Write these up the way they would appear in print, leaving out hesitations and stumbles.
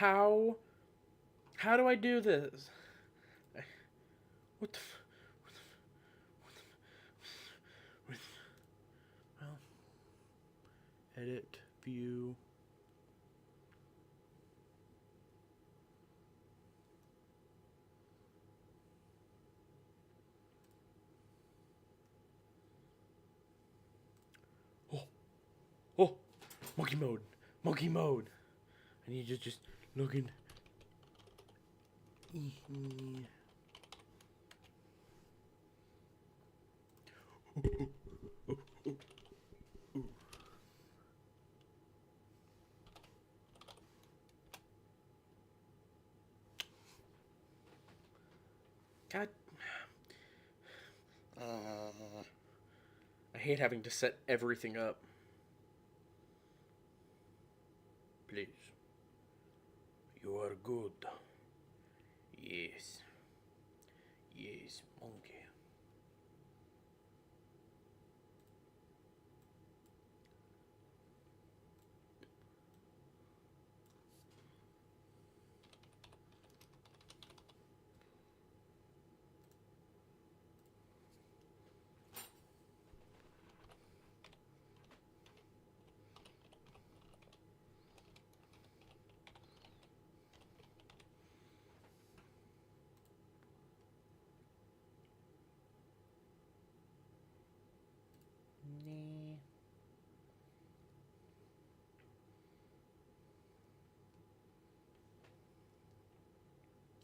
How do I do this? What the what the well, edit, view. Oh, oh, monkey mode, monkey mode. I need you just looking. God, I hate having to set everything up. Please, you are good. Yes, yes, monkey.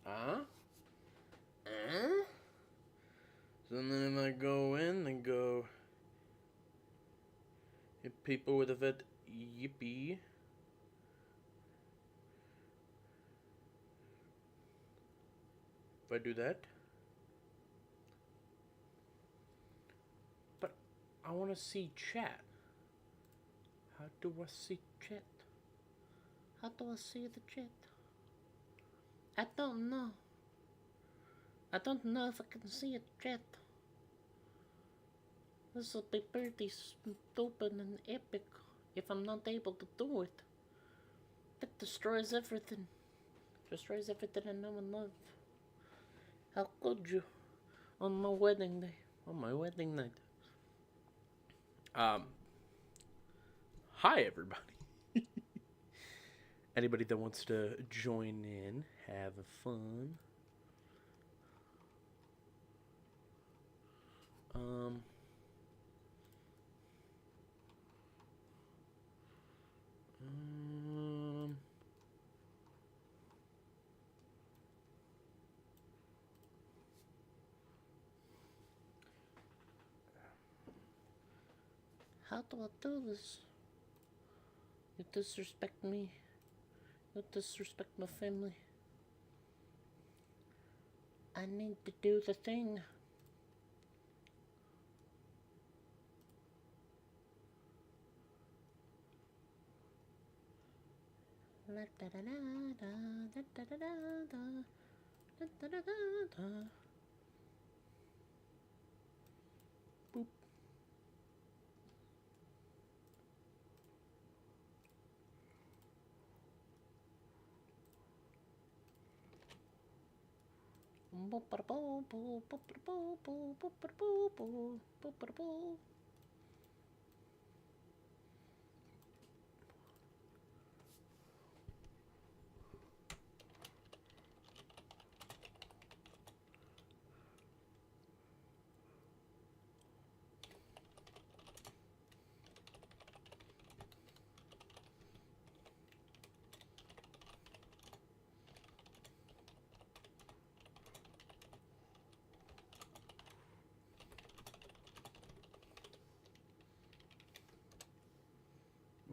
Huh? Huh? So then I go in and go hit people with a vet yippee. If I do that. But I want to see chat. How do I see chat? How do I see the chat? I don't know. I don't know if I can see a chat. This will be pretty stupid and epic if I'm not able to do it. That destroys everything. Destroys everything I know and love. How could you? On my wedding day. On my wedding night. Um. Hi, everybody. Anybody that wants to join in, have fun. Um. Um. How do I do this? You disrespect me. You disrespect my family. I need to do the thing. La da da da da da da da da da da da. Boop.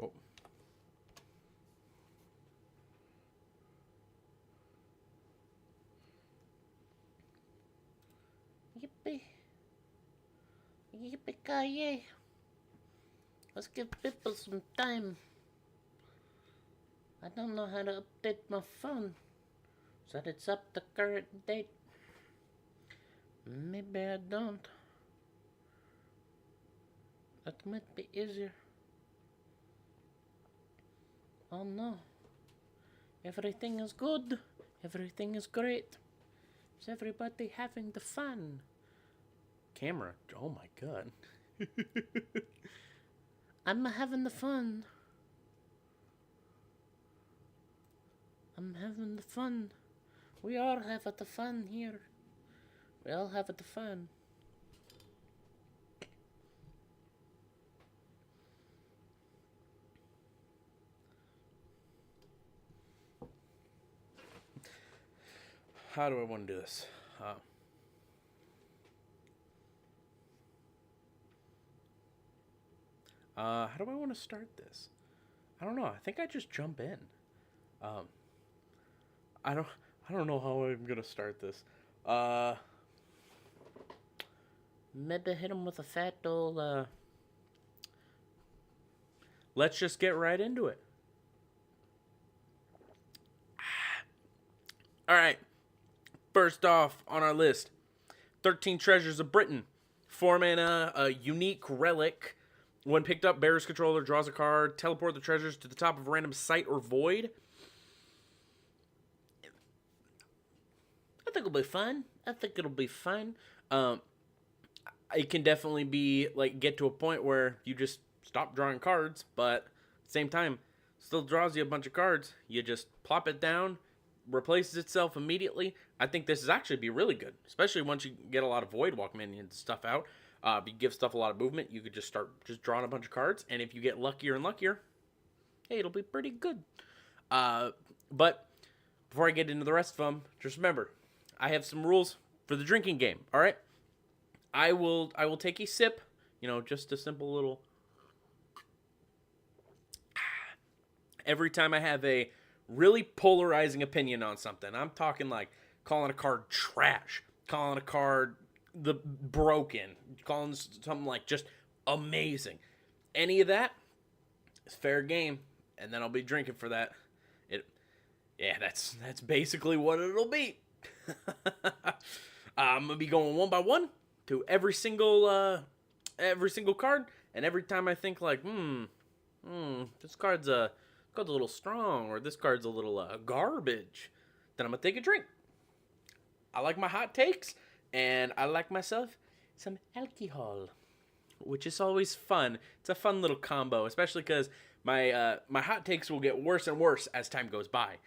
Oh. Yippee. Yippee-ki-yay. Let's give people some time. I don't know how to update my phone so that it's up to current date. Maybe I don't. That might be easier. Oh no. Everything is good. Everything is great. Is everybody having the fun? Camera. Oh my god. I'm having the fun. I'm having the fun. We all have the fun here. We all have the fun. How do I want to do this? How do I want to start this? I don't know. I think I just jump in. I don't know how I'm gonna start this. Maybe hit him with a fat old. Let's just get right into it. All right. First off on our list, 13 Treasures of Britain. 4 mana, a unique relic. When picked up, bearer's controller draws a card. Teleport the treasures to the top of a random site or void. I think it'll be fun. It can definitely be, like, get to a point where you just stop drawing cards, but at the same time, still draws you a bunch of cards. You just plop it down, replaces itself immediately. I think this is actually be really good, especially once you get a lot of Void Walk minions and stuff out. If you give stuff a lot of movement, you could just start drawing a bunch of cards, and if you get luckier and luckier, hey, it'll be pretty good. But before I get into the rest of them, just remember, I have some rules for the drinking game. All right, I will take a sip, just a simple little. Every time I have a really polarizing opinion on something, I'm talking like calling a card trash, calling a card the broken, calling something like just amazing. Any of that is fair game, and then I'll be drinking for that. That's basically what it'll be. I'm gonna be going one by one to every single card, and every time I think like, this card's a little strong, or this card's a little garbage, then I'm gonna take a drink. I like my hot takes, and I like myself some alcohol, which is always fun. It's a fun little combo, especially because my hot takes will get worse and worse as time goes by.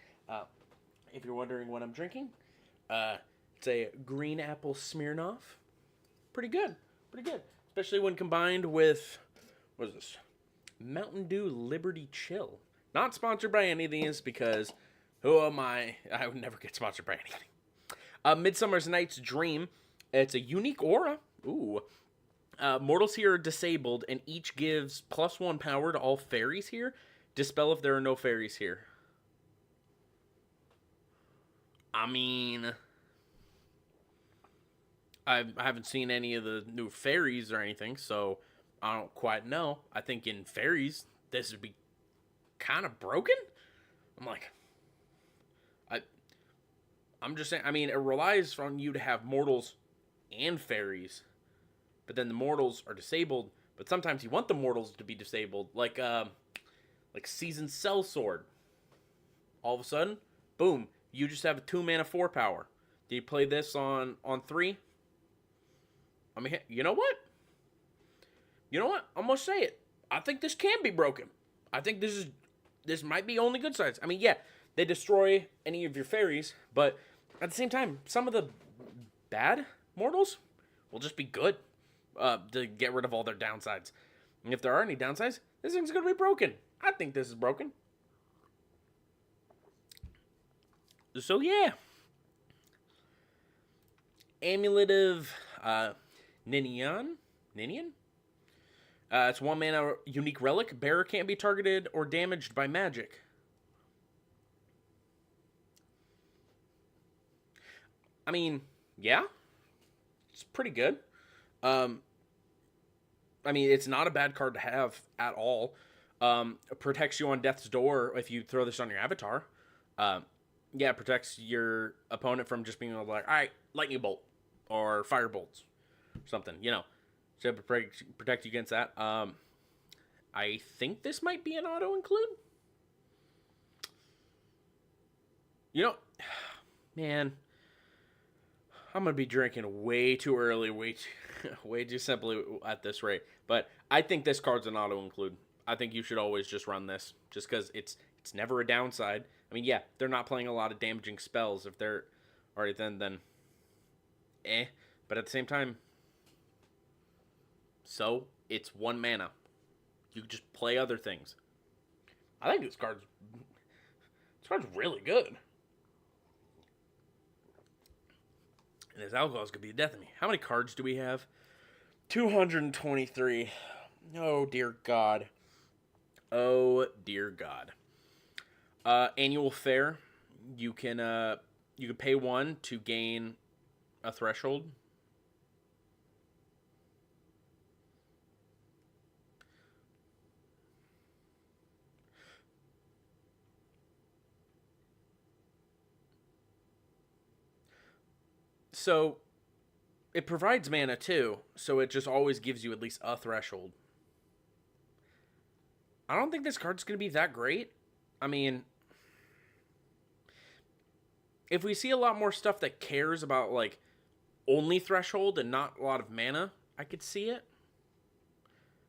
If you're wondering what I'm drinking, it's a green apple Smirnoff. Pretty good, especially when combined with, what is this? Mountain Dew Liberty Chill. Not sponsored by any of these, because who am I? I would never get sponsored by anything. Midsummer's Night's Dream. It's a unique aura. Ooh. Mortals here are disabled, and each gives +1 power to all fairies here. Dispel if there are no fairies here. I mean, I haven't seen any of the new fairies or anything, so I don't quite know. I think in fairies, this would be kind of broken. I'm like, I'm just saying, I mean, it relies on you to have mortals and fairies, but then the mortals are disabled, but sometimes you want the mortals to be disabled, like Seasoned Sellsword. All of a sudden, boom, you just have a 2 mana 4 power. Do you play this on 3? I mean, you know what? I'm gonna say it. I think this can be broken. I think this might be only good sides. I mean, yeah, they destroy any of your fairies, but at the same time, some of the bad mortals will just be good to get rid of all their downsides. And if there are any downsides, this thing's gonna be broken. I think this is broken. So yeah. Amulet of Ninian? It's 1 mana unique relic. Bearer can't be targeted or damaged by magic. I mean, yeah. It's pretty good. I mean, it's not a bad card to have at all. It protects you on death's door if you throw this on your avatar. Yeah, it protects your opponent from just being able to like, all right, lightning bolt or fire bolts or something, So protect you against that. I think this might be an auto include. You know, man, I'm gonna be drinking way too early, way too simply at this rate. But I think this card's an auto include. I think you should always just run this, just because it's never a downside. I mean, yeah, they're not playing a lot of damaging spells. If they're alright, then eh. But at the same time, so it's 1 mana. You can just play other things. I think this card's really good. And this alcohol is gonna be the death of me. How many cards do we have? 223. Oh dear God. Oh dear God. Annual fare. You can pay 1 to gain a threshold. So it provides mana too, so it just always gives you at least a threshold. I don't think this card's gonna be that great. I mean, if we see a lot more stuff that cares about like only threshold and not a lot of mana, I could see it.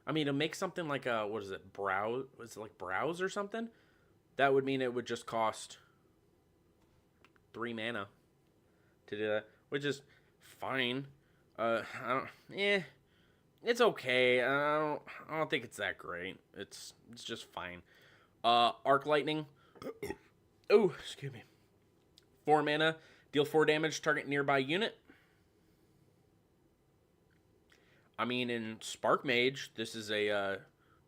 I mean, to make something like a what is it, browse? Was it like browse or something? That would mean it would just cost 3 mana to do that, which is fine. I don't. It's okay. I don't think it's that great. It's just fine. Arc lightning. Oh, excuse me. 4 mana, deal 4 damage, target nearby unit. I mean, in Spark Mage, this is a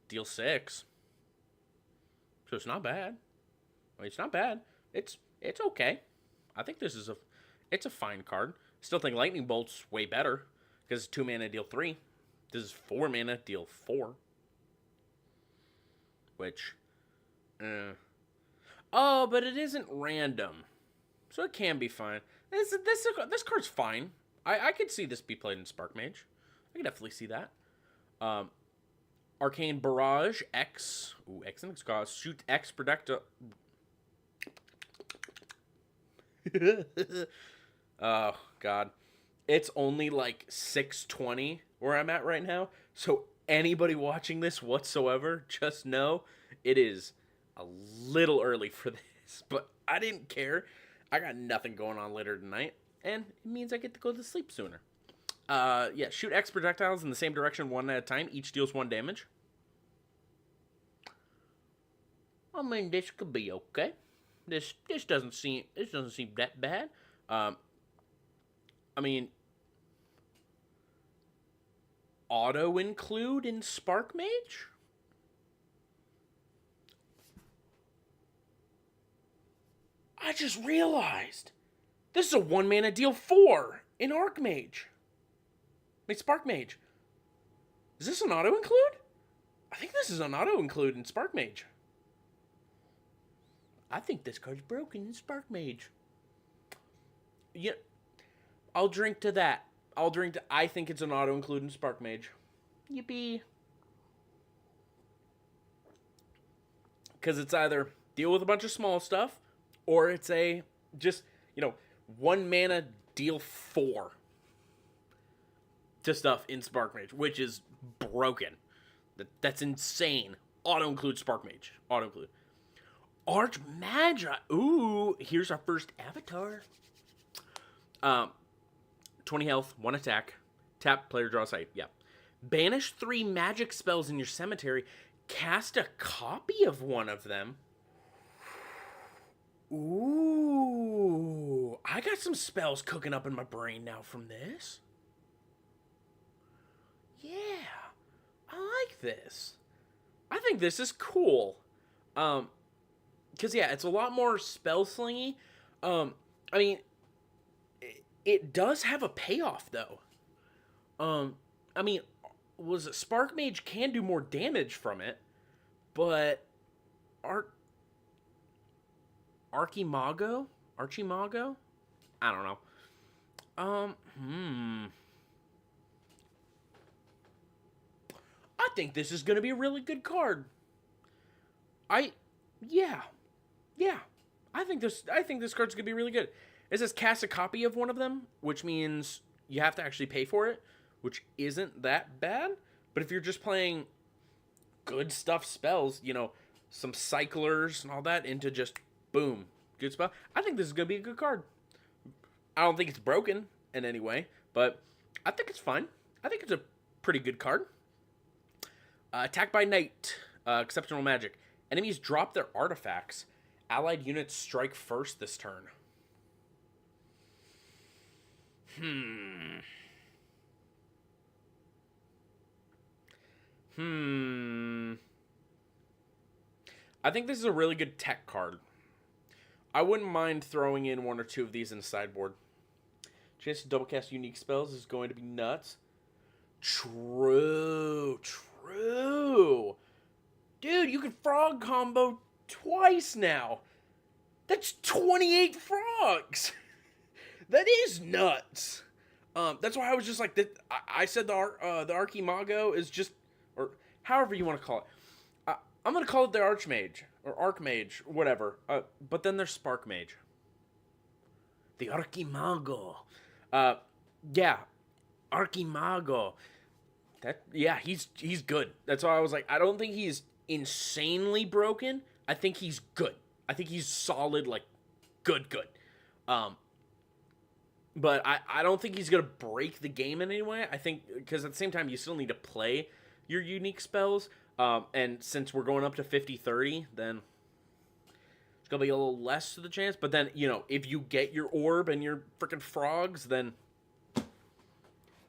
deal 6, so it's not bad. I mean, it's not bad. It's okay. I think this is it's a fine card. Still think Lightning Bolt's way better because it's 2 mana, deal 3. This is 4 mana, deal 4. Which, oh, but it isn't random, so it can be fine. This card's fine. I could see this be played in Spark Mage. I can definitely see that. Arcane Barrage, X. Ooh, X and X cost. Shoot X projectile. Oh, God. It's only like 6:20 where I'm at right now. So anybody watching this whatsoever, just know it is a little early for this. But I didn't care. I got nothing going on later tonight. And it means I get to go to sleep sooner. Yeah, shoot X projectiles in the same direction 1 at a time. Each deals 1 damage. I mean, this could be okay. This doesn't seem that bad. I mean, auto include in Spark Mage? I just realized this is a 1 mana deal 4 in Archmage. Spark Mage. Is this an auto include? I think this is an auto include in Spark Mage. I think this card's broken in Spark Mage. Yeah, I'll drink to that. I think it's an auto include in Spark Mage. Yippee. Because it's either deal with a bunch of small stuff, or it's a just, 1 mana deal 4 to stuff in Spark Mage, which is broken. That's insane. Auto include Spark Mage. Auto include. Arch Magi. Ooh, here's our first avatar. 20 health, 1 attack. Tap, player draws sight. Yeah. Banish 3 magic spells in your cemetery. Cast a copy of one of them. Ooh, I got some spells cooking up in my brain now from this. Yeah, I like this. I think this is cool. Because, yeah, it's a lot more spell slingy. I mean, it does have a payoff, though. I mean, Spark Mage can do more damage from it, but Archimago? I don't know. I think this is going to be a really good card. Yeah. I think this card's gonna be really good. It says cast a copy of one of them, which means you have to actually pay for it, which isn't that bad. But if you're just playing good stuff spells, you know, some cyclers and all that into just boom, good spell. I think this is gonna be a good card. I don't think it's broken in any way, but I think it's fine. I think it's a pretty good card. Attack by Night, exceptional magic. Enemies drop their artifacts. Allied units strike first this turn. I think this is a really good tech card. I wouldn't mind throwing in one or two of these in the sideboard. Chance to double cast unique spells is going to be nuts. True. Dude, you can frog combo twice now. That's 28 frogs. That is nuts. That's why I was just like, I said the Archimago is just, or however you want to call it. I'm going to call it the Archmage, or Archmage, whatever. But then there's Spark Mage. The Archimago. Yeah, Archimago. He's good. That's why I was like, I don't think he's insanely broken. I think he's good. I think he's solid, like, good. But I don't think he's going to break the game in any way. I think, because at the same time, you still need to play your unique spells. And since we're going up to 50-30, then it's going to be a little less to the chance. But then, you know, if you get your orb and your freaking frogs, then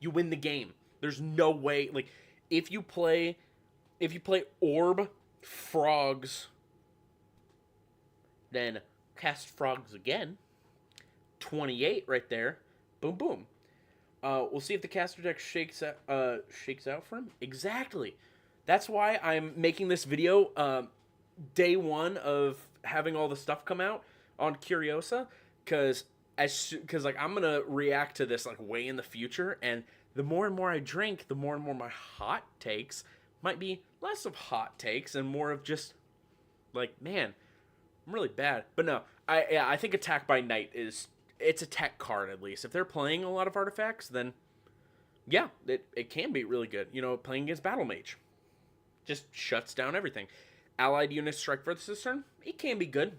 you win the game. There's no way, like, if you play orb, frogs, then cast frogs again, 28 right there, boom, boom. We'll see if the caster deck shakes out for him. Exactly. That's why I'm making this video day one of having all the stuff come out on Curiosa, because like I'm gonna react to this like way in the future, and the more and more I drink, the more and more my hot takes might be less of hot takes and more of just like, man, I'm really bad. But no, I think Attack by Night it's a tech card at least. If they're playing a lot of artifacts, then yeah, it can be really good. You know, playing against Battle Mage just shuts down everything. Allied units strike first this turn. It can be good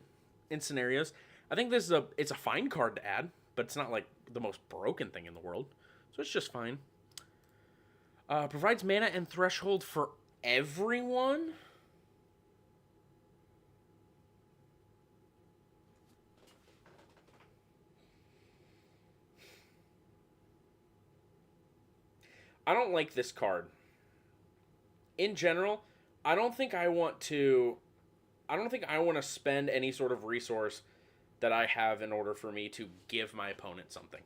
in scenarios. I think it's a fine card to add, but it's not like the most broken thing in the world. So it's just fine. Provides mana and threshold for everyone. I don't like this card. In general, I don't think I want to spend any sort of resource that I have in order for me to give my opponent something.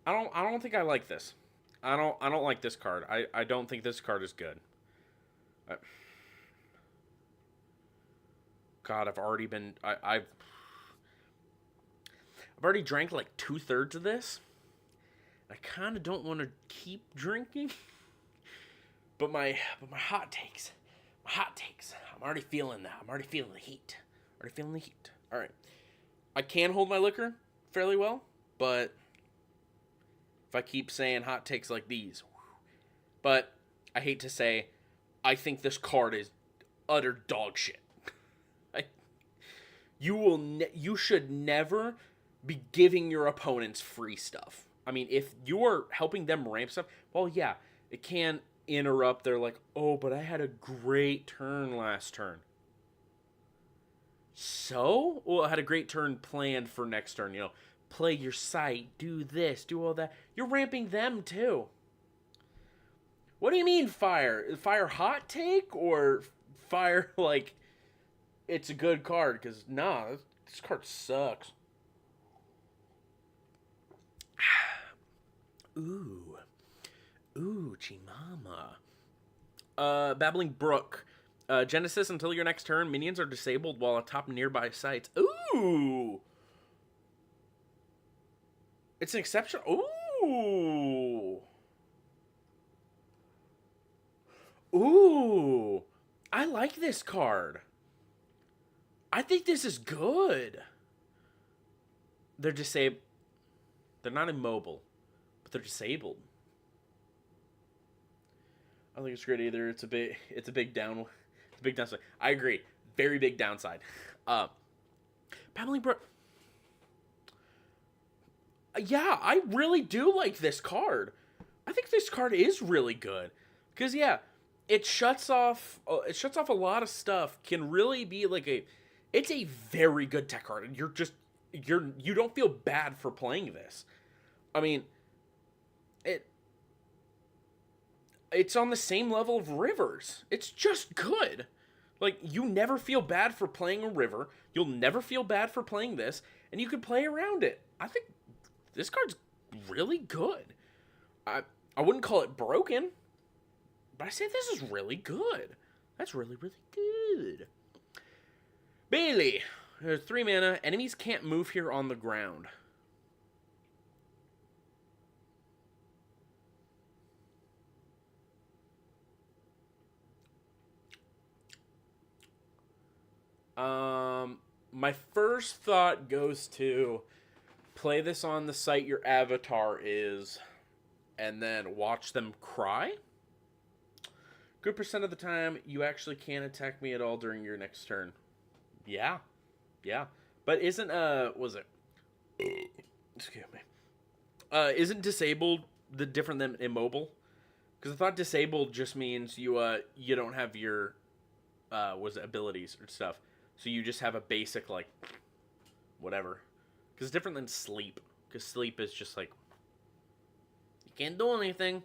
I don't think I like this. I don't like this card. I don't think this card is good. God, I've already drank like 2/3 of this. I kind of don't want to keep drinking. But my hot takes. I'm already feeling that. I'm already feeling the heat. All right. I can hold my liquor fairly well, but if I keep saying hot takes like these, but I hate to say, I think this card is utter dog shit. You should never be giving your opponents free stuff. I mean, if you are helping them ramp stuff, well, yeah, it can interrupt. They're like, oh, but I had a great turn last turn. So? Well, I had a great turn planned for next turn, you know. Play your site, do this, do all that. You're ramping them, too. What do you mean, fire? Fire hot take? Or fire, like, it's a good card? Because, nah, this card sucks. Ooh, Chimama. Babbling Brook. Genesis, until your next turn, minions are disabled while atop nearby sites. Ooh! It's an exception. Ooh! Ooh! I like this card. I think this is good. They're disabled. They're not immobile, but they're disabled. I don't think it's great either. It's a big downside. I agree. Very big downside. Babbling Brook. Yeah, I really do like this card. I think this card is really good. Because, yeah, it shuts off a lot of stuff. Can really be like it's a very good tech card. And you don't feel bad for playing this. I mean, it's on the same level of rivers. It's just good. Like, you never feel bad for playing a river. You'll never feel bad for playing this. And you can play around it. I think this card's really good. I wouldn't call it broken. But I say this is really good. That's really, really good. Bailey. There's 3 mana. Enemies can't move here on the ground. My first thought goes to play this on the site your avatar is, and then watch them cry. Good percent of the time, you actually can't attack me at all during your next turn. Yeah. But isn't, was it? Excuse me. Isn't disabled different than immobile? Because I thought disabled just means you don't have your, abilities or stuff. So you just have a basic, like, whatever. Because it's different than sleep. Because sleep is just like, you can't do anything.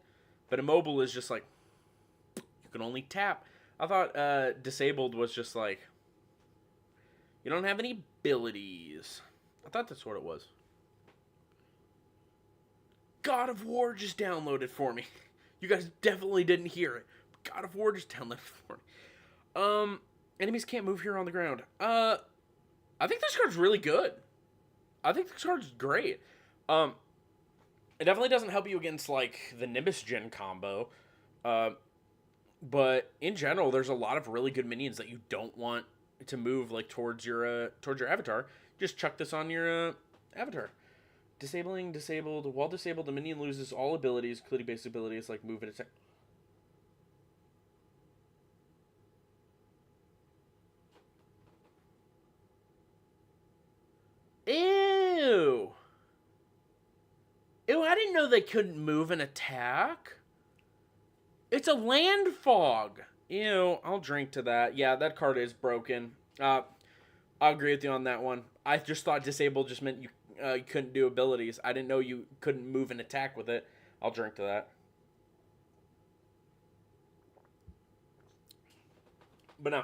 But immobile is just like, you can only tap. I thought disabled was just like, you don't have any abilities. I thought that's what it was. God of War just downloaded for me. You guys definitely didn't hear it. God of War just downloaded for me. Enemies can't move here on the ground. I think this card's really good. I think this card's great. It definitely doesn't help you against, like, the Nimbus Gen combo. But in general, there's a lot of really good minions that you don't want to move, like, towards your avatar. Just chuck this on your avatar. Disabled. While disabled, the minion loses all abilities, including basic abilities like move and attack. Ew, I didn't know they couldn't move and attack. It's a land fog. Ew, I'll drink to that. Yeah, that card is broken. I'll agree with you on that one. I just thought disabled just meant you couldn't do abilities. I didn't know you couldn't move and attack with it. I'll drink to that. But no.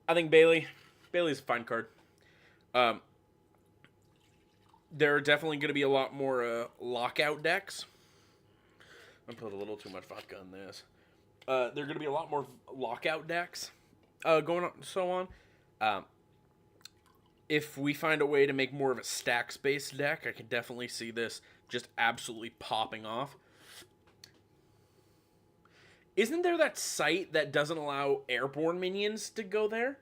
I think Bailey's a fine card. There are definitely going to be a lot more lockout decks. I put a little too much vodka in this. There are going to be a lot more lockout decks going on, so on. If we find a way to make more of a stacks-based deck, I can definitely see this just absolutely popping off. Isn't there that site that doesn't allow airborne minions to go there?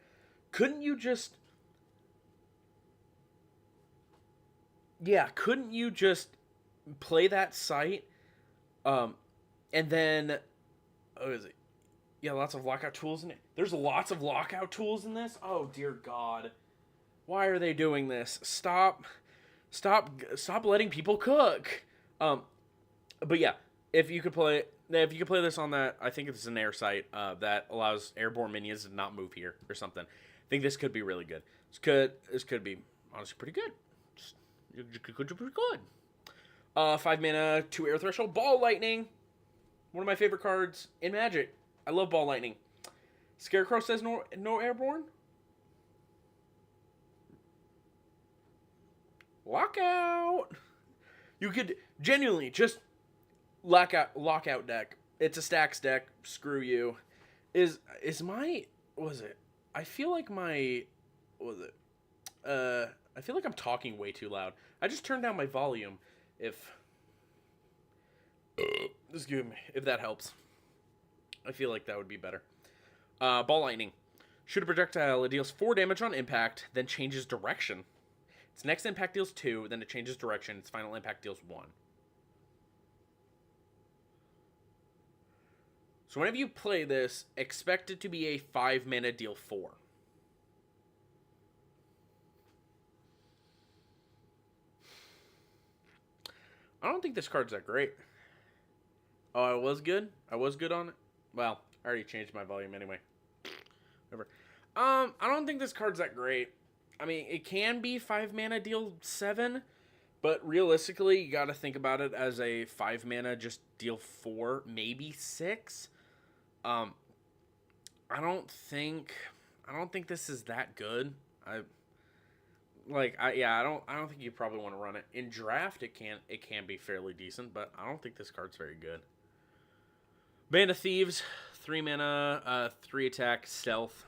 Couldn't you just... Yeah, couldn't you just play that site, and then... Oh, is it? Yeah, lots of lockout tools in it. There's lots of lockout tools in this? Oh, dear God. Why are they doing this? Stop letting people cook. But yeah, if you could play this on that, I think it's an air site that allows airborne minions to not move here or something. I think this could be really good. This could be honestly pretty good. Could be pretty good. 5 mana, 2 air threshold, Ball Lightning. One of my favorite cards in Magic. I love Ball Lightning. Scarecrow says no airborne. Lockout. You could genuinely just lockout deck. It's a stacks deck. Screw you. Is my was it? I feel like my was it? I feel like I'm talking way too loud. I just turned down my volume. Excuse me, if that helps. I feel like that would be better. Ball Lightning. Shoot a projectile, it deals 4 damage on impact, then changes direction. Its next impact deals 2, then it changes direction. Its final impact deals 1. So whenever you play this, expect it to be a 5 mana deal 4. I don't think this card's that great. Oh, I was good? I was good on it? Well, I already changed my volume anyway. Whatever. I don't think this card's that great. I mean, it can be 5 mana deal 7, but realistically, you gotta think about it as a 5 mana just deal 4, maybe 6. I don't think this is that good. I don't think you probably want to run it. In draft it can be fairly decent, but I don't think this card's very good. Band of Thieves, 3 mana, 3 attack, stealth.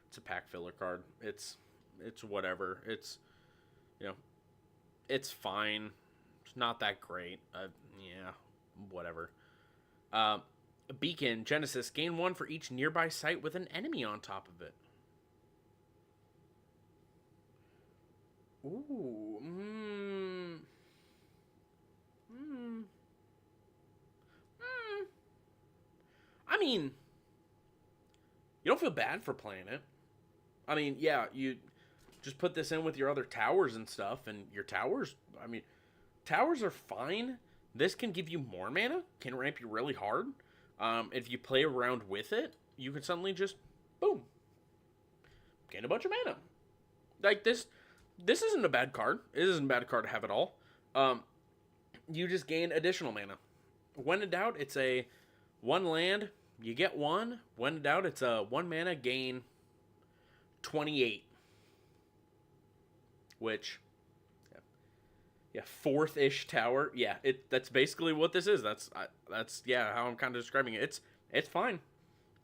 It's a pack filler card. It's whatever. It's, you know, it's fine. It's not that great. Yeah, whatever. Beacon, Genesis, gain 1 for each nearby site with an enemy on top of it. Ooh, I mean, you don't feel bad for playing it. I mean, yeah, you just put this in with your other towers and stuff, and your towers, I mean, towers are fine. This can give you more mana, can ramp you really hard. If you play around with it, you can suddenly just, boom, gain a bunch of mana. Like, this isn't a bad card. It isn't a bad card to have at all. You just gain additional mana. When in doubt, it's a 1 land, you get 1. When in doubt, it's a 1 mana, gain 28. Which, yeah, 4th-ish tower. Yeah, that's basically what this is. That's how I'm kind of describing it. It's fine.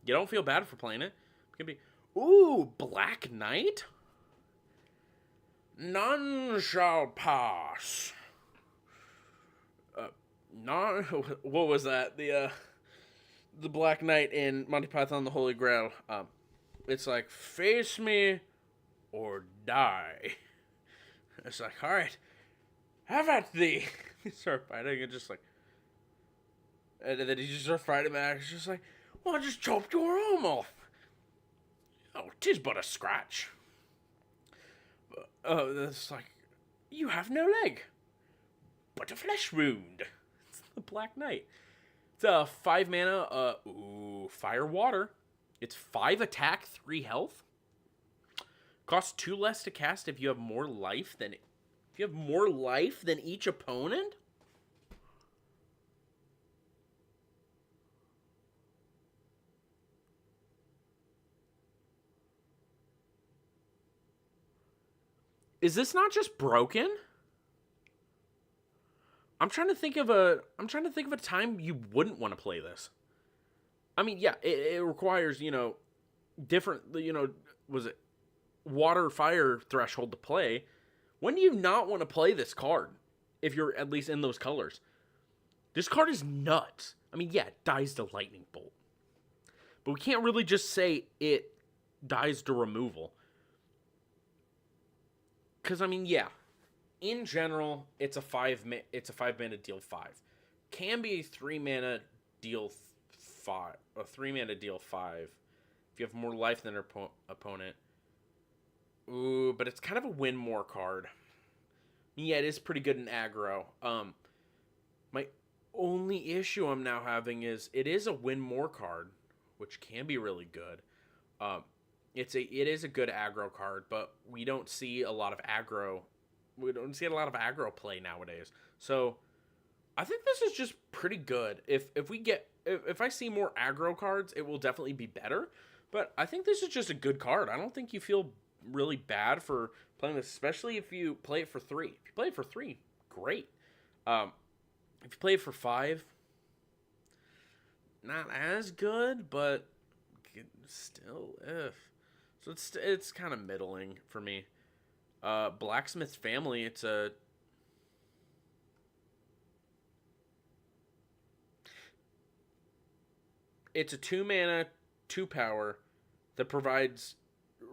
You don't feel bad for playing it. It can be, ooh, Black Knight? None shall pass. What was that? The Black Knight in Monty Python and the Holy Grail. It's like, face me or die. It's like, all right, have at thee. He start fighting and just like, and then he just starts fighting back. It's just like, well, I just chopped your arm off. Oh, 'tis but a scratch. It's like, you have no leg, but a flesh wound. It's the Black Knight. It's a 5 mana, fire water. It's 5 attack, 3 health. Costs 2 less to cast if you have more life than each opponent. Is this not just broken? I'm trying to think of a time you wouldn't want to play this. I mean, yeah, it requires, different, was it water fire threshold to play. When do you not want to play this card? If you're at least in those colors. This card is nuts. I mean, yeah, it dies to lightning bolt. But we can't really just say it dies to removal. Because, I mean, yeah, in general, it's a 5 mana deal 5. Can be a 3 mana deal 5. A 3 mana deal 5. If you have more life than your opponent. Ooh, but it's kind of a win more card. Yeah, it is pretty good in aggro. My only issue I'm now having is it is a win more card, which can be really good. It is a good aggro card, but we don't see a lot of aggro. We don't see a lot of aggro play nowadays. So I think this is just pretty good. If I see more aggro cards, it will definitely be better. But I think this is just a good card. I don't think you feel really bad for playing this, especially if you play it for 3. If you play it for 3, great. If you play it for 5, not as good, but still, so it's kind of middling for me. Blacksmith's Family, it's a It's a 2 mana, 2 power, that provides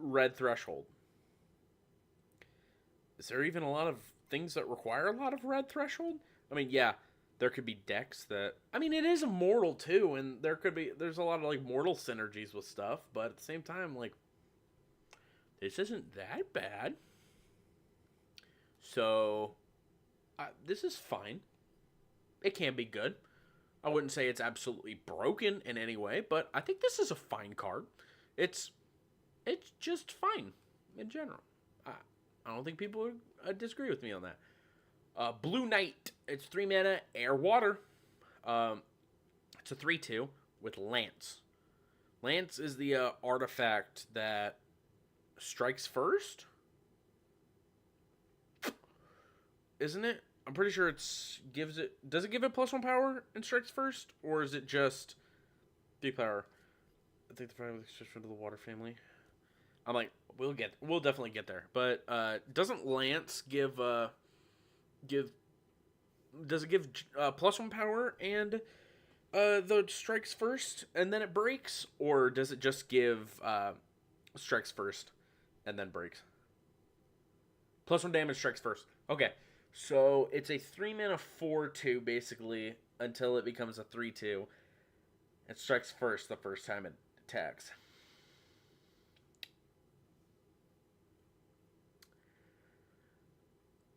red threshold. Is there even a lot of things that require a lot of red threshold? I mean, yeah, there could be decks that... I mean, it is immortal, too, and there's a lot of, like, mortal synergies with stuff, but at the same time, like, this isn't that bad. So, this is fine. It can be good. I wouldn't say it's absolutely broken in any way, but I think this is a fine card. It's just fine in general. I don't think people would disagree with me on that. Blue Knight. It's 3 mana, air, water. It's a 3/2 with Lance. Lance is the artifact that strikes first. Isn't it? I'm pretty sure does it give it +1 power and strikes first? Or is it just 3 power? I think the fire was just for the water family. I'm like, we'll definitely get there. But doesn't Lance does it give +1 power and the strikes first and then it breaks? Or does it just give strikes first and then breaks? +1 damage, strikes first. Okay. So it's a 3 mana 4/2 basically until it becomes a 3/2. It strikes first the first time it attacks.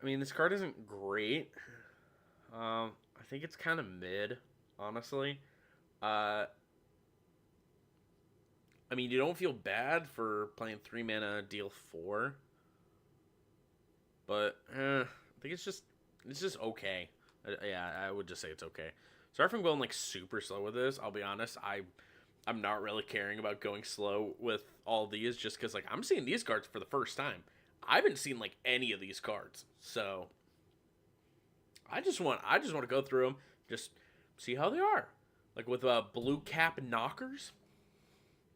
I mean, this card isn't great. I think it's kind of mid, honestly. I mean, you don't feel bad for playing 3 mana deal 4. But, I think it's just okay. Yeah, I would just say it's okay. Sorry if I'm going, like, super slow with this. I'll be honest, I'm not really caring about going slow with all these just because, like, I'm seeing these cards for the first time. I haven't seen, like, any of these cards. So, I just want to go through them, just see how they are. Like, with blue cap knockers.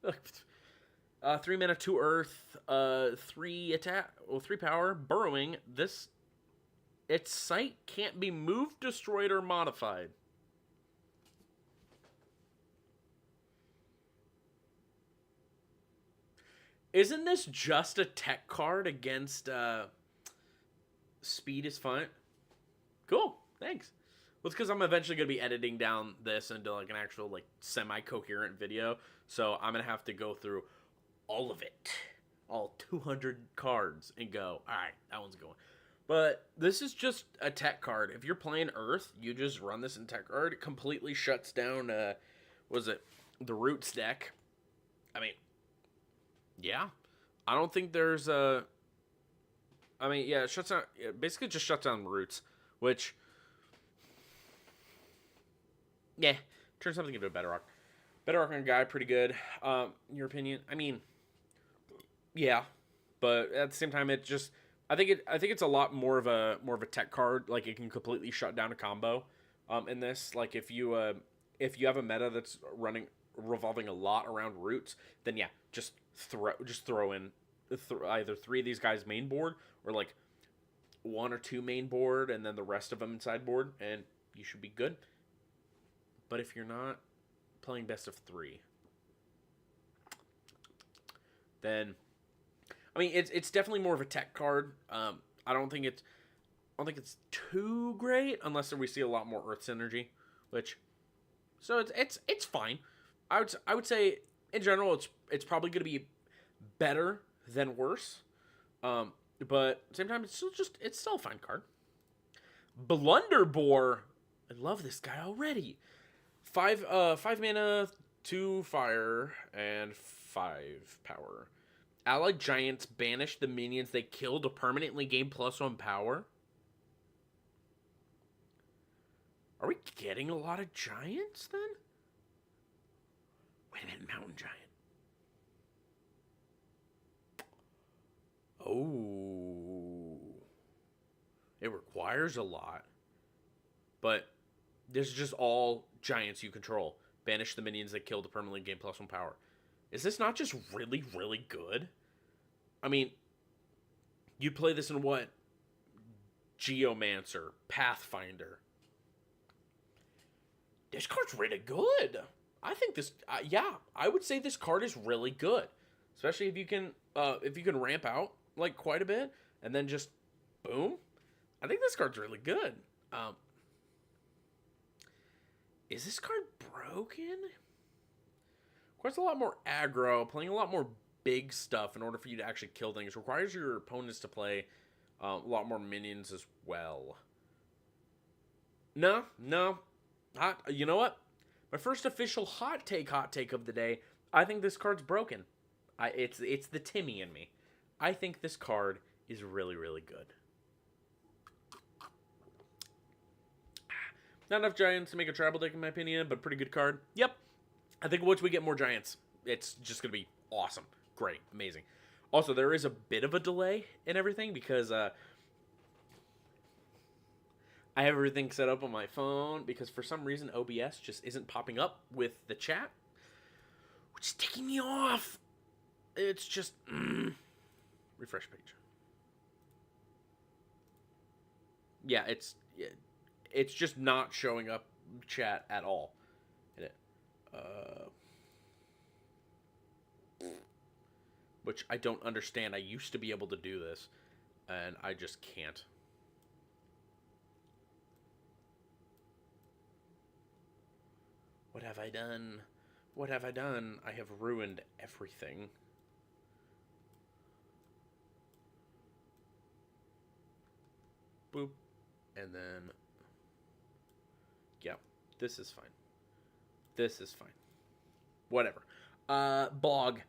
3 mana, 2 earth, 3 attack, 3 power, burrowing. Its site can't be moved, destroyed, or modified. Isn't this just a tech card against speed is fine? Cool, thanks. Well, it's because I'm eventually going to be editing down this into like an actual like semi-coherent video. So I'm going to have to go through all of it. All 200 cards and go, all right, that one's going. But this is just a tech card. If you're playing Earth, you just run this in tech card. It completely shuts down, the Roots deck. I mean, yeah. I don't think there's a... I mean, yeah, it basically just shuts down Roots, which... Yeah, turn something into a Bedrock. Bedrock on guy, pretty good. In your opinion? I mean, yeah. But at the same time, it just... I think it's a lot more of a tech card. Like, it can completely shut down a combo in this. Like, if you have a meta that's revolving a lot around Roots, then yeah, just throw in either 3 of these guys main board or like 1 or 2 main board and then the rest of them inside board, and you should be good. But if you're not playing best of 3, then I mean it's definitely more of a tech card. I don't think it's too great unless we see a lot more Earth synergy, so it's fine. I would say in general it's probably going to be better than worse. But at the same time it's still a fine card. Blunderbore, I love this guy already. 5 mana, 2 fire, and 5 power. Allied giants banish the minions they kill to permanently gain +1 power. Are we getting a lot of giants then? Wait a minute, mountain giant. Oh. It requires a lot. But this is just all giants you control. Banish the minions that kill to permanently gain +1 power. Is this not just really, really good? I mean, you'd play this in what? Geomancer, Pathfinder. This card's really good. I think this, yeah, I would say this card is really good. especially if you can ramp out like quite a bit and then just boom. I think this card's really good. Is this card broken? Requires a lot more aggro, playing a lot more big stuff in order for you to actually kill things. Requires your opponents to play a lot more minions as well. No. You know what? My first official hot take of the day. I think this card's broken. It's the Timmy in me. I think this card is really, really good. Not enough giants to make a tribal deck, in my opinion, but pretty good card. Yep. I think once we get more giants, it's just going to be awesome. Great. Amazing. Also, there is a bit of a delay in everything because I have everything set up on my phone because for some reason OBS just isn't popping up with the chat, which is taking me off. It's just... refresh page. Yeah, it's just not showing up chat at all. Which I don't understand. I used to be able to do this, and I just can't. What have I done? What have I done? I have ruined everything. Boop. And then... yeah, this is fine. This is fine. Whatever. Bog.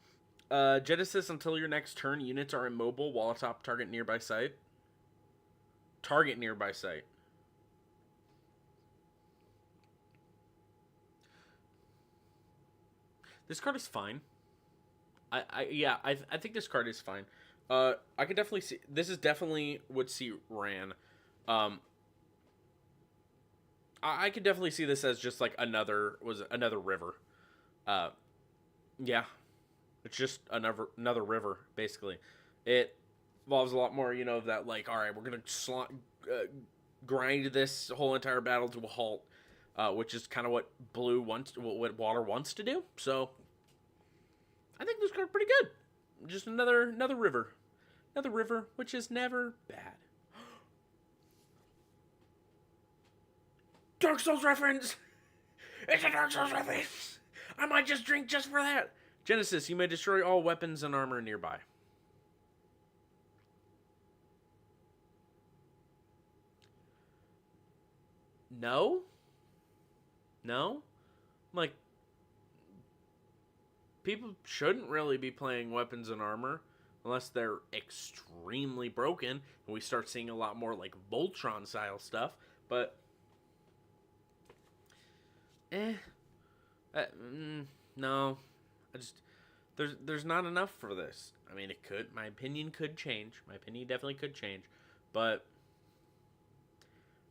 Genesis until your next turn. Units are immobile while atop target nearby site. Target nearby site. This card is fine. I think this card is fine. I could definitely see... this is definitely would see Ran. I could definitely see this as just like another river. Yeah. It's just another river, basically. It involves a lot more, you know, that like, all right, we're going to grind this whole entire battle to a halt, which is kind of what what water wants to do. So I think this card's pretty good. Just another river. Another river, which is never bad. Dark Souls reference! It's a Dark Souls reference! I might just drink just for that! Genesis, you may destroy all weapons and armor nearby. No? No? Like, people shouldn't really be playing weapons and armor unless they're extremely broken, and we start seeing a lot more, like, Voltron-style stuff, but... no. I just... There's not enough for this. I mean, it could... my opinion could change. My opinion definitely could change. But...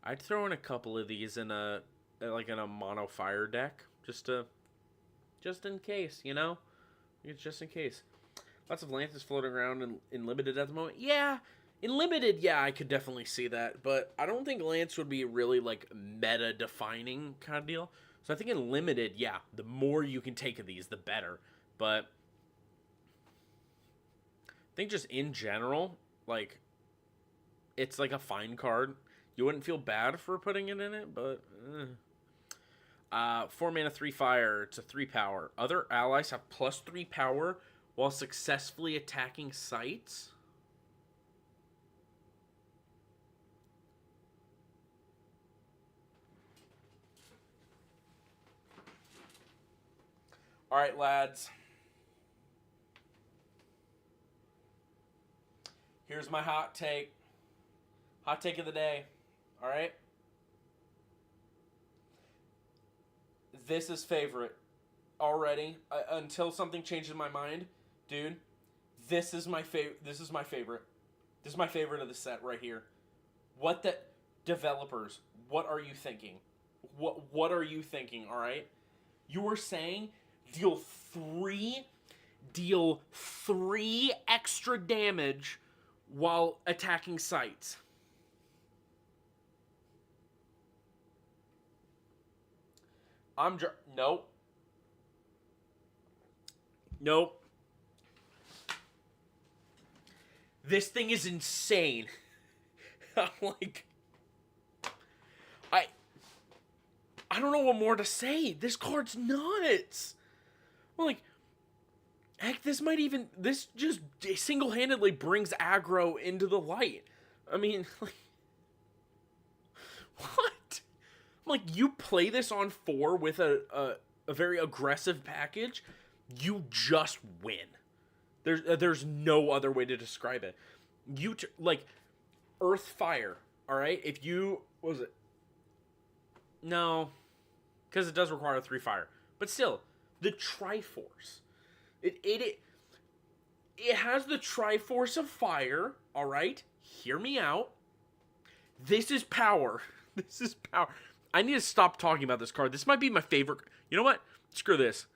I'd throw in a couple of these in a mono fire deck. Just in case, you know? It's just in case. Lots of Lances floating around in Limited at the moment. Yeah, in Limited, yeah, I could definitely see that. But I don't think Lance would be really, like, meta-defining kind of deal. So I think in Limited, yeah, the more you can take of these, the better. But I think just in general, like, it's like a fine card. You wouldn't feel bad for putting it in it, but... 4 mana, 3 fire. It's a 3 power. Other allies have +3 power while successfully attacking sites. Alright, lads. Here's my hot take. Hot take of the day. Alright? This is favorite already. Until something changes my mind. Dude, this is my favorite. This is my favorite. This is my favorite of the set right here. What the... developers, what are you thinking? What are you thinking, alright? You were saying deal three extra damage while attacking sites. Nope. This thing is insane. I'm like, I don't know what more to say. This card's nuts. Like, heck, this just single-handedly brings aggro into the light. I mean, like, what? Like, you play this on 4 with a very aggressive package, you just win. There's no other way to describe it. Like, Earth Fire, all right? If you, what was it? No, because it does require 3 fire. But still, the Triforce. It has the Triforce of fire, all right? Hear me out. This is power. This is power. I need to stop talking about this card. This might be my favorite. You know what? Screw this.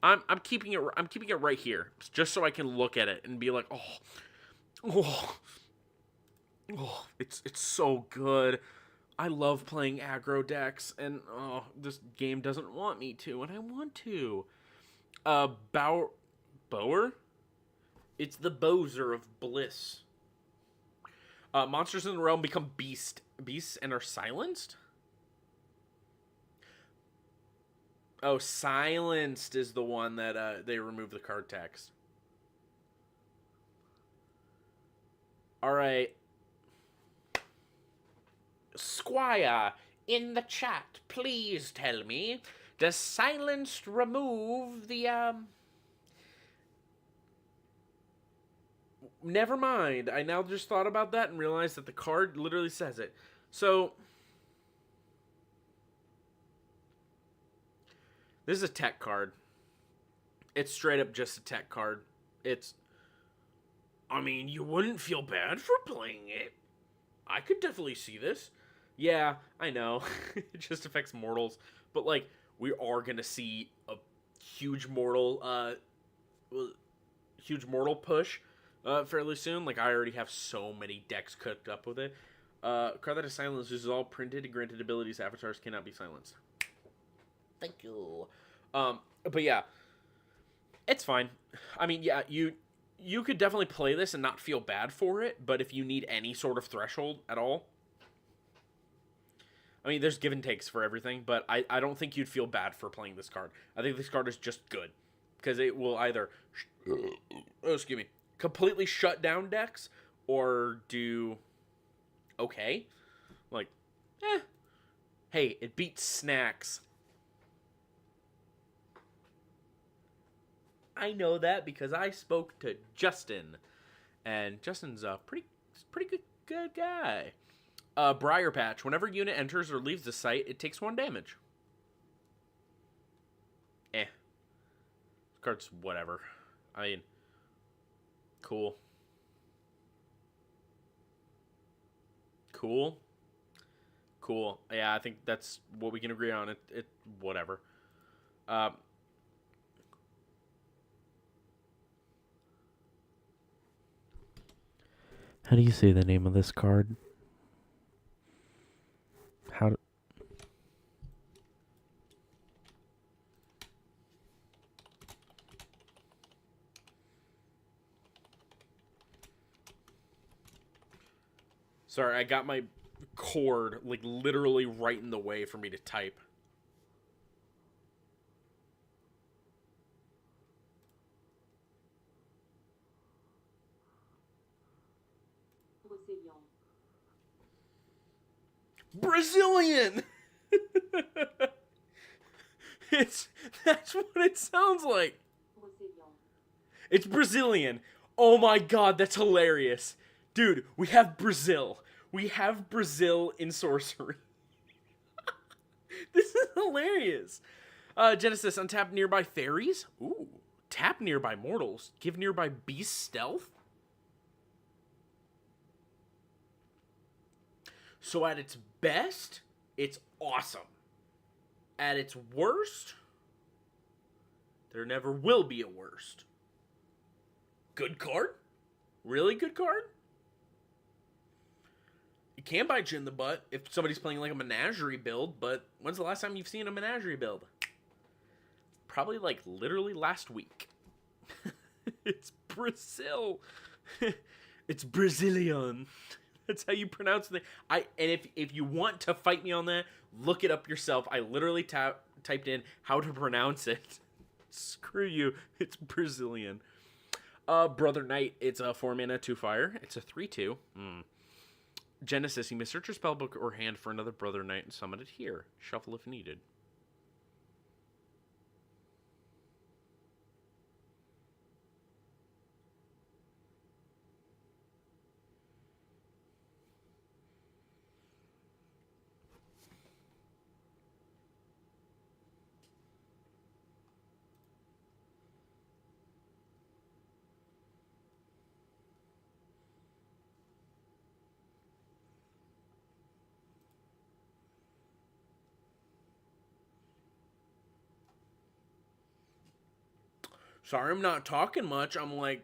I'm keeping it right here, just so I can look at it and be like, oh, it's so good. I love playing aggro decks, and this game doesn't want me to, and I want to. Bower? It's the Bowser of Bliss. Monsters in the realm become beasts and are silenced? Oh, silenced is the one that they remove the card text. Alright. Squire, in the chat, please tell me, does silenced remove the, Never mind. I now just thought about that and realized that the card literally says it. So, this is a tech card. It's straight up just a tech card. I mean, you wouldn't feel bad for playing it. I could definitely see this. Yeah, I know. It just affects mortals. But, like, we are going to see a huge mortal push fairly soon. Like, I already have so many decks cooked up with it. Card that is silenced is all printed and granted abilities. Avatars cannot be silenced. Thank you. But yeah, it's fine. I mean, yeah, you could definitely play this and not feel bad for it, but if you need any sort of threshold at all, I mean, there's give and takes for everything, but I don't think you'd feel bad for playing this card. I think this card is just good, because it will either, completely shut down decks, or do okay. Like, hey, it beats Snacks. I know that because I spoke to Justin, and Justin's a pretty good guy. Briar Patch. Whenever unit enters or leaves the site, it takes 1 damage. This card's whatever. I mean, cool. Yeah, I think that's what we can agree on. It whatever. How do you say the name of this card? Sorry, I got my cord, like, literally right in the way for me to type. Brazilian! That's what it sounds like. It's Brazilian. Oh my god, that's hilarious. Dude, we have Brazil. We have Brazil in Sorcery. This is hilarious. Genesis, untap nearby fairies? Ooh. Tap nearby mortals. Give nearby beasts stealth? So at its best, it's awesome. At its worst, there never will be a worst. Good card? Really good card? It can bite you in the butt if somebody's playing like a menagerie build, but when's the last time you've seen a menagerie build? Probably like literally last week. It's Brazil. It's Brazilian. That's how you pronounce it. And if you want to fight me on that, look it up yourself. I literally typed in how to pronounce it. Screw you. It's Brazilian. Brother Knight. It's a 4 mana 2 fire. It's a 3/2. Genesis. You may search your spellbook or hand for another Brother Knight and summon it here. Shuffle if needed. Sorry, I'm not talking much. I'm like,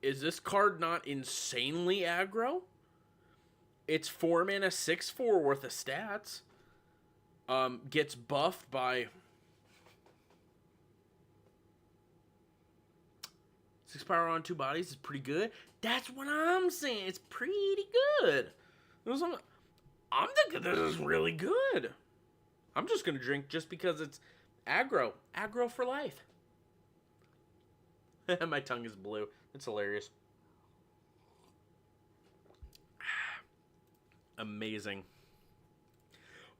is this card not insanely aggro? It's 4 mana, 6/4 worth of stats. Gets buffed by 6 power on 2 bodies is pretty good. That's what I'm saying. It's pretty good. I'm thinking this is really good. I'm just gonna drink just because it's aggro. Aggro for life. My tongue is blue. It's hilarious. Amazing.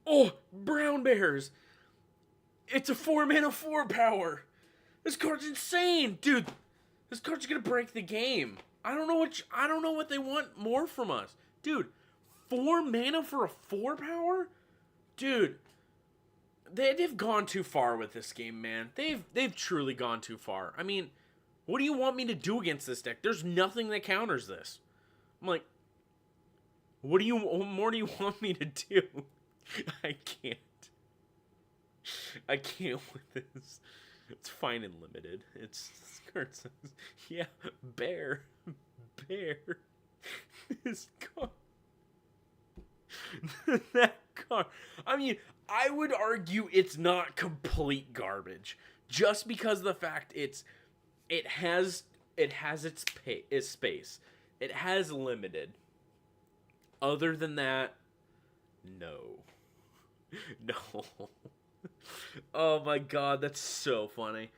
Oh, Brown Bears. It's a 4 mana 4 power. This card's insane, dude. This card's gonna break the game. I don't know what they want more from us, dude. 4 mana for a 4 power, dude. They've gone too far with this game, man. They've truly gone too far. I mean, what do you want me to do against this deck? There's nothing that counters this. I'm like, what more do you want me to do? I can't with this. It's fine and limited. It's skirts. Yeah, bear. This card. That card. I mean, I would argue it's not complete garbage, just because of the fact it has its space. It has limited. Other than that, no. Oh my god, that's so funny.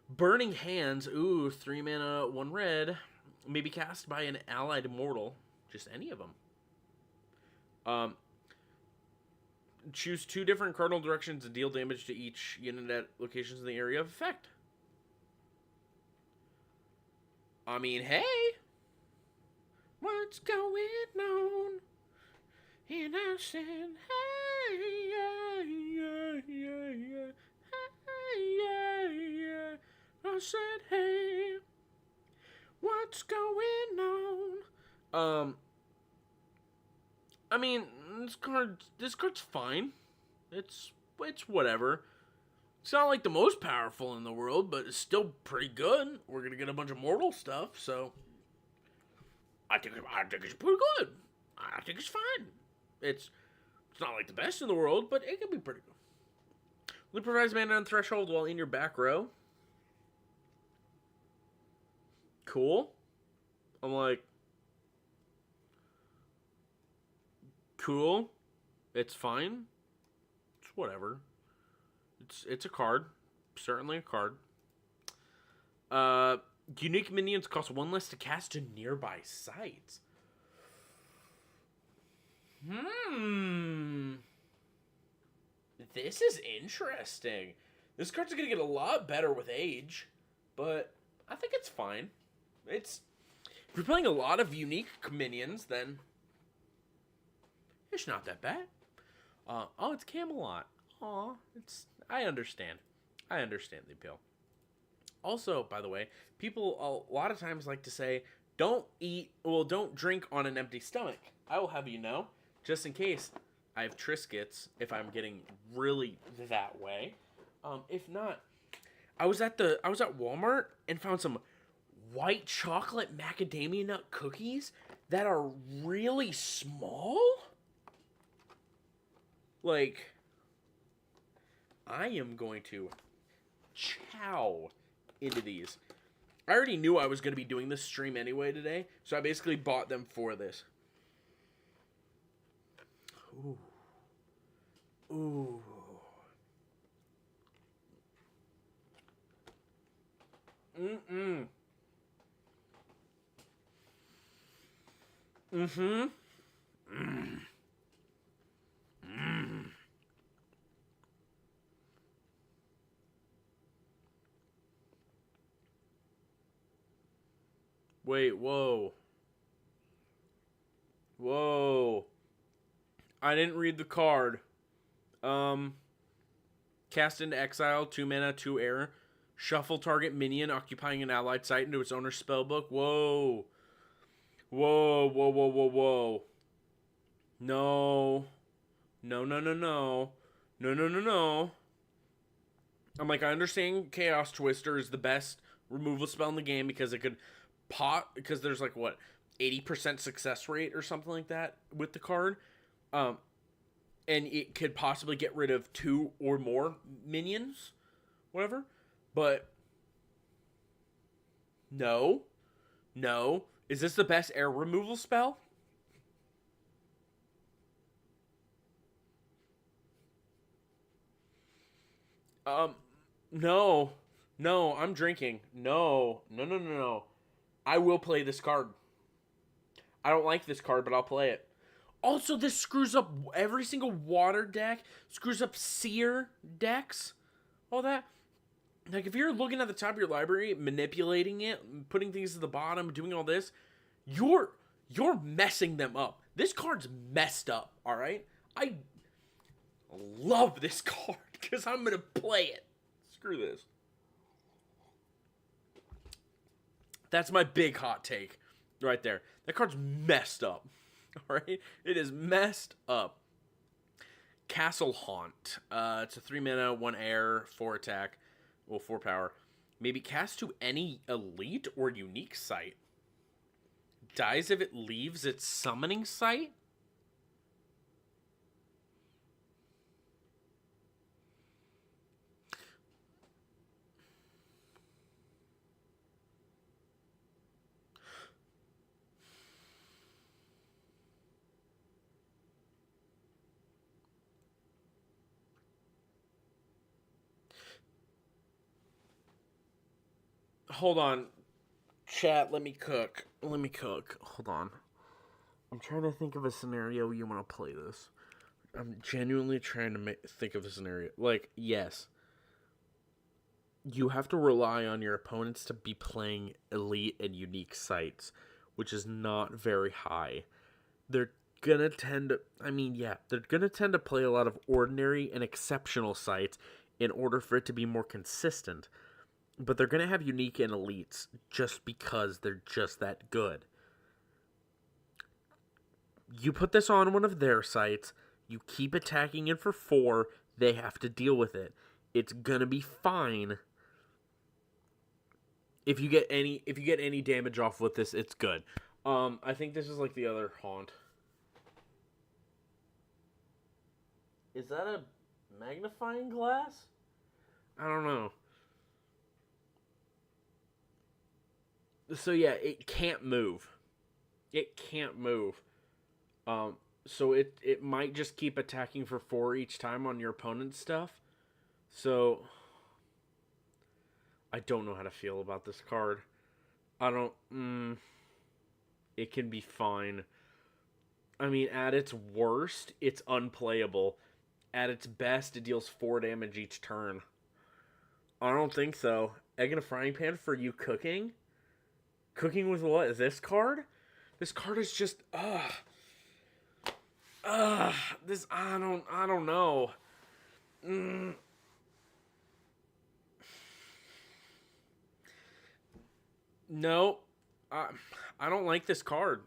Burning Hands, ooh, 3 mana, 1 red, may be cast by an allied immortal, just any of them. Choose 2 different cardinal directions and deal damage to each unit at locations in the area of effect. I mean, hey, what's going on? And I said, hey, yeah. I said, hey, what's going on? I mean, this card's fine. It's whatever. It's not like the most powerful in the world, but it's still pretty good. We're gonna get a bunch of mortal stuff, so I think it's pretty good. I think it's fine. It's not like the best in the world, but it can be pretty good. Only provides mana on threshold while in your back row. Cool. I'm like, cool. It's fine. It's whatever. It's a card. Certainly a card. Unique minions cost 1 less to cast to nearby sites. This is interesting. This card's gonna get a lot better with age, but I think it's fine. If you're playing a lot of unique minions, then it's not that bad. Oh, it's Camelot. Aw, I understand. I understand the appeal. Also, by the way, people a lot of times like to say, don't drink on an empty stomach. I will have you know, just in case I have Triscuits, if I'm getting really that way. If not, I was at Walmart and found some white chocolate macadamia nut cookies that are really small. Like, I am going to chow into these. I already knew I was going to be doing this stream anyway today, so I basically bought them for this. Ooh. Ooh. Mm-mm. Mm-hmm. Mm. Mm. Wait, whoa. Whoa. I didn't read the card. Cast into exile, 2 mana, 2 air. Shuffle target minion occupying an allied site into its owner's spellbook. Whoa. Whoa, whoa, whoa, whoa, whoa. No. No, no, no, no. No, no, no, no. I'm like, I understand Chaos Twister is the best removal spell in the game because it could pot, because there's like, what, 80% success rate or something like that with the card. And it could possibly get rid of 2 or more minions, whatever. But no. No. Is this the best air removal spell? No. No, I'm drinking. No. No, no, no, no. I will play this card. I don't like this card, but I'll play it. Also, this screws up every single water deck. Screws up seer decks. All that. Like, if you're looking at the top of your library, manipulating it, putting things at the bottom, doing all this, you're messing them up. This card's messed up, alright? I love this card, because I'm going to play it. Screw this. That's my big hot take right there. That card's messed up. Alright? It is messed up. Castle Haunt. It's a 3 mana, 1 air, 4 attack. Well, 4 power. Maybe cast to any elite or unique site. Dies if it leaves its summoning site? Hold on. Chat, let me cook. Let me cook. Hold on. I'm trying to think of a scenario you want to play this. I'm genuinely trying to think of a scenario. Like, yes. You have to rely on your opponents to be playing elite and unique sites, which is not very high. They're gonna tend to... I mean, yeah. They're gonna tend to play a lot of ordinary and exceptional sites in order for it to be more consistent. But they're going to have unique and elites just because they're just that good. You put this on one of their sites, you keep attacking it for 4, they have to deal with it. It's going to be fine. If you get any damage off with this, it's good. I think this is like the other haunt. Is that a magnifying glass? I don't know. So yeah, it can't move. It can't move. So it might just keep attacking for 4 each time on your opponent's stuff. So I don't know how to feel about this card. I don't... It can be fine. I mean, at its worst, it's unplayable. At its best, it deals 4 damage each turn. I don't think so. Egg in a frying pan for you cooking? Cooking with what? This card? This card is just this I don't know. No. I don't like this card.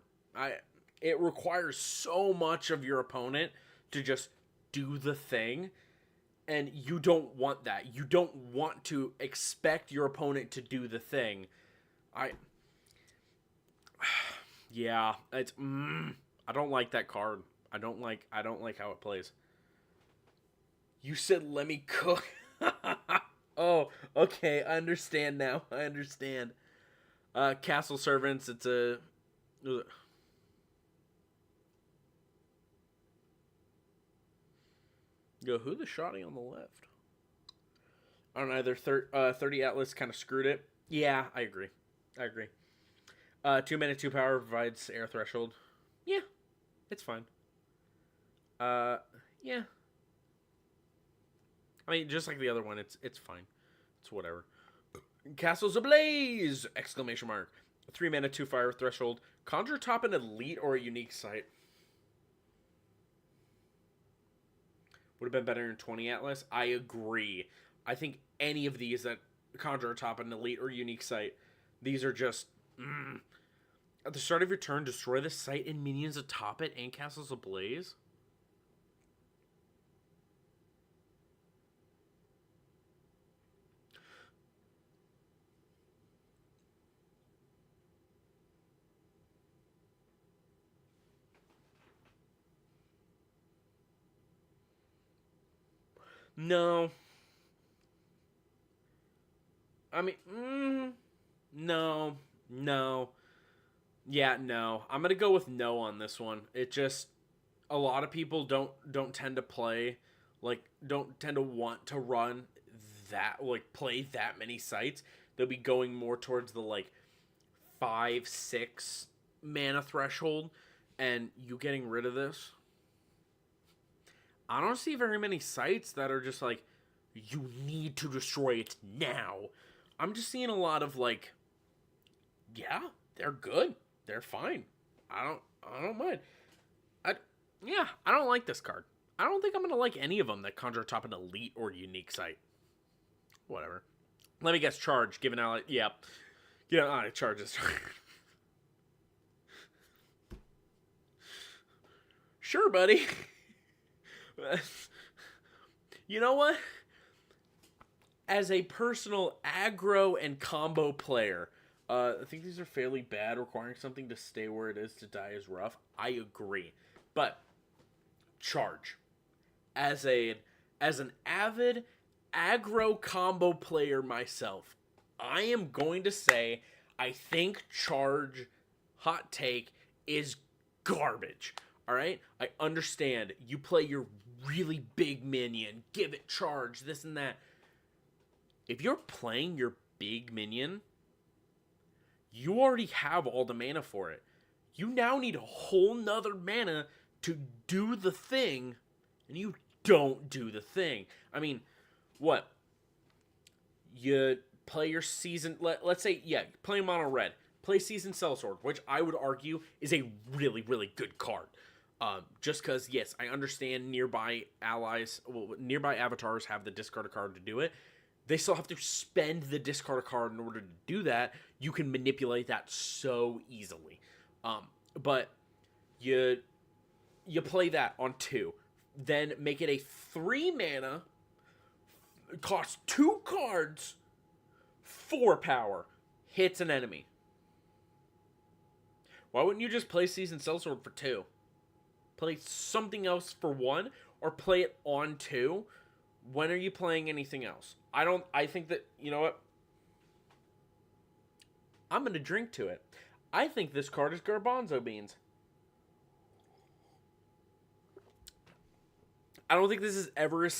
It requires so much of your opponent to just do the thing, and you don't want that. You don't want to expect your opponent to do the thing. Yeah, it's I don't like that card. I don't like how it plays. You said let me cook. Oh, okay, I understand now. I understand. Castle Servants, it's a... Yo, who the shotty on the left? On either 30 Atlas kind of screwed it. Yeah, I agree. 2 mana, 2 power provides air threshold. Yeah, it's fine. Yeah. I mean, just like the other one, it's fine. It's whatever. Castles ablaze! Exclamation mark. 3 mana, 2 fire threshold. Conjure top an elite or a unique site. Would have been better in 20 Atlas. I agree. I think any of these that conjure atop an elite or unique site, these are just... At the start of your turn, destroy the site and minions atop it and castles ablaze. No. I mean, no. Yeah, no. I'm gonna go with no on this one. It just, a lot of people don't tend to play, like, don't tend to want to run that, like, play that many sites. They'll be going more towards the, like, 5-6 mana threshold, and you getting rid of this. I don't see very many sites that are just like, you need to destroy it now. I'm just seeing a lot of like, yeah, they're good. They're fine. I don't mind. I don't like this card. I don't think I'm going to like any of them that conjure atop an elite or unique site. Whatever. Let me guess, charge. Given out, yeah. Yeah, charges. Sure, buddy. You know what? As a personal aggro and combo player, I think these are fairly bad. Requiring something to stay where it is to die is rough. I agree. But charge. As an avid aggro combo player myself, I am going to say I think charge, hot take, is garbage. Alright? I understand. You play your really big minion, give it charge, this and that. If you're playing your big minion, you already have all the mana for it. You now need a whole nother mana to do the thing, and you don't do the thing. I mean, what? You play your season, let's say, yeah, play mono red. Play Seasoned Sellsword, which I would argue is a really, really good card. Just because, yes, I understand nearby avatars have the discard a card to do it. They still have to spend the discard a card in order to do that. You can manipulate that so easily. But you play that on 2. Then make it a 3 mana, cost 2 cards, 4 power, hits an enemy. Why wouldn't you just play Seasoned Sellsword for 2? Play something else for 1, or play it on 2. When are you playing anything else? I think that, you know what? I'm going to drink to it. I think this card is garbanzo beans. I don't think this is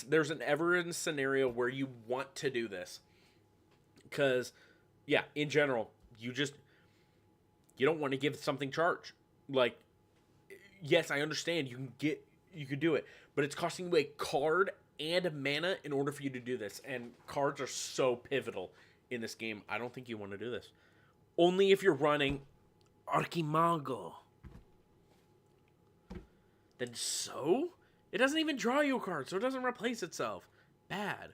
there's an ever in scenario where you want to do this. Because, yeah, in general, you don't want to give something charge. Like, yes, I understand you can do it, but it's costing you a card and a mana in order for you to do this, and cards are so pivotal in this game. I don't think you want to do this. Only if you're running Archimago. Then so? It doesn't even draw you a card, so it doesn't replace itself. Bad.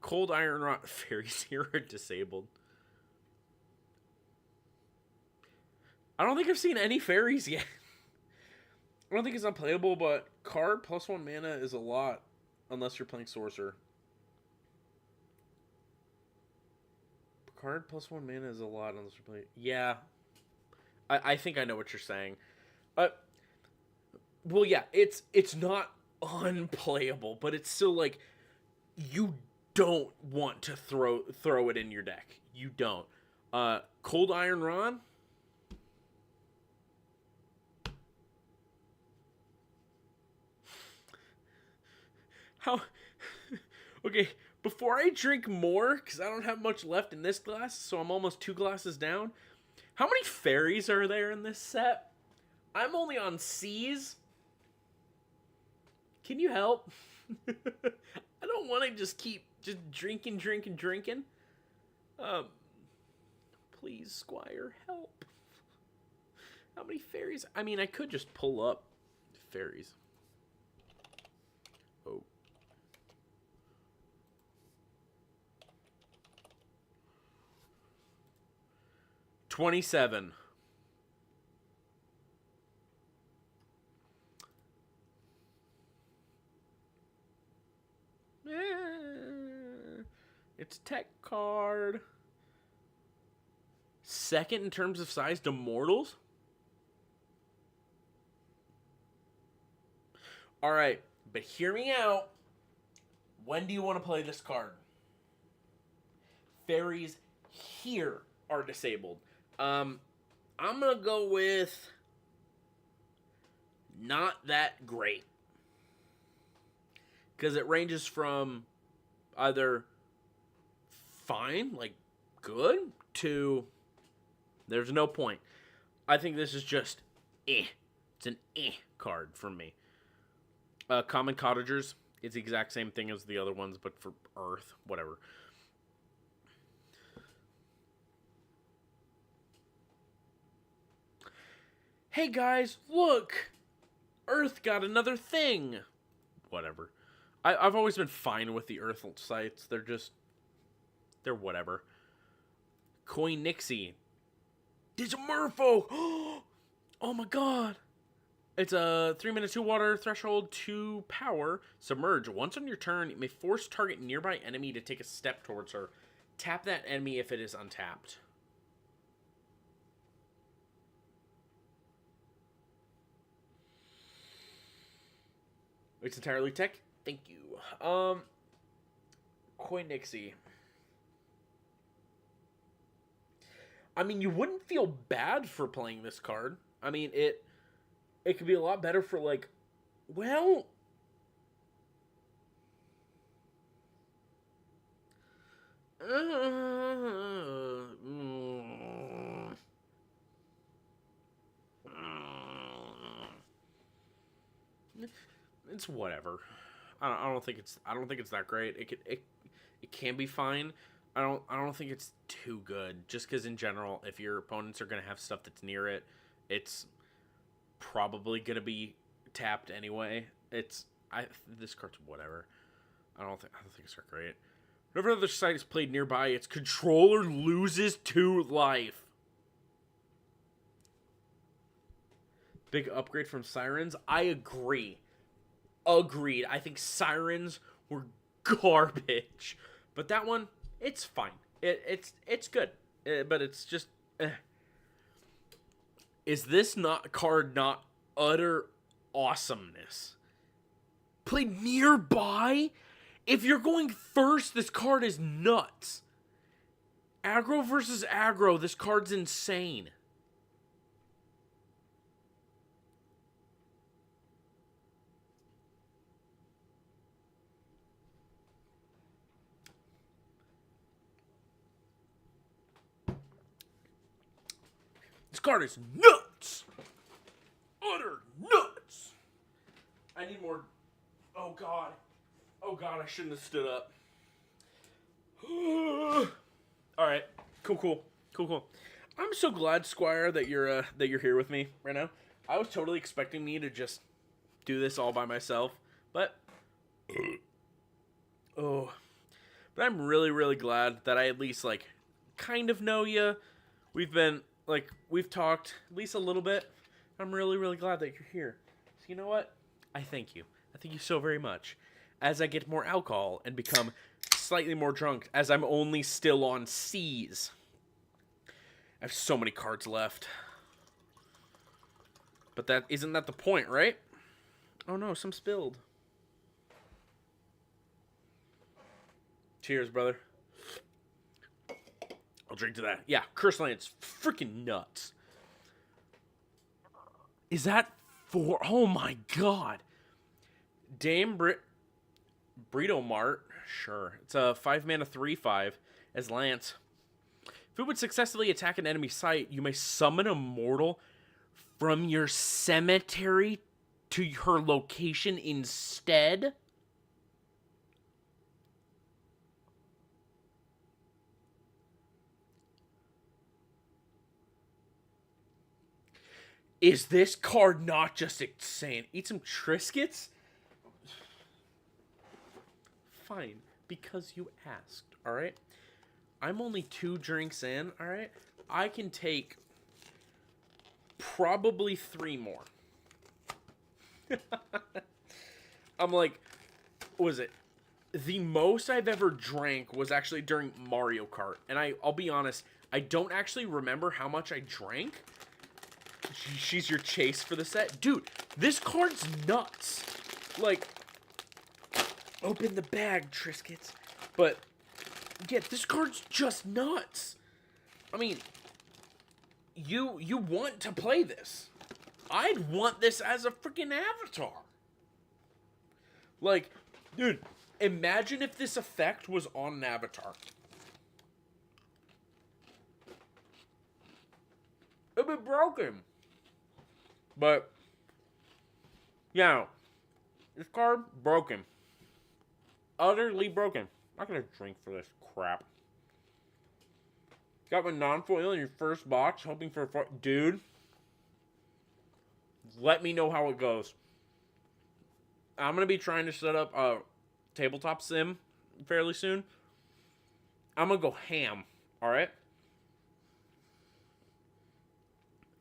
Cold Iron Rod. Fairies here are disabled. I don't think I've seen any fairies yet. I don't think it's unplayable, but card plus 1 mana is a lot. Unless you're playing Sorcerer. Card plus 1 mana is a lot unless you're playing... Yeah. I think I know what you're saying. Well, yeah, it's not unplayable, but it's still like... You don't want to throw it in your deck. You don't. Cold Iron Rod. How? Okay, before I drink more, because I don't have much left in this glass, so I'm almost 2 glasses down. How many fairies are there in this set? I'm only on C's. Can you help? I don't want to just keep drinking. Please, Squire, help. How many fairies? I mean, I could just pull up fairies. Oh. $27. It's tech card. Second in terms of size to mortals. All right, but hear me out. When do you want to play this card? Fairies here are disabled. I'm gonna go with not that great, because it ranges from either fine, like good, to there's no point. I think this is just It's an card for me. Common Cottagers, it's the exact same thing as the other ones, but for Earth, whatever. Hey guys, look! Earth got another thing! Whatever. I've always been fine with the Earth sites. They're whatever. Coin Nixie. Digimorpho! Oh my god! It's a 3-minute 2-water threshold 2 power. Submerge. Once on your turn, it may force target nearby enemy to take a step towards her. Tap that enemy if it is untapped. It's entirely tech. Thank you. Coin Nixie. I mean, you wouldn't feel bad for playing this card. I mean, it could be a lot better for, like, well, it's whatever. I don't think it's that great. It can be fine. I don't think it's too good. Just because in general, if your opponents are gonna have stuff that's near it, it's probably gonna be tapped anyway. This card's whatever. I don't think it's that great. Whenever another site is played nearby, its controller loses 2 life. Big upgrade from Sirens. I agree. Agreed. I think Sirens were garbage, but that one, it's fine. It's good, but it's just. Is this card not utter awesomeness? Played nearby? If you're going first, this card is nuts. Aggro versus aggro, this card's insane. This card is nuts! Utter nuts! I need more. Oh god. Oh god, I shouldn't have stood up. Alright. Cool. I'm so glad, Squire, that you're here with me right now. I was totally expecting me to just do this all by myself. But I'm really, really glad that I at least, like, kind of know you. We've talked at least a little bit. I'm really, really glad that you're here. So you know what? I thank you. I thank you so very much. As I get more alcohol and become slightly more drunk, as I'm only still on C's. I have so many cards left. But isn't that the point, right? Oh no, some spilled. Cheers, brother. I'll drink to that. Yeah, Curse Land's freaking nuts. Is that 4? Oh my god. Dame Brito Mart. Sure. It's a 5-mana 3/5 as Lance. If it would successfully attack an enemy site, you may summon a mortal from your cemetery to her location instead. Is this card not just insane? Eat some Triscuits? Fine, because you asked, alright? I'm only 2 drinks in, alright? I can take probably 3 more. I'm like, what was it? The most I've ever drank was actually during Mario Kart. And I'll be honest, I don't actually remember how much I drank. She's your chase for the set. Dude, this card's nuts. Like, open the bag, Triscuits. But, yeah, this card's just nuts. I mean, you want to play this. I'd want this as a freaking avatar. Like, dude, imagine if this effect was on an avatar. It'd be broken. But, yeah, this card, broken. Utterly broken. I'm not gonna drink for this crap. Got my non-foil in your first box, hoping for a... Dude, let me know how it goes. I'm gonna be trying to set up a tabletop sim fairly soon. I'm gonna go ham, alright?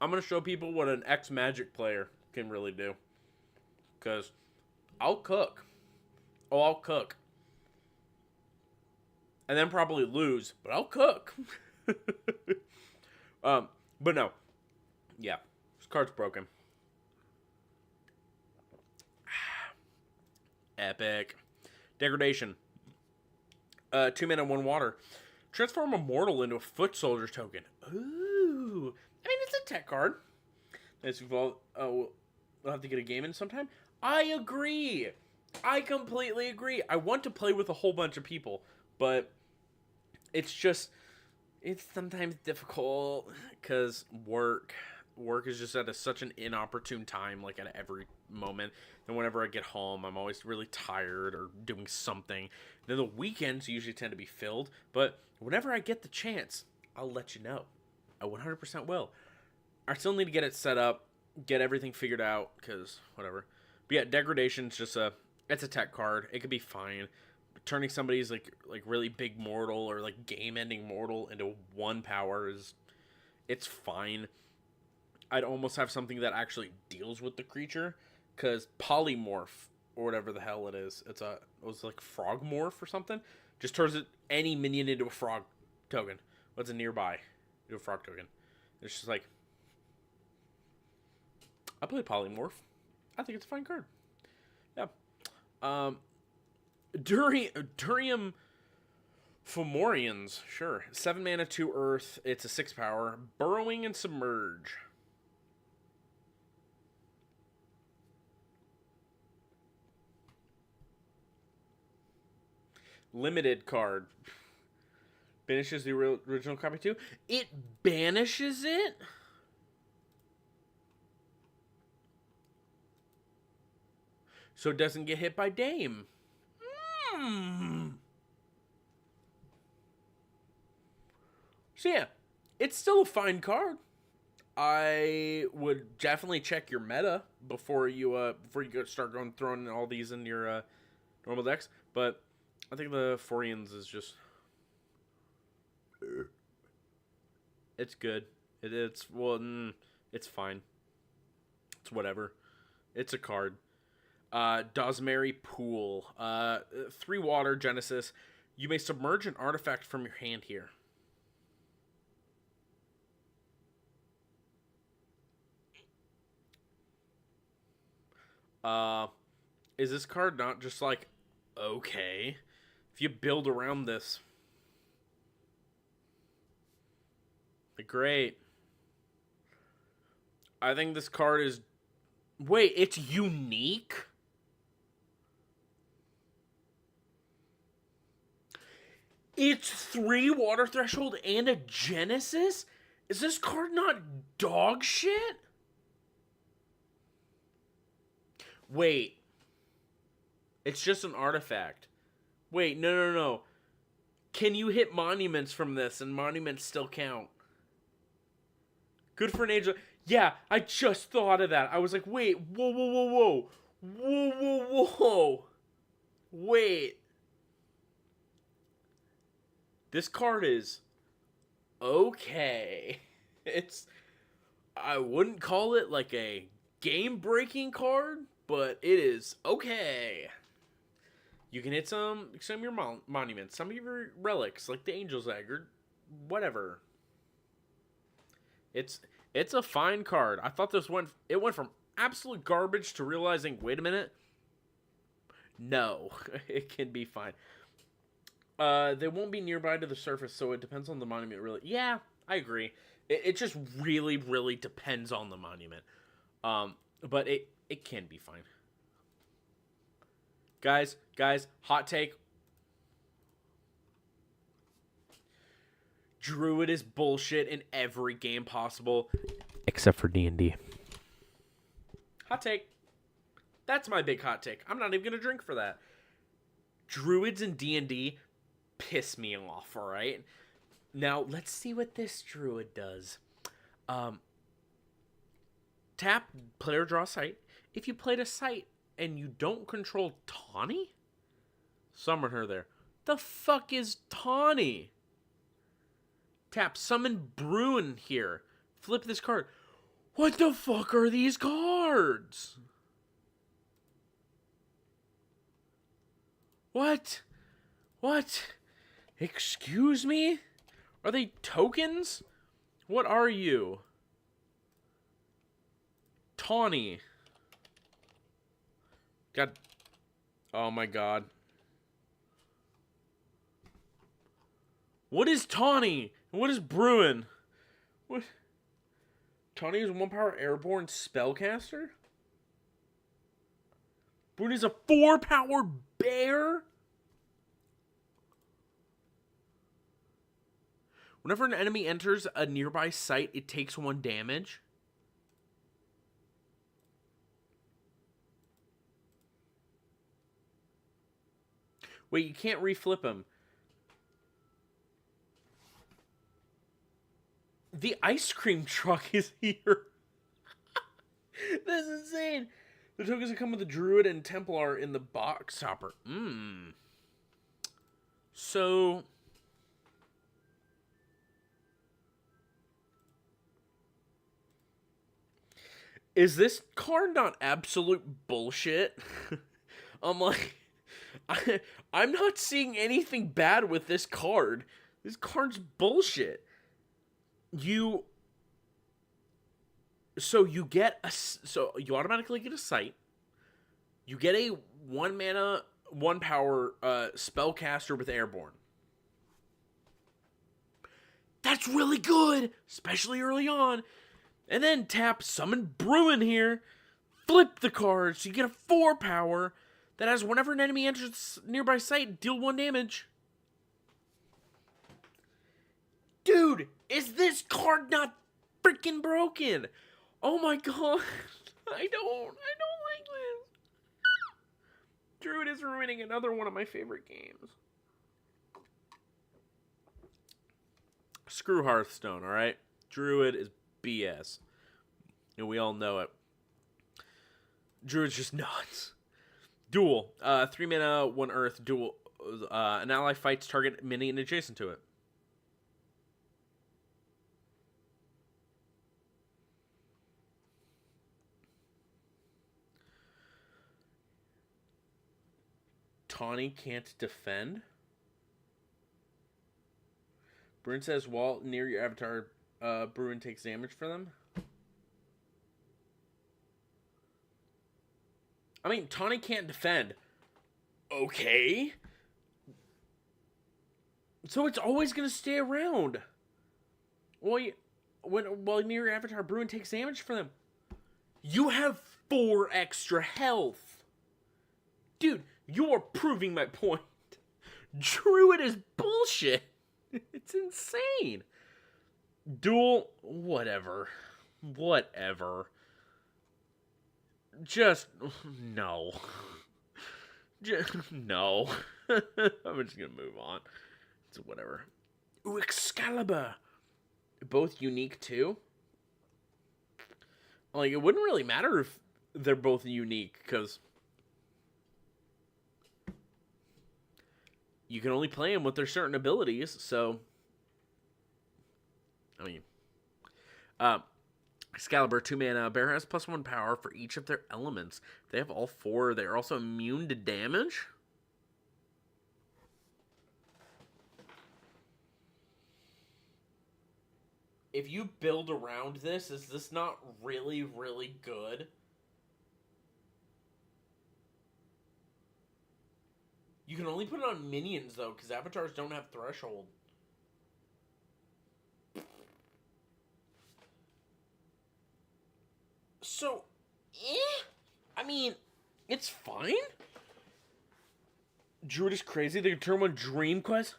I'm going to show people what an ex-Magic player can really do. Because I'll cook. Oh, I'll cook. And then probably lose, but I'll cook. But no. Yeah, this card's broken. Epic. Degradation. 2 mana, 1 water. Transform a mortal into a foot soldier token. Ooh. I mean, it's a tech card. We'll have to get a game in sometime. I agree. I completely agree. I want to play with a whole bunch of people, but it's sometimes difficult because work is just at such an inopportune time, like at every moment. And whenever I get home, I'm always really tired or doing something. Then the weekends usually tend to be filled, but whenever I get the chance, I'll let you know. I 100% will. I still need to get it set up, get everything figured out, because whatever. But yeah, Degradation's just it's a tech card. It could be fine. Turning somebody's like really big mortal or like game-ending mortal into 1 power it's fine. I'd almost have something that actually deals with the creature, because Polymorph or whatever the hell it is, it was like Frog Morph or something, just turns any minion into a frog token. What's a nearby? Do a frog token. It's just like, I play Polymorph. I think it's a fine card. Yeah. Durium Fomorians. Sure. 7 mana, 2 earth. It's a 6 power. Burrowing and Submerge. Limited card. Banishes the original copy too? It banishes it? So it doesn't get hit by Dame. So yeah, it's still a fine card. I would definitely check your meta before you start throwing all these in your normal decks. But I think the Forians is just... It's good. It's fine. It's whatever. It's a card. Dosmary Pool. 3 water, Genesis. You may submerge an artifact from your hand here. Is this card not just like, okay, if you build around this? Great. I think this card is... Wait, it's unique? It's 3 water threshold and a Genesis? Is this card not dog shit? Wait. It's just an artifact. Wait, no. Can you hit monuments from this and monuments still count? Good for an angel. Yeah, I just thought of that. I was like, wait, whoa. Wait. This card is okay. I wouldn't call it like a game-breaking card, but it is okay. You can hit some of your monuments, some of your relics, like the Angel's Egg or whatever. It's a fine card. I thought it went from absolute garbage to realizing, wait a minute. No, it can be fine. They won't be nearby to the surface, so it depends on the monument, really. Yeah, I agree. It just really, really depends on the monument. But it can be fine. Guys, hot take. Druid is bullshit in every game possible. Except for D&D. Hot take. That's my big hot take. I'm not even going to drink for that. Druids in D&D piss me off, alright? Now, let's see what this druid does. Tap, player draw sight. If you played a sight and you don't control Tawny? Summon her there. The fuck is Tawny? Tap, summon Bruin here. Flip this card. What the fuck are these cards? What? Excuse me? Are they tokens? What are you? Tawny. God. Oh my god. What is Tawny? What is Bruin? What? Tawny is a 1-power airborne spellcaster? Bruin is a 4-power bear? Whenever an enemy enters a nearby site, it takes 1 damage. Wait, you can't reflip him. The ice cream truck is here. That's insane. The tokens that come with the Druid and Templar in the box hopper. So... is this card not absolute bullshit? I'm like... I'm not seeing anything bad with this card. This card's bullshit. You automatically get a sight. You get a 1-mana, 1-power spellcaster with airborne. That's really good, especially early on. And then tap summon Bruin here. Flip the card so you get a 4-power that has whenever an enemy enters nearby site, deal 1 damage. Dude, is this card not freaking broken? Oh my god. I don't like this. Druid is ruining another one of my favorite games. Screw Hearthstone, alright? Druid is BS. And we all know it. Druid's just nuts. Duel. 3 mana, 1 earth, duel. An ally fights target minion adjacent to it. Tawny can't defend. Bruin says, while near your avatar, Bruin takes damage for them. I mean, Tawny can't defend. Okay. So it's always going to stay around. Well, while near your avatar, Bruin takes damage from them. You have 4 extra health. Dude, you are proving my point. Druid is bullshit. It's insane. Duel, whatever. Just, no. No. I'm just gonna move on. It's whatever. Ooh, Excalibur. Both unique too? Like, it wouldn't really matter if they're both unique, because you can only play them with their certain abilities, so... I mean... Excalibur, 2 mana. Bear has +1 power for each of their elements. If they have all 4, they're also immune to damage? If you build around this, is this not really, really good? You can only put it on minions, though, because avatars don't have threshold. So, I mean, it's fine. Druid is crazy. They can turn on Dream Quest.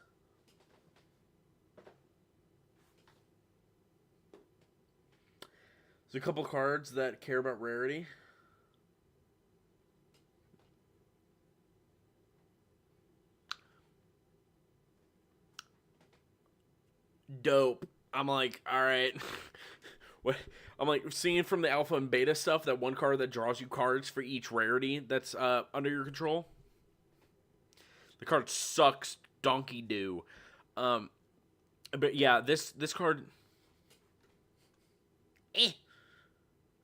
There's a couple cards that care about rarity. Dope. I'm like, all right. What? I'm like, seeing from the alpha and beta stuff that one card that draws you cards for each rarity that's under your control. The card sucks donkey do. But yeah, this card.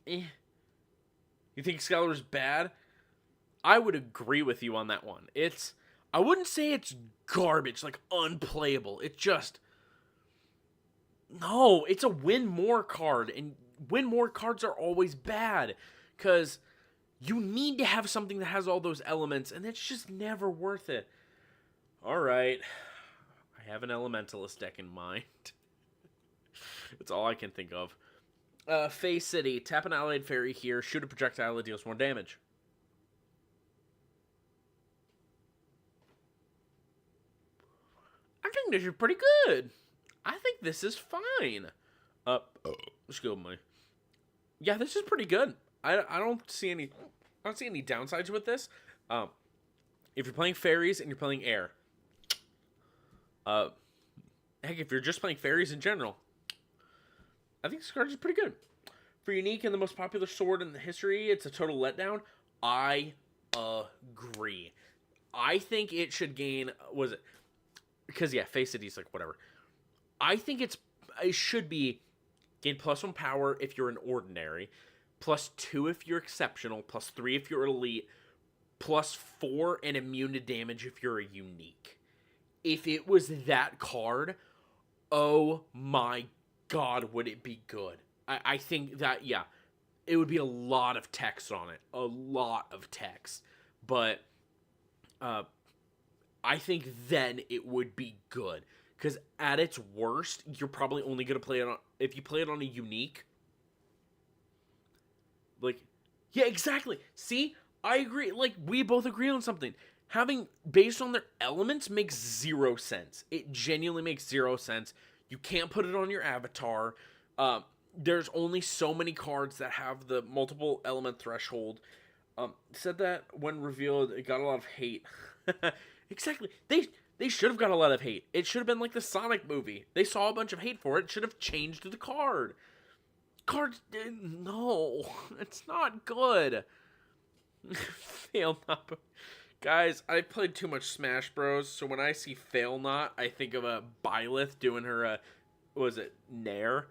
You think Excalibur's bad? I would agree with you on that one. I wouldn't say it's garbage, like unplayable. It just... No, it's a win more card, and win more cards are always bad, because you need to have something that has all those elements, and it's just never worth it. Alright, I have an Elementalist deck in mind. That's all I can think of. Fey City, tap an allied fairy here, shoot a projectile that deals more damage. I think this is pretty good. I think this is fine. Let's go, my. Yeah, this is pretty good. I don't see any downsides with this. If you're playing fairies and you're playing air, heck, if you're just playing fairies in general, I think this card is pretty good. For unique and the most popular sword in the history, it's a total letdown. I agree. I think it should gain. Was it? Because yeah, Fey City's like whatever. I think it should be gain +1 power if you're an ordinary, +2 if you're exceptional, +3 if you're elite, +4 and immune to damage if you're a unique. If it was that card, oh my god, would it be good. I think that, yeah, it would be a lot of text on it. A lot of text. But I think then it would be good. Because at its worst, you're probably only going to play it on... If you play it on a unique... Like... Yeah, exactly. See? I agree. Like, we both agree on something. Having... Based on their elements makes 0 sense. It genuinely makes 0 sense. You can't put it on your avatar. There's only so many cards that have the multiple element threshold. Said that when revealed, it got a lot of hate. Exactly. They should have got a lot of hate. It should have been like the Sonic movie. They saw a bunch of hate for it. It should have changed the card. Cards... No. It's not good. Fail not... Guys, I played too much Smash Bros. So when I see Fail Not, I think of a Byleth doing her, what was it, Nair?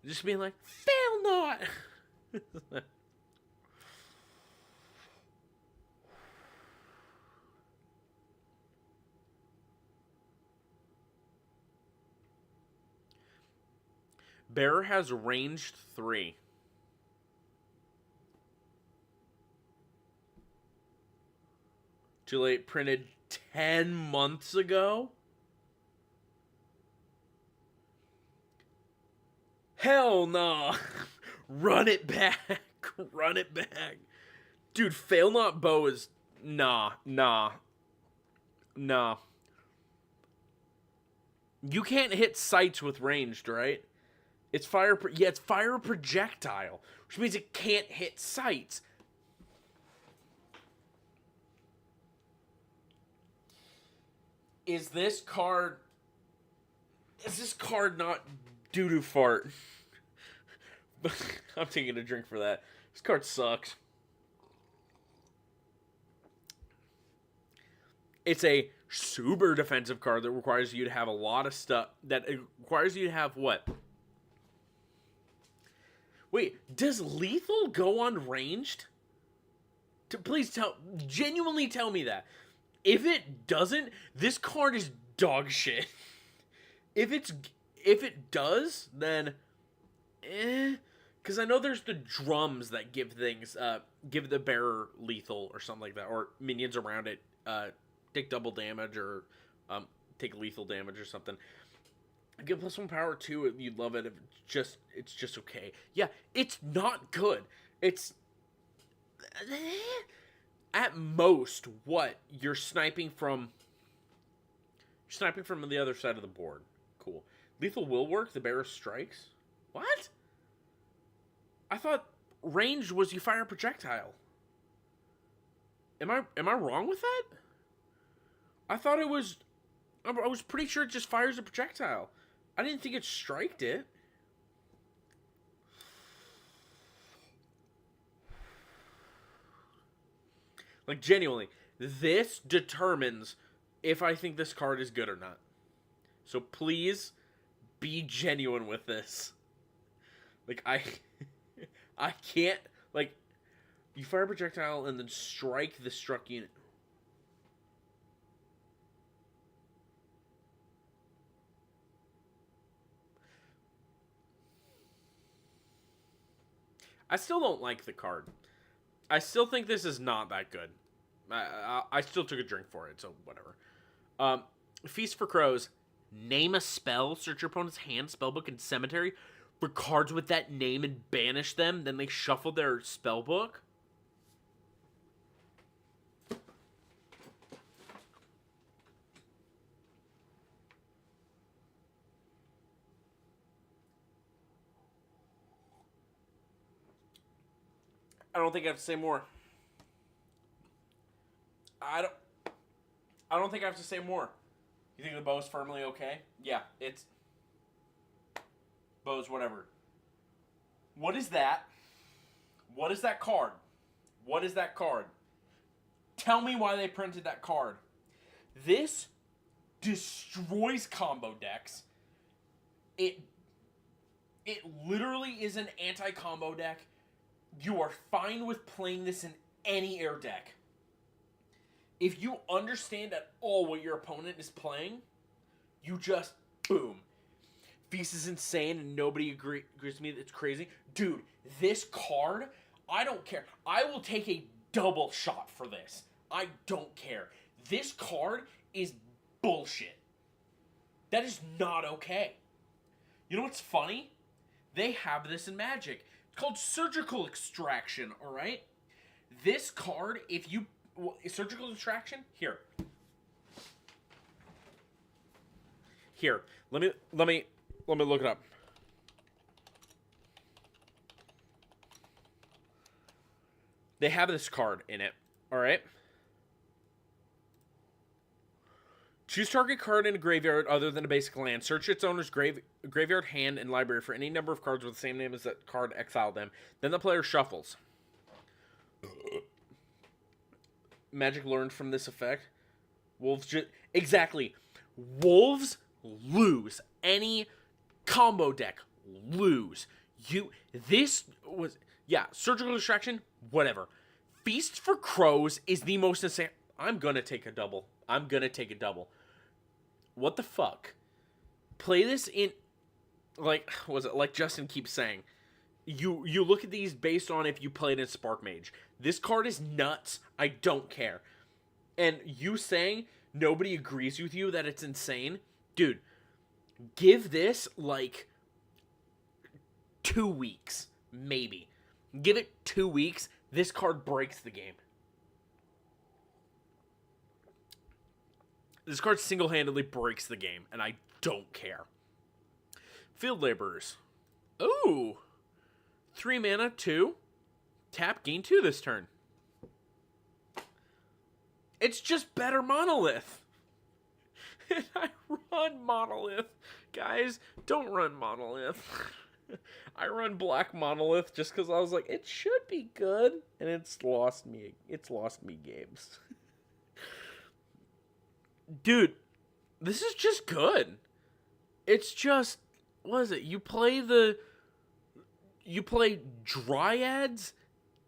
Just being like, Fail Not! Bearer has ranged 3. Too late, printed 10 months ago? Hell no. Run it back. Run it back. Dude, Fail Not Bow is... Nah. You can't hit sights with ranged, right? It's fire... it's fire projectile, which means it can't hit sights. Is this card not doo-doo fart? I'm taking a drink for that. This card sucks. It's a super defensive card that requires you to have a lot of stuff. That requires you to have what? Wait, does lethal go on ranged? Please genuinely tell me that. If it doesn't, this card is dog shit. If it does, then because I know there's the drums that give things, give the bearer lethal or something like that, or minions around it take double damage or take lethal damage or something. Give +1 power too. You'd love it if it's just okay. Yeah, it's not good. It's at most what you're sniping from. You're sniping from the other side of the board. Cool. Lethal will work. The bearer strikes. What? I thought range was you fire a projectile. Am I wrong with that? I thought it was. I was pretty sure it just fires a projectile. I didn't think it striked it. Like, genuinely, this determines if I think this card is good or not. So please be genuine with this. Like, I can't, like, you fire a projectile and then strike the struck unit. I still don't like the card. I still think this is not that good. I still took a drink for it, so whatever. Feast for Crows. Name a spell, search your opponent's hand, spellbook, and cemetery for cards with that name and banish them. Then they shuffle their spellbook. I don't think I have to say more. I don't think I have to say more. You think the bow's firmly okay? Yeah, it's bow's whatever. What is that? What is that card? What is that card? Tell me why they printed that card. This destroys combo decks. It literally is an anti-combo deck. You are fine with playing this in any air deck. If you understand at all what your opponent is playing, you just, boom. Feast is insane and nobody agrees with me. It's crazy. Dude, this card, I don't care. I will take a double shot for this. I don't care. This card is bullshit. That is not okay. You know what's funny? They have this in Magic. It's called Surgical Extraction, alright? This card, if you... Surgical Extraction? Here. Let me look it up. They have this card in it, alright? Choose target card in a graveyard other than a basic land. Search its owner's graveyard, hand, and library for any number of cards with the same name as that card. Exile them. Then the player shuffles. Magic learned from this effect. Exactly. Wolves lose. Any combo deck lose. Surgical Distraction, whatever. Feast for Crows is the most insane. I'm gonna take a double. What the fuck? Play this in, like Justin keeps saying. You look at these based on if you played in Spark Mage. This card is nuts. I don't care. And you saying nobody agrees with you that it's insane? Dude, give this, like, 2 weeks, maybe. Give it 2 weeks, this card breaks the game. This card single-handedly breaks the game, and I don't care. Field Laborers. Ooh. 3 mana, 2. Tap, gain 2 this turn. It's just better Monolith. And I run Monolith. Guys, don't run Monolith. I run Black Monolith just because I was like, it should be good. And it's lost me games. Dude, this is just good. It's just, what is it? You play Dryads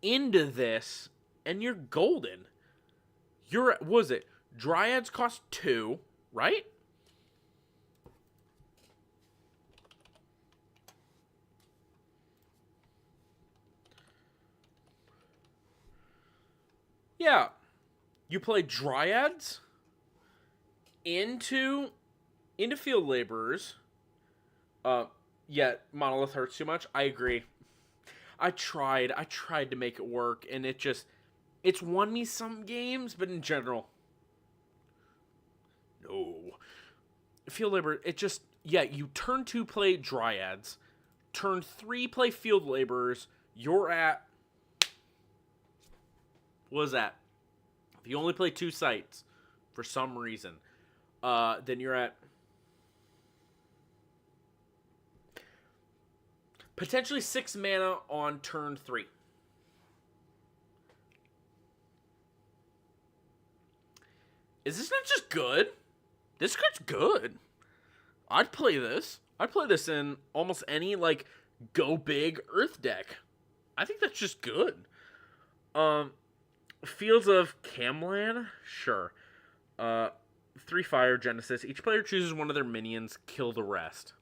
into this, and you're golden. What is it? Dryads cost 2, right? Yeah. You play Dryads into Field Laborers. Yeah, Monolith hurts too much. I agree. I tried to make it work, and it's won me some games, but in general, no. Field Labor, you turn 2 play Dryads, turn 3 play Field Laborers, you're at, what is that? If you only play 2 sites, for some reason, then you're at potentially 6 mana on turn 3. Is this not just good? This card's good. I'd play this. I'd play this in almost any, go big Earth deck. I think that's just good. Fields of Camlan? Sure. 3 Fire Genesis. Each player chooses one of their minions. Kill the rest.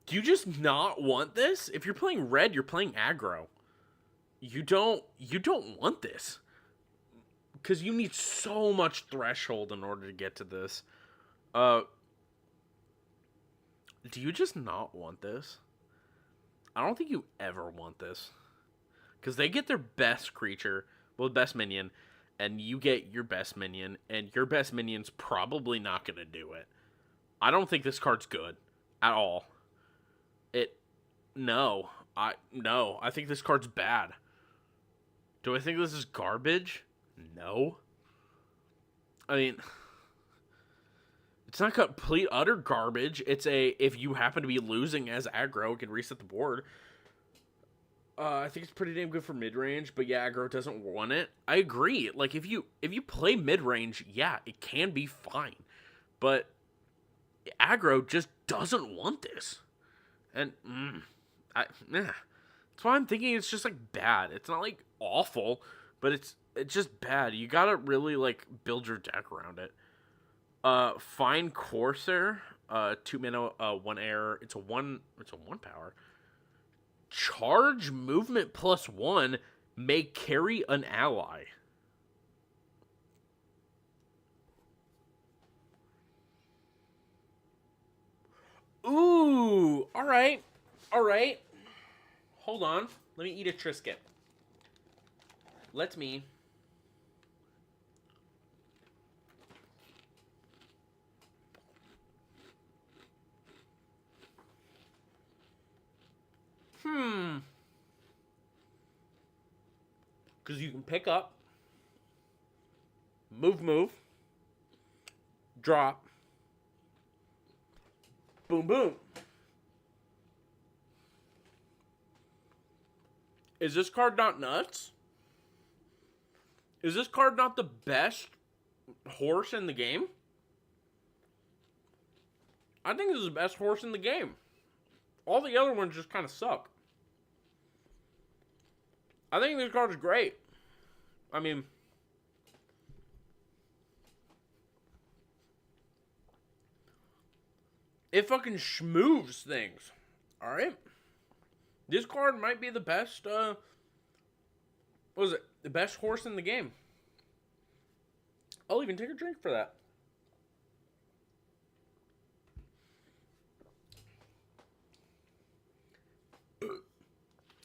Do you just not want this? If you're playing red, you're playing aggro. You don't want this. Because you need so much threshold in order to get to this. Do you just not want this? I don't think you ever want this. Because they get their best creature, best minion, and you get your best minion, and your best minion's probably not going to do it. I don't think this card's good at all. I think this card's bad. Do I think this is garbage? No. I mean, it's not complete utter garbage. It's if you happen to be losing as aggro, it can reset the board. I think it's pretty damn good for mid-range, but yeah, aggro doesn't want it. I agree. If you play mid-range, yeah, it can be fine. But aggro just doesn't want this. And that's why I'm thinking it's just bad. It's not awful, but it's just bad. You gotta really build your deck around it. Fine Corsair, 2 mana, 1 air. It's a 1 power. Charge movement +1 may carry an ally. Ooh, all right. Hold on. Let me eat a Trisket. Let me. Because you can pick up, move, drop, boom, boom. Is this card not nuts? Is this card not the best horse in the game? I think this is the best horse in the game. All the other ones just kind of suck. I think this card is great. I mean, it fucking schmoves things. Alright? This card might be the best, what was it? The best horse in the game. I'll even take a drink for that.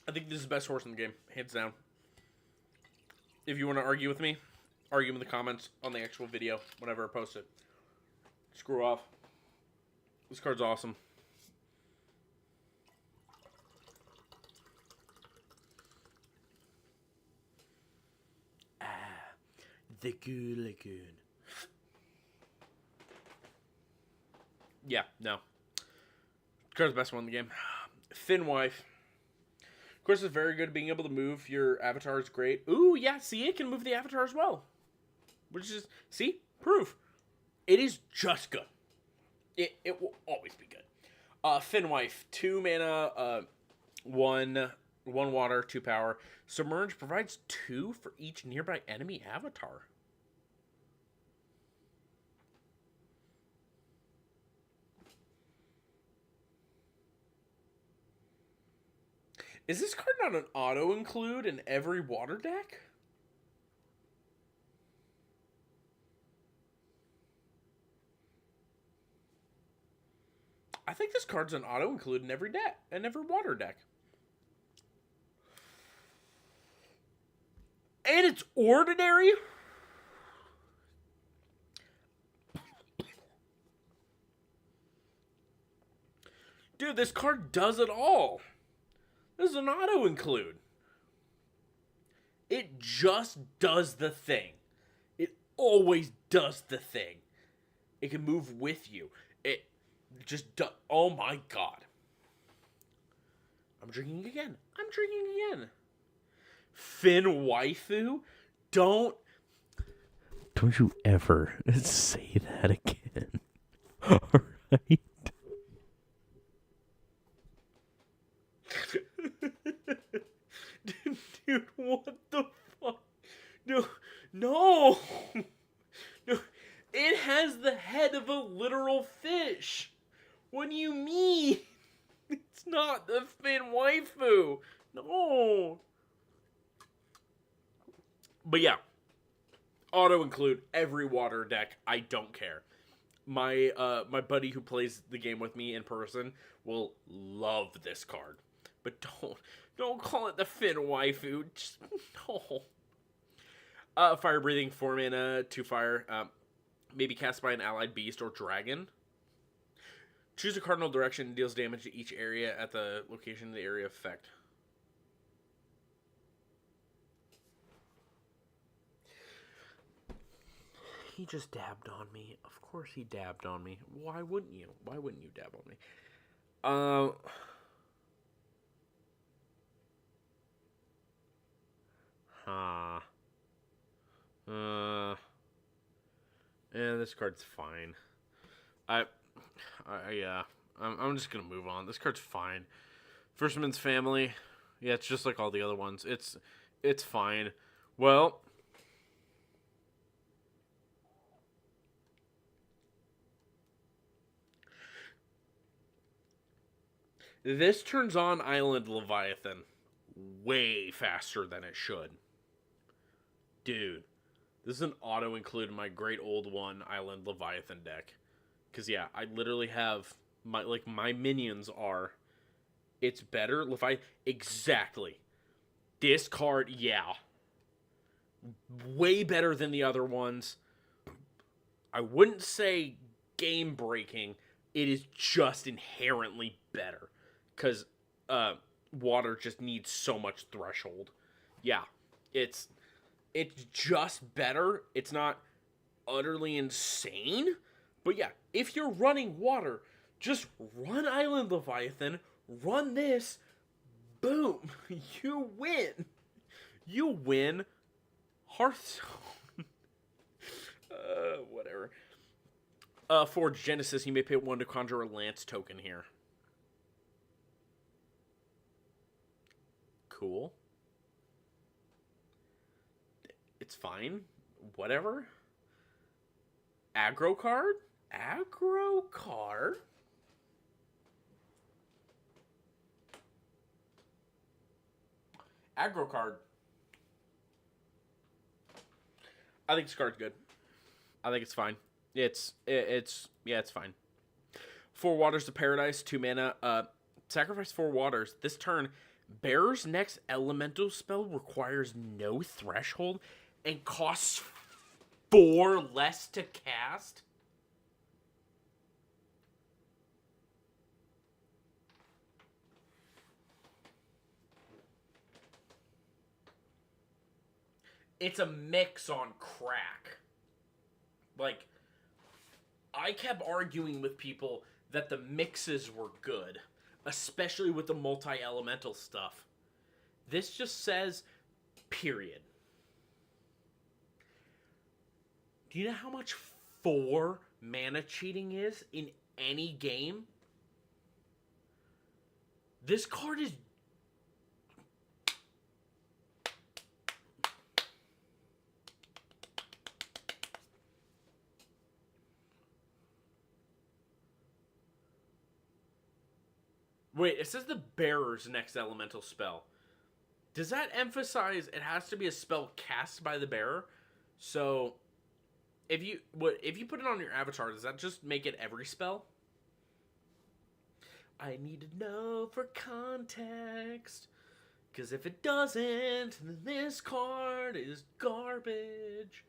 I think this is the best horse in the game, hands down. If you want to argue with me, argue in the comments on the actual video whenever I post it. Screw off. This card's awesome. The Goo Lagoon. Yeah, no. Card's the best one in the game. Thin Wife. Of course, it's very good at being able to move. Your avatar is great. Ooh, yeah, see, it can move the avatar as well. Which is, see, proof. It is just good. It will always be good. Thin Wife. 2 mana, 1 water, 2 power. Submerge provides 2 for each nearby enemy avatar. Is this card not an auto-include in every water deck? I think this card's an auto-include in every deck, in every water deck. And it's ordinary? Dude, this card does it all. This is an auto-include. It just does the thing. It always does the thing. It can move with you. It just does. Oh my god. I'm drinking again. Finn Waifu? Don't you ever say that again. Alright. Dude, what the fuck? No. It has the head of a literal fish. What do you mean? It's not the Finn Waifu. No. But yeah. Auto-include every water deck. I don't care. My buddy who plays the game with me in person will love this card. But don't call it the Finn Waifu. Just, no. Fire breathing, 4 mana, 2 fire. Maybe cast by an allied beast or dragon. Choose a cardinal direction and deals damage to each area at the location of the area of effect. He just dabbed on me. Of course he dabbed on me. Why wouldn't you? Why wouldn't you dab on me? Yeah, this card's fine. I'm just gonna move on. This card's fine. Fisherman's Family. Yeah, it's just like all the other ones. It's fine. Well, this turns on Island Leviathan way faster than it should. Dude, this is an auto-include in my great old one Island Leviathan deck. Because, yeah, I literally have my minions are, it's better, Leviathan, exactly. This card, yeah. Way better than the other ones. I wouldn't say game-breaking. It is just inherently better. Because water just needs so much threshold. Yeah, it's just better. It's not utterly insane. But yeah, if you're running water, just run Island Leviathan, run this, boom, you win. You win Hearthstone. Whatever. For Genesis, you may pay 1 to conjure a Lance token here. Cool. It's fine. Whatever. Aggro card? Aggro card? Aggro card. I think this card's good. I think it's fine. It's fine. 4 Waters of Paradise, 2 mana. Sacrifice 4 waters. This turn, Bearer's next elemental spell requires no threshold and costs 4 less to cast? It's a mix on crack. Like, I kept arguing with people that the mixes were good, especially with the multi-elemental stuff. This just says, period. Do you know how much 4 mana cheating is in any game? This card is... Wait, it says the bearer's next elemental spell. Does that emphasize it has to be a spell cast by the bearer? So, if you put it on your avatar, does that just make it every spell? I need to know for context. Because if it doesn't, then this card is garbage.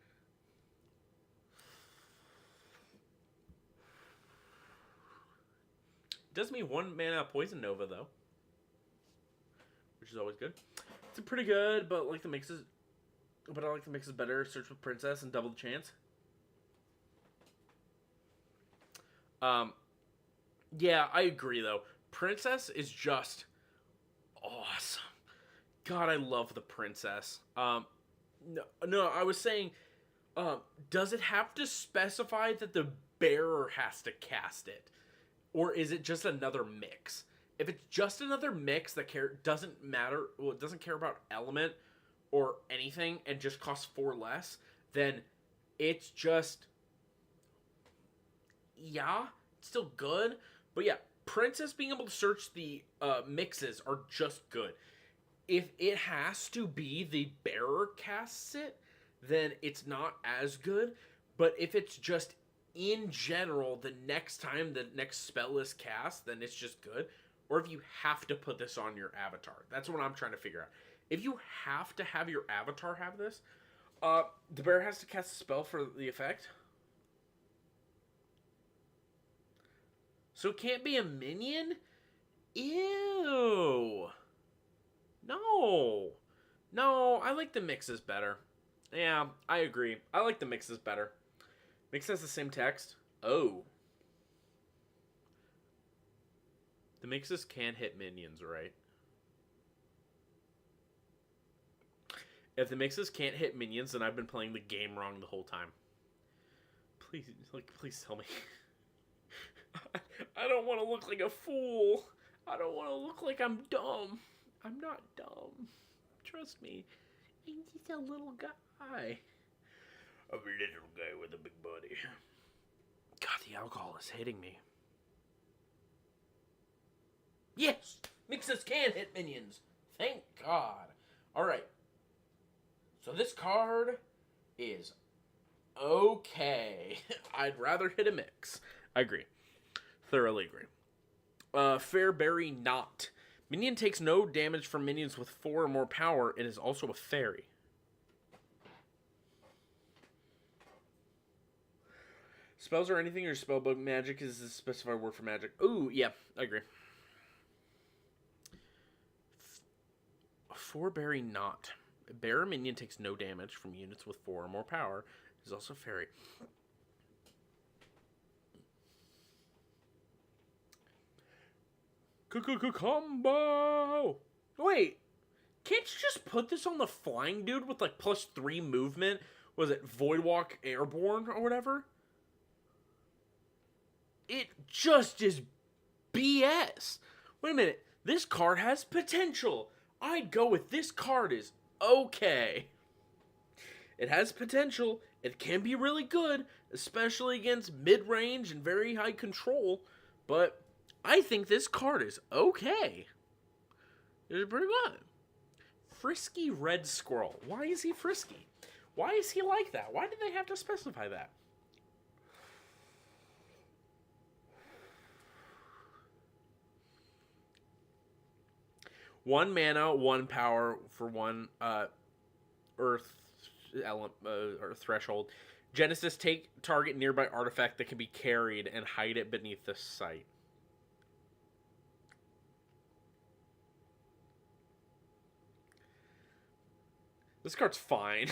Does mean 1 mana Poison Nova, though. Which is always good. It's pretty good, but like the mixes... But I like the mixes better. Search with Princess and double the chance. Yeah, I agree, though. Princess is just awesome. God, I love the Princess. No, I was saying... does it have to specify that the bearer has to cast it? Or is it just another mix? If it's just another mix that doesn't matter, well, it doesn't care about element or anything and just costs 4 less, then it's just, yeah, it's still good. But yeah, Princess being able to search the mixes are just good. If it has to be the bearer casts it, then it's not as good. But if it's just in general, the next time the next spell is cast, then it's just good. Or if you have to put this on your avatar. That's what I'm trying to figure out. If you have to have your avatar have this, the bearer has to cast a spell for the effect. So it can't be a minion? Ew. No, I like the mixes better. Yeah, I agree. I like the mixes better. Mix has the same text. Oh. The mixes can hit minions, right? If the mixes can't hit minions, then I've been playing the game wrong the whole time. Please tell me. I don't want to look like a fool. I don't want to look like I'm dumb. I'm not dumb. Trust me. I'm just a little guy. A little guy with a big body. God, the alcohol is hitting me. Yes! Mixes can hit minions. Thank God. Alright. So this card is okay. I'd rather hit a mix. I agree. Thoroughly agree. Fairberry Knot. Minion takes no damage from minions with 4 or more power and is also a fairy. Spells or anything in your spellbook magic is a specified word for magic. Ooh, yeah, I agree. Foreberry Knot. A bearer minion takes no damage from units with 4 or more power. Is also fairy. Combo! Wait, can't you just put this on the flying dude with like +3 movement? Was it Voidwalk Airborne or whatever? It just is BS. Wait a minute. This card has potential. I'd go with this card is okay. It has potential. It can be really good, especially against mid-range and very high control. But I think this card is okay. It's pretty good. Frisky Red Squirrel. Why is he frisky? Why is he like that? Why did they have to specify that? 1 mana, 1 power for 1 earth element or threshold. Genesis, take target nearby artifact that can be carried and hide it beneath the site. This card's fine.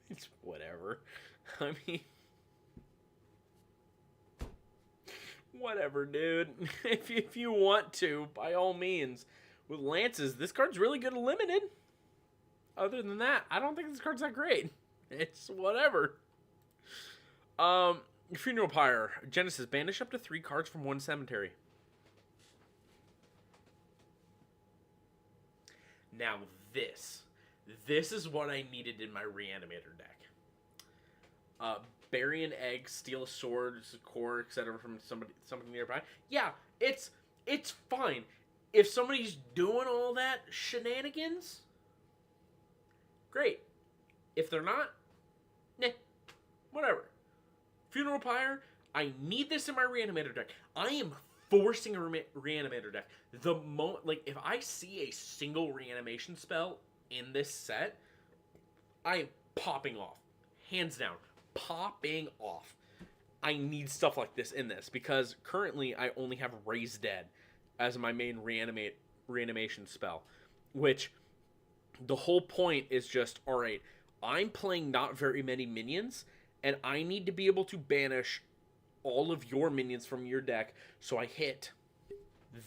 It's whatever. I mean, whatever, dude. If you want to, by all means. With lances, this card's really good at limited. Other than that, I don't think this card's that great. It's whatever. Funeral Pyre. Genesis, banish up to 3 cards from 1 cemetery. Now this is what I needed in my Reanimator deck. Bury an egg, steal a sword, core, etc. from somebody nearby. Yeah, it's fine. If somebody's doing all that shenanigans, great. If they're not, whatever. Funeral Pyre, I need this in my Reanimator deck. I am forcing a Reanimator deck. The moment, like, if I see a single reanimation spell in this set, I am popping off. Hands down. Popping off. I need stuff like this in this, because currently I only have Raise Dead as my main reanimation spell, which the whole point is just, alright, I'm playing not very many minions, and I need to be able to banish all of your minions from your deck so I hit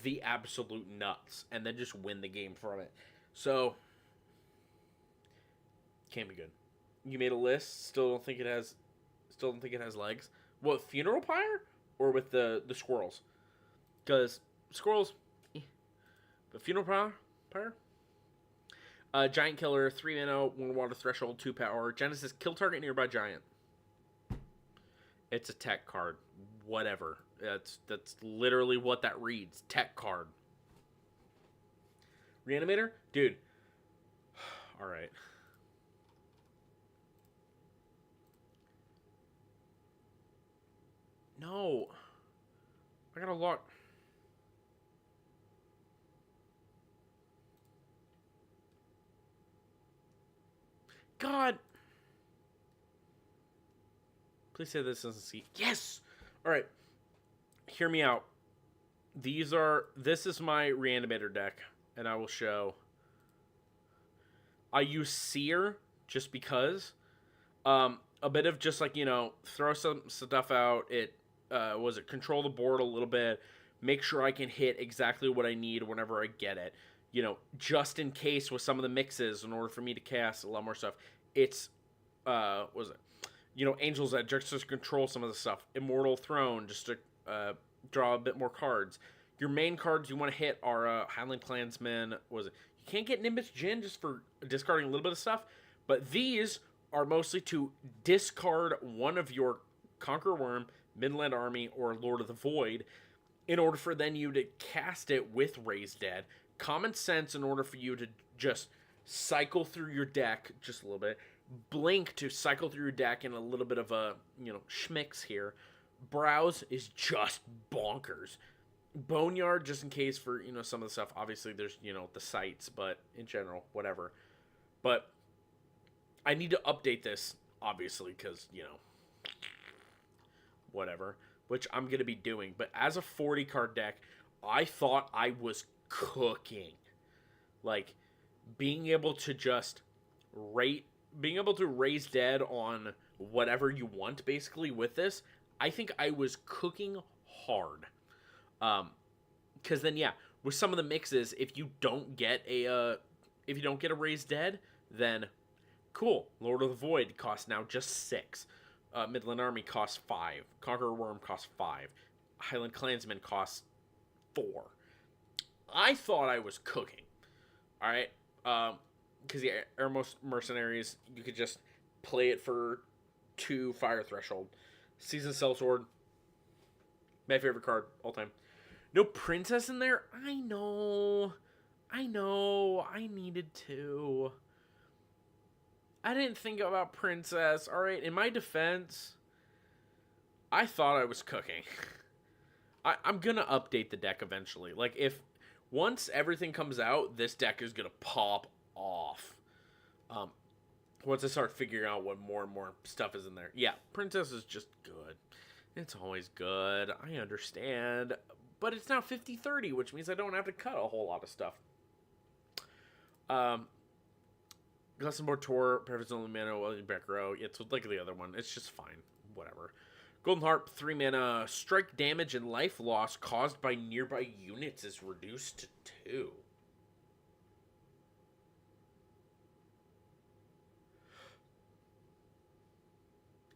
the absolute nuts and then just win the game from it. So, can't be good. You made a list, still don't think it has legs. What, Funeral Pyre? Or with the squirrels? Because squirrels, but Funeral Pyre? Giant Killer, 3 mana, 1 water threshold, 2 power. Genesis, kill target nearby giant. It's a tech card. Whatever. That's literally what that reads. Tech card. Reanimator? Dude. Alright. No. I got a lot. God. Please say this doesn't see. Yes! Alright. Hear me out. This is my Reanimator deck, and I will show. I use Seer just because. A bit of just like, throw some stuff out. Control the board a little bit. Make sure I can hit exactly what I need whenever I get it. Just in case with some of the mixes in order for me to cast a lot more stuff. It's, Angel's Edge, just to control some of the stuff. Immortal Throne, just to draw a bit more cards. Your main cards you want to hit are Highland Clansman. You can't get Nimbus Djinn just for discarding a little bit of stuff, but these are mostly to discard one of your Conquer Worm, Midland Army, or Lord of the Void in order for then you to cast it with Raise Dead. Common sense in order for you to just cycle through your deck just a little bit. Blink to cycle through your deck in a little bit of a, schmicks here. Browse is just bonkers. Boneyard, just in case for, some of the stuff. Obviously, there's, the sites, but in general, whatever. But I need to update this, obviously, because, whatever. Which I'm going to be doing. But as a 40-card deck, I thought I was cooking. Like, being able to just being able to Raise Dead on whatever you want, basically, with this, I think I was cooking hard. Because then, with some of the mixes, if you don't get a Raise Dead, then cool. Lord of the Void costs now just 6. Midland Army costs 5. Conqueror Worm costs 5. Highland Clansman costs 4. I thought I was cooking. Alright? Because the Airmost Mercenaries, you could just play it for 2 Fire Threshold. Season Sellsword, my favorite card all time. No Princess in there? I know. I needed to. I didn't think about Princess. Alright, in my defense, I thought I was cooking. I'm gonna update the deck eventually. Like, if Once everything comes out, this deck is gonna pop off. Once I start figuring out what more and more stuff is in there. Yeah, Princess is just good. It's always good. I understand. But it's now 50-30, which means I don't have to cut a whole lot of stuff. Glastonbury Tour, Perfect Only Mana, William back row. It's like the other one. It's just fine. Whatever. Golden Harp, 3 mana. Strike damage and life loss caused by nearby units is reduced to 2.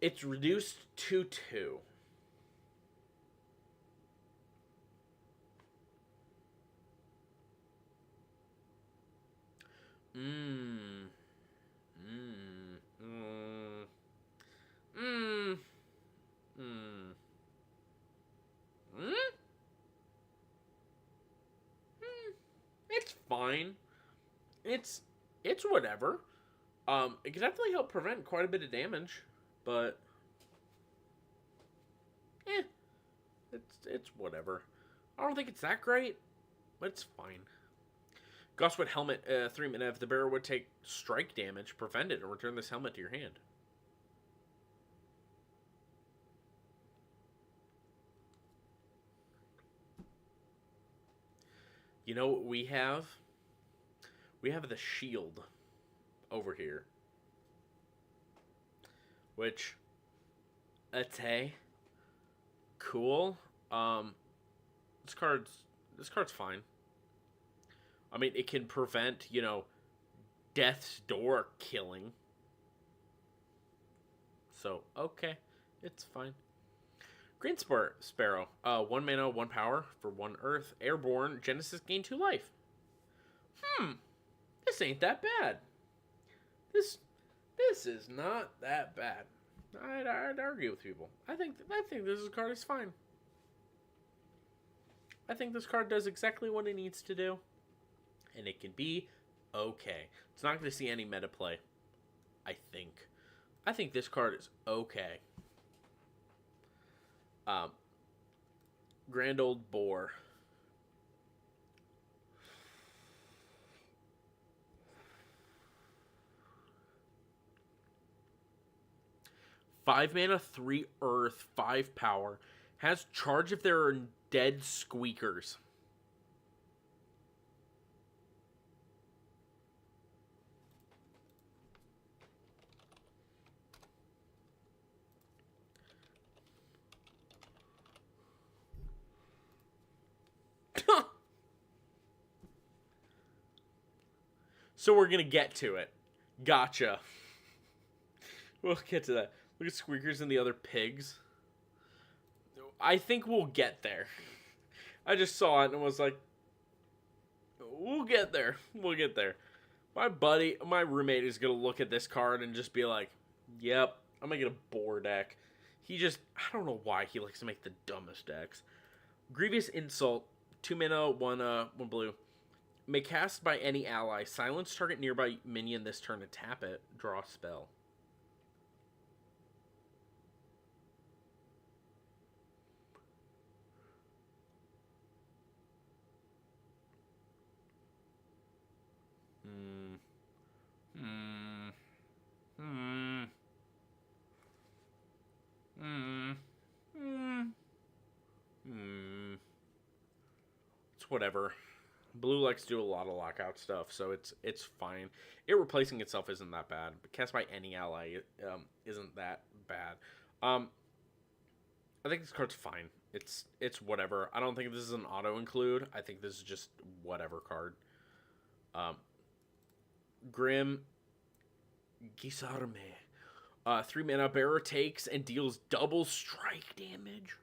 It's reduced to 2. It's fine. It's whatever. It can definitely help prevent quite a bit of damage, but it's whatever. I don't think it's that great, but it's fine. Gustwood Helmet, 3 mana. If the bearer would take strike damage, prevent it and return this helmet to your hand. You know what we have? We have the shield over here. Which, cool. This card's fine. I mean, it can prevent, Death's Door killing. So, okay. It's fine. Green Sparrow. 1 mana, 1 power for 1 earth. Airborne. Genesis gain 2 life. This ain't that bad. This is not that bad. I'd argue with people. I think this card is fine. I think this card does exactly what it needs to do. And it can be okay. It's not going to see any meta play, I think. I think this card is okay. Grand Old Boar. Five mana, 3 earth, 5 power. Has charge if there are dead squeakers. So we're going to get to it. Gotcha. We'll get to that. Look at Squeakers and the other pigs. I think we'll get there. I just saw it and was like, we'll get there. We'll get there. My roommate is going to look at this card and just be like, yep, I'm going to get a boar deck. I don't know why he likes to make the dumbest decks. Grievous Insult, 2 mana, 1 blue. May cast by any ally. Silence target nearby minion this turn to tap it. Draw a spell. It's whatever. Blue likes to do a lot of lockout stuff, so it's fine. It replacing itself isn't that bad. But cast by any ally isn't that bad. I think this card's fine. It's whatever. I don't think this is an auto include. I think this is just whatever card. Grim Gisarme. 3 mana, bearer takes and deals double strike damage.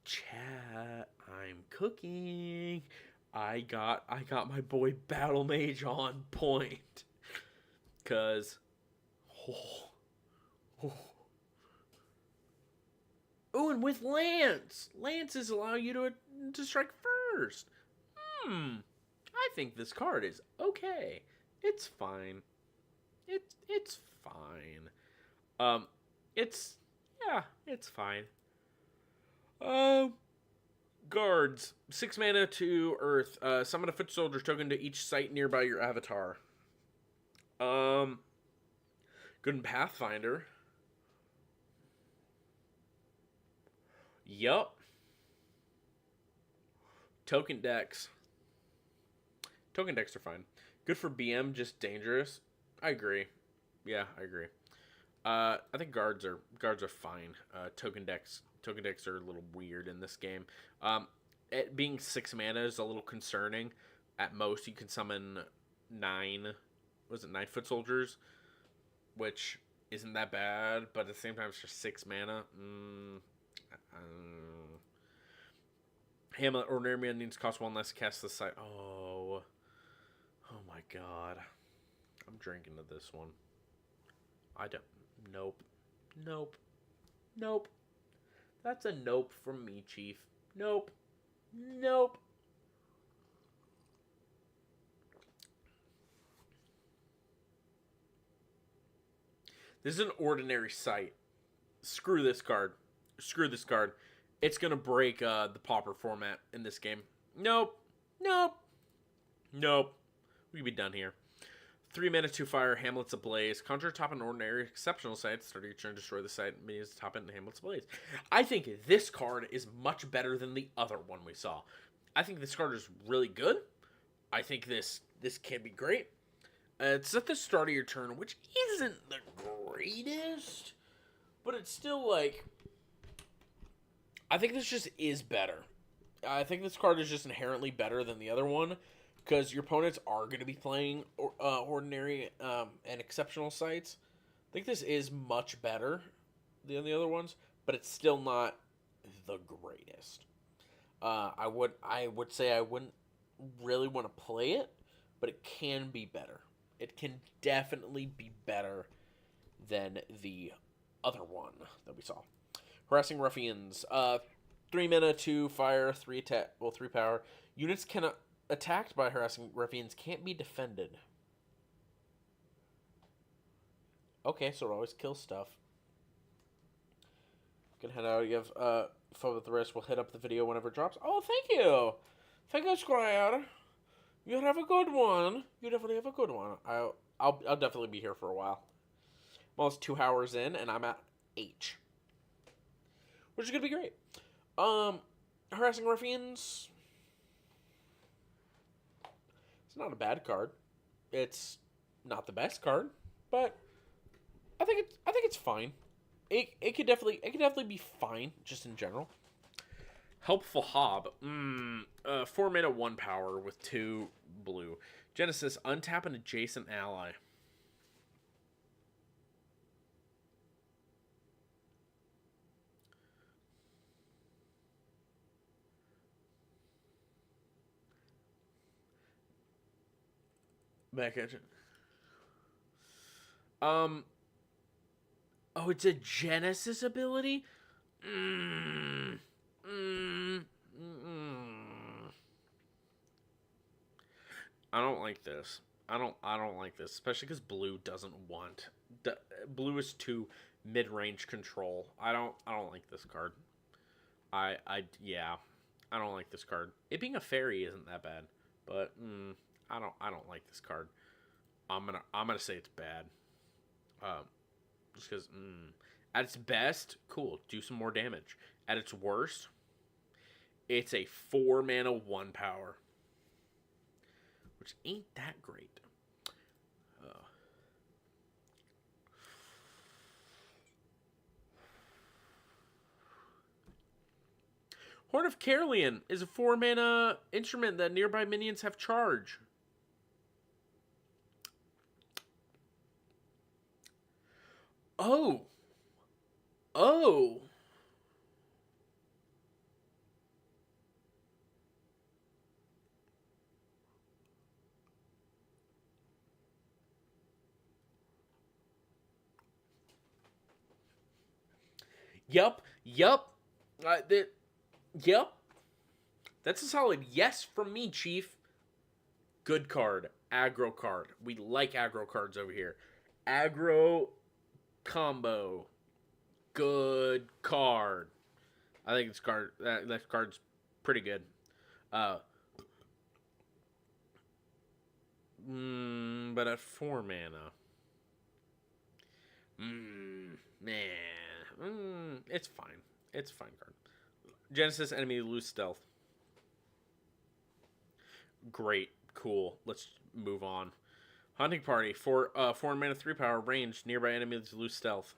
Chat, I'm cooking. I got my boy Battle Mage on point. Cause oh, and with Lances allow you to strike first. I think this card is okay. It's fine. It's fine. It's fine. Guards, 6 mana to Earth. Summon a foot soldier token to each site nearby your avatar. Good in Pathfinder. Yup. Token decks. Token decks are fine. Good for BM, just dangerous. I agree. Yeah, I agree. I think guards are fine. Token decks are a little weird in this game. It being 6 mana is a little concerning. At most, you can summon 9 foot soldiers, which isn't that bad, but at the same time, it's just 6 mana. Hamlet, ordinary man needs cost 1 less to cast the site. Oh my god. I'm drinking to this one. I don't. Nope. That's a nope from me, Chief. Nope. This is an ordinary site. Screw this card. It's gonna break the pauper format in this game. Nope. We can be done here. 3 mana, 2 fire, Hamlet's Ablaze. Conjure top an ordinary exceptional site. Start your turn, destroy the site. Minions top it in Hamlet's Ablaze. I think this card is much better than the other one we saw. I think this card is really good. I think this can be great. It's at the start of your turn, which isn't the greatest, but it's still like... I think this just is better. I think this card is just inherently better than the other one, because your opponents are going to be playing ordinary and exceptional sites. I think this is much better than the other ones, but it's still not the greatest. I would say I wouldn't really want to play it, but it can be better. It can definitely be better than the other one that we saw. Harassing Ruffians. 3 mana, 2 fire, 3 attack, 3 power. Units cannot attacked by Harassing Ruffians can't be defended. Okay, so it always kills stuff. Can head out. You have fun with the rest. We'll hit up the video whenever it drops. Oh, thank you. Thank you, Squire. You have a good one. You definitely have a good one. I'll definitely be here for a while. I'm almost 2 hours in, and I'm at H, which is gonna be great. Harassing Ruffians. It's not a bad card. It's not the best card, but I think it's fine. It could definitely be fine just in general. Helpful Hob. 4 mana, 1 power with 2 blue. Genesis, untap an adjacent ally. Back at you. Oh, it's a Genesis ability? I don't like this. I don't like this, especially because blue doesn't want. Blue is too mid-range control. I don't like this card. Yeah, I don't like this card. It being a fairy isn't that bad, but I don't like this card. I'm gonna say it's bad. Just because at its best, cool, do some more damage. At its worst, it's a 4 mana 1 power, which ain't that great. Horn of Caroleon is a 4 mana instrument that nearby minions have charge. Oh. Yup. Yep. That's a solid yes from me, Chief. Good card. Aggro card. We like aggro cards over here. Aggro Combo. Good card. I think this card that card's pretty good. But at 4 mana, it's fine. It's a fine card. Genesis enemy lose stealth. Great, cool. Let's move on. Hunting party for 4 mana 3 power range. Nearby enemies lose stealth.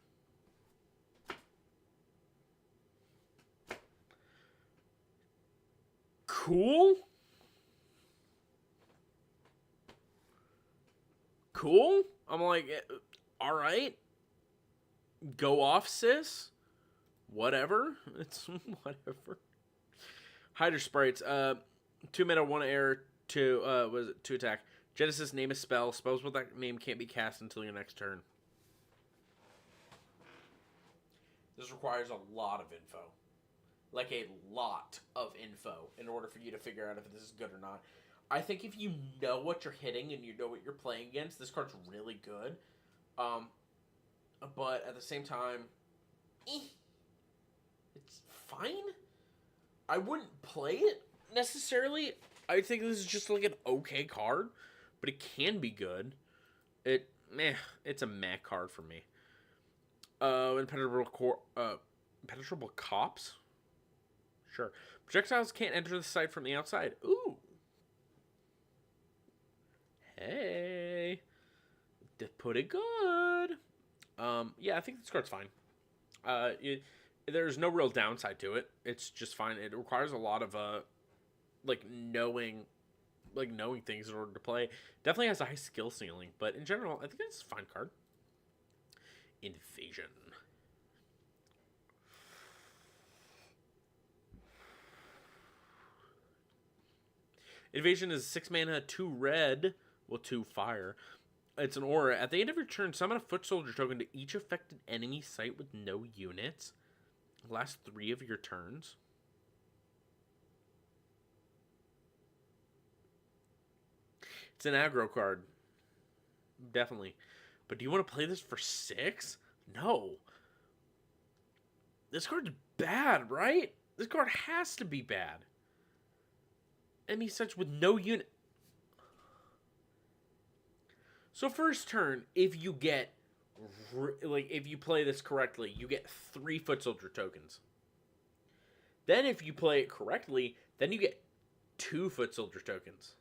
Cool. Cool. I'm like, all right. Go off, sis. Whatever. It's whatever. Hydra sprites. 2 mana, 1 air, 2 attack. Genesis, name a spell. Spells with that name can't be cast until your next turn. This requires a lot of info. Like a lot of info in order for you to figure out if this is good or not. I think if you know what you're hitting and you know what you're playing against, this card's really good. But at the same time, it's fine. I wouldn't play it necessarily. I think this is just like an okay card, but it can be good. It's a meh card for me. Impenetrable cops. Sure. Projectiles can't enter the site from the outside. Ooh. Hey. Put it good. Yeah, I think this card's fine. There's no real downside to it. It's just fine. It requires a lot of knowing things in order to play. Definitely has a high skill ceiling, but in general, I think it's a fine card. Invasion. Invasion is 6 mana, 2 red, 2 fire. It's an aura. At the end of your turn, summon a foot soldier token to each affected enemy site with no units. Last 3 of your turns. It's an aggro card. Definitely. But do you want to play this for 6? No. This card's bad, right? This card has to be bad. Enemy sites with no unit. So first turn, if you get, if you play this correctly, you get 3 foot soldier tokens. Then if you play it correctly, then you get 2 foot soldier tokens.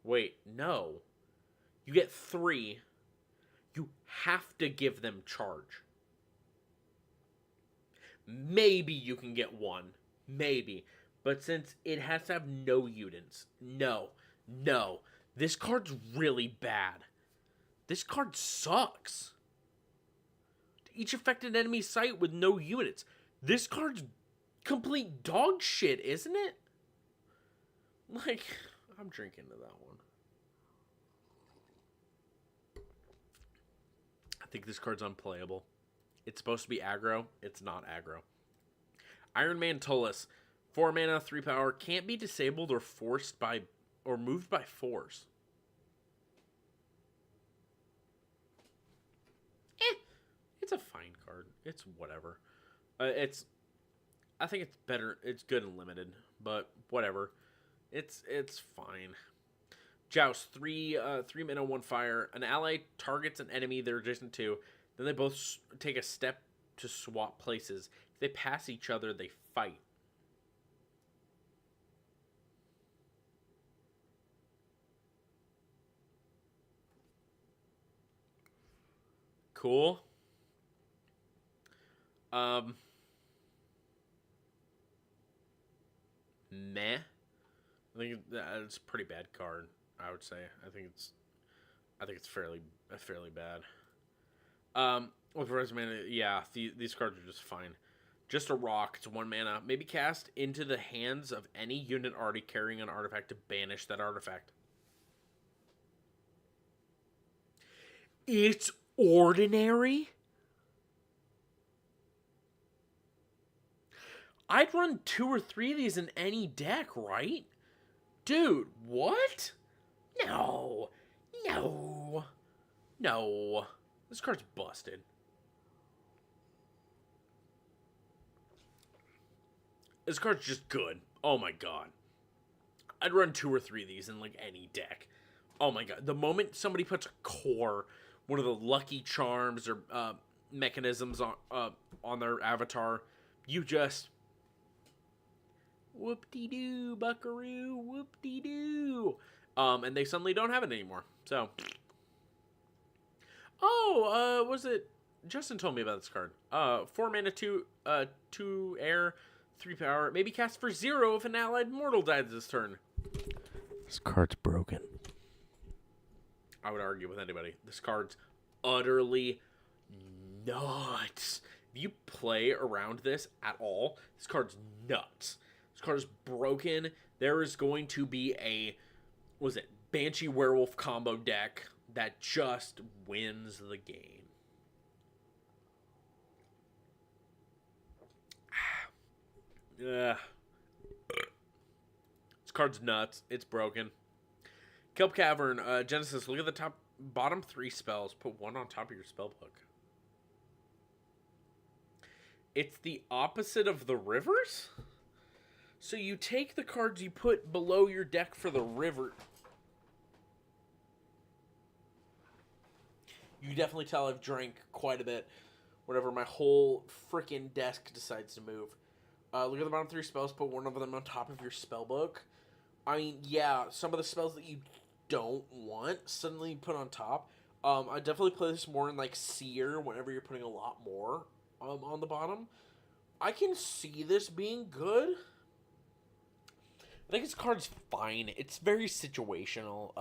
Wait, no. You get 3. You have to give them charge. Maybe you can get 1. Maybe. But since it has to have no units, no. This card's really bad. This card sucks. Each affected enemy site with no units. This card's complete dog shit, isn't it? Like, I'm drinking to that one. I think this card's unplayable. It's supposed to be aggro. It's not aggro. Iron Man Tullus. 4 mana, 3 power. Can't be disabled or moved by force. It's a fine card. It's whatever. I think it's better. It's good and limited, but whatever. It's fine. Joust. 3 mana, 1 fire. An ally targets an enemy they're adjacent to. Then they both take a step to swap places. If they pass each other, they fight. Cool. Meh. I think it's a pretty bad card, I would say. I think it's fairly bad. With resume, yeah, these cards are just fine. Just a rock. It's 1 mana. Maybe cast into the hands of any unit already carrying an artifact to banish that artifact. It's ordinary? I'd run 2 or 3 of these in any deck, right? Dude, what? No. This card's busted. This card's just good. Oh my god. I'd run 2 or 3 of these in like any deck. Oh my god. The moment somebody puts a core, one of the lucky charms or mechanisms on their avatar, you just whoop-de-doo, buckaroo, whoop-de-doo. And they suddenly don't have it anymore. So, was it? Justin told me about this card. 4 mana, 2 air, 3 power. Maybe cast for 0 if an allied mortal dies this turn. This card's broken. I would argue with anybody. This card's utterly nuts. If you play around this at all, this card's nuts. This card is broken. There is going to be a, Banshee Werewolf combo deck that just wins the game. This card's nuts. It's broken. Kelp Cavern, Genesis, look at the bottom 3 spells. Put 1 on top of your spellbook. It's the opposite of the rivers? So you take the cards you put below your deck for the river. You definitely tell I've drank quite a bit. Whenever my whole freaking desk decides to move. Look at the bottom 3 spells. Put 1 of them on top of your spellbook. I mean, yeah, some of the spells that you don't want suddenly put on top. I definitely play this more in like Seer whenever you're putting a lot more on the bottom. I can see this being good. I think this card's fine. It's very situational.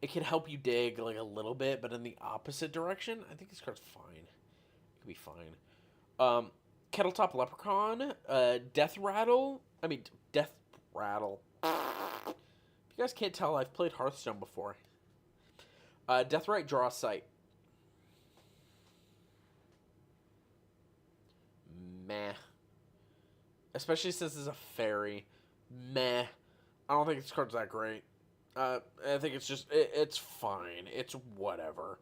It can help you dig like a little bit, but in the opposite direction, I think this card's fine. It could be fine. Kettletop Leprechaun, Death Rattle. If you guys can't tell, I've played Hearthstone before. Deathrite, draw a sight. Meh. Especially since it's a fairy. Meh. I don't think this card's that great. I think it's just, it's fine. It's whatever.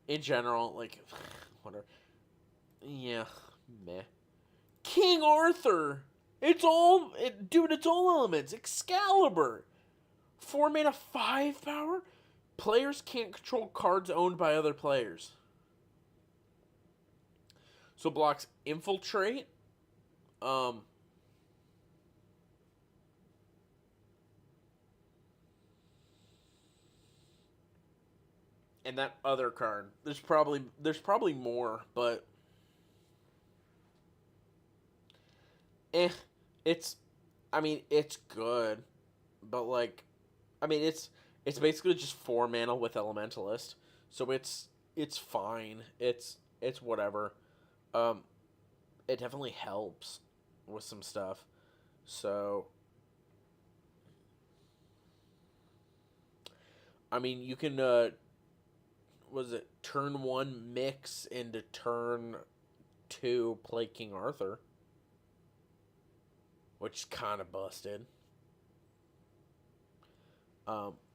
In general, like, whatever. Yeah, meh. King Arthur! It's all elements. Excalibur! 4 mana, 5 power? Players can't control cards owned by other players. So it blocks Infiltrate. And that other card. There's probably more, but it's good. But like, it's basically just 4 mana with Elementalist. So it's fine. It's whatever. It definitely helps with some stuff. So you can turn 1 mix into turn 2 play King Arthur, which is kind of busted.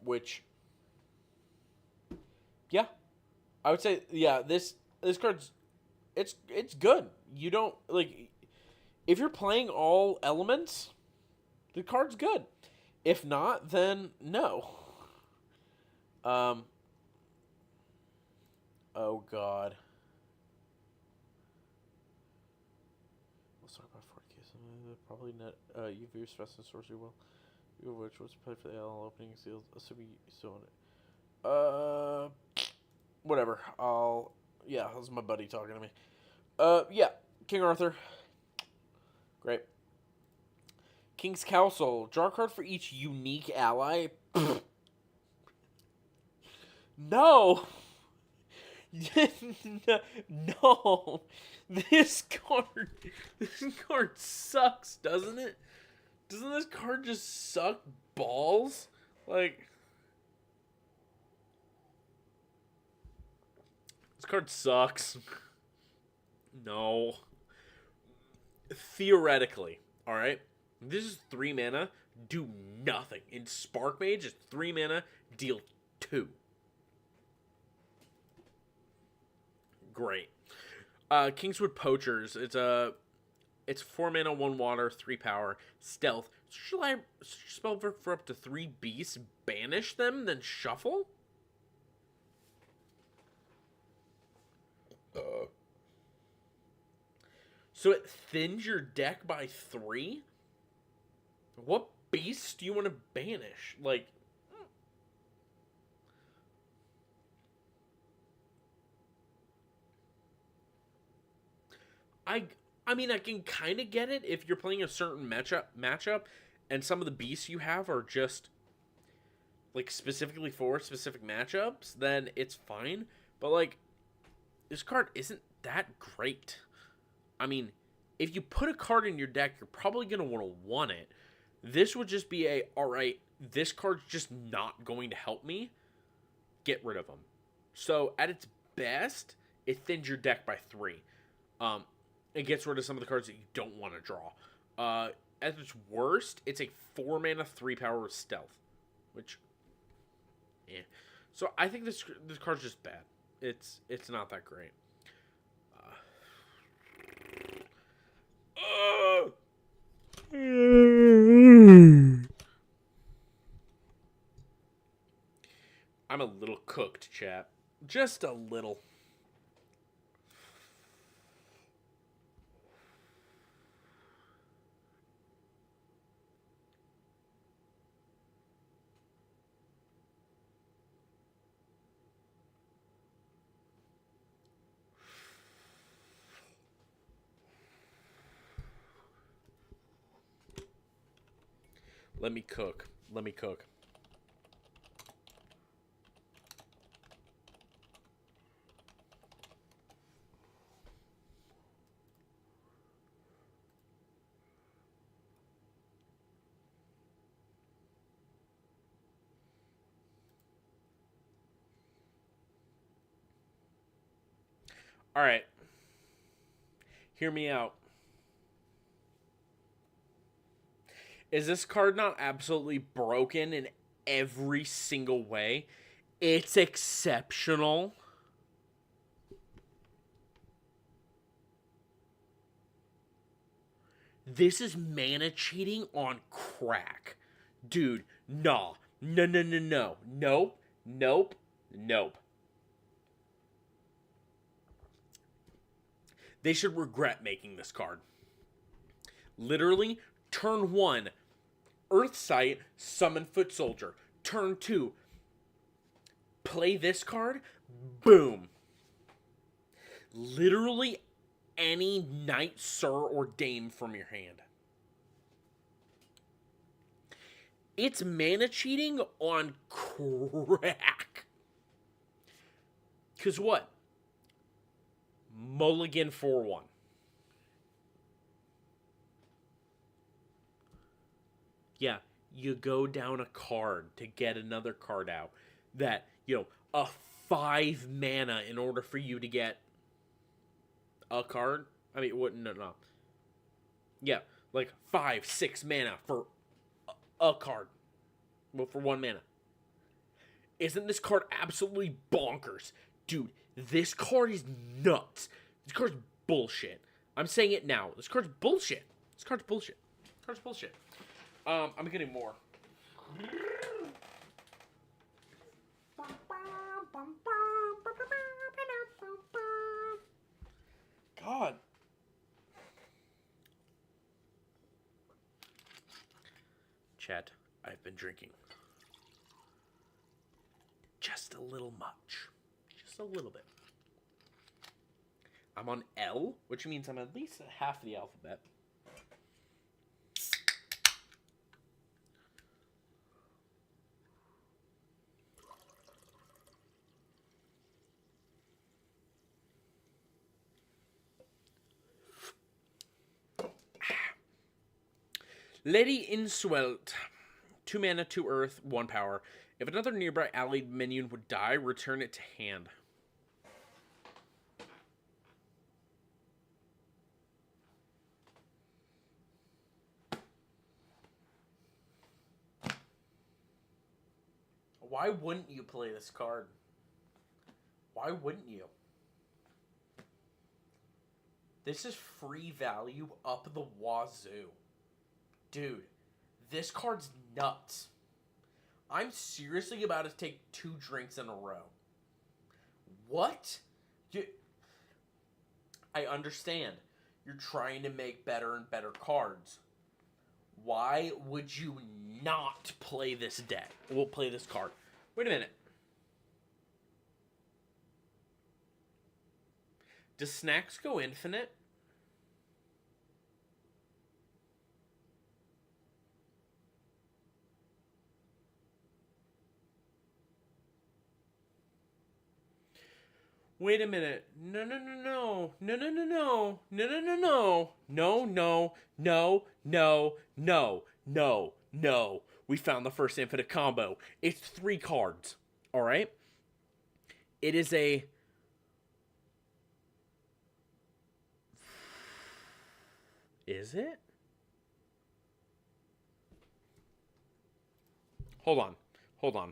Which, yeah, I would say, yeah, this card's, it's good. You don't, like, if you're playing all elements, the card's good. If not, then no. Oh god. Let's talk about 40k. Probably not. You view Stress and Sorcery well. You which was played for the LL opening seals. Assuming you still on it. Whatever. Yeah, that was my buddy talking to me. Yeah. King Arthur. Great. King's Council. Draw a card for each unique ally. No! No! This card sucks, doesn't it? Doesn't this card just suck balls? Like, this card sucks. No. Theoretically, alright? This is 3 mana, do nothing. In Spark Mage, it's 3 mana, deal 2. Great. Kingswood Poachers. It's 4 mana, 1 water, 3 power, stealth. Should I spell for up to 3 beasts, banish them, then shuffle? So it thins your deck by 3? What beasts do you want to banish? Like, I mean, I can kind of get it if you're playing a certain matchup, and some of the beasts you have are just like specifically for specific matchups. Then it's fine. But like, this card isn't that great. I mean, if you put a card in your deck, you're probably gonna want it. This would just be alright, this card's just not going to help me. Get rid of them. So at its best, it thins your deck by 3. It gets rid of some of the cards that you don't want to draw. At its worst, it's a 4 mana, 3 power with stealth, which, So I think this card's just bad. It's not that great. I'm a little cooked, chat. Just a little. Let me cook. Let me cook. All right. Hear me out. Is this card not absolutely broken in every single way? It's exceptional. This is mana cheating on crack. Dude, nah. No. Nope. They should regret making this card. Literally, turn 1, Earthsight, summon Foot Soldier. Turn 2, play this card, boom. Literally any Knight, Sir, or Dame from your hand. It's mana cheating on crack. Because what? Mulligan 4-1. Yeah, you go down a card to get another card out. That, a 5 mana in order for you to get a card. I mean, no. Yeah, like 5, 6 mana for a card. Well, for 1 mana. Isn't this card absolutely bonkers? Dude, this card is nuts. This card's bullshit. I'm saying it now. This card's bullshit. I'm getting more. God. Chat, I've been drinking. Just a little much. Just a little bit. I'm on L, which means I'm at least half the alphabet. Lady Inswelt. 2 mana, 2 earth, 1 power. If another nearby allied minion would die, return it to hand. Why wouldn't you play this card? Why wouldn't you? This is free value up the wazoo. Dude, this card's nuts. I'm seriously about to take 2 drinks in a row. What? I understand. You're trying to make better and better cards. Why would you not play this deck? We'll play this card. Wait a minute. Does snacks go infinite? Wait a minute. No, no, no, no. No, no, no, no. No, no, no, no. No, no, no, no, no, no, no. We found the first infinite combo. It's 3 cards. All right? It is a... Is it? Hold on. Hold on.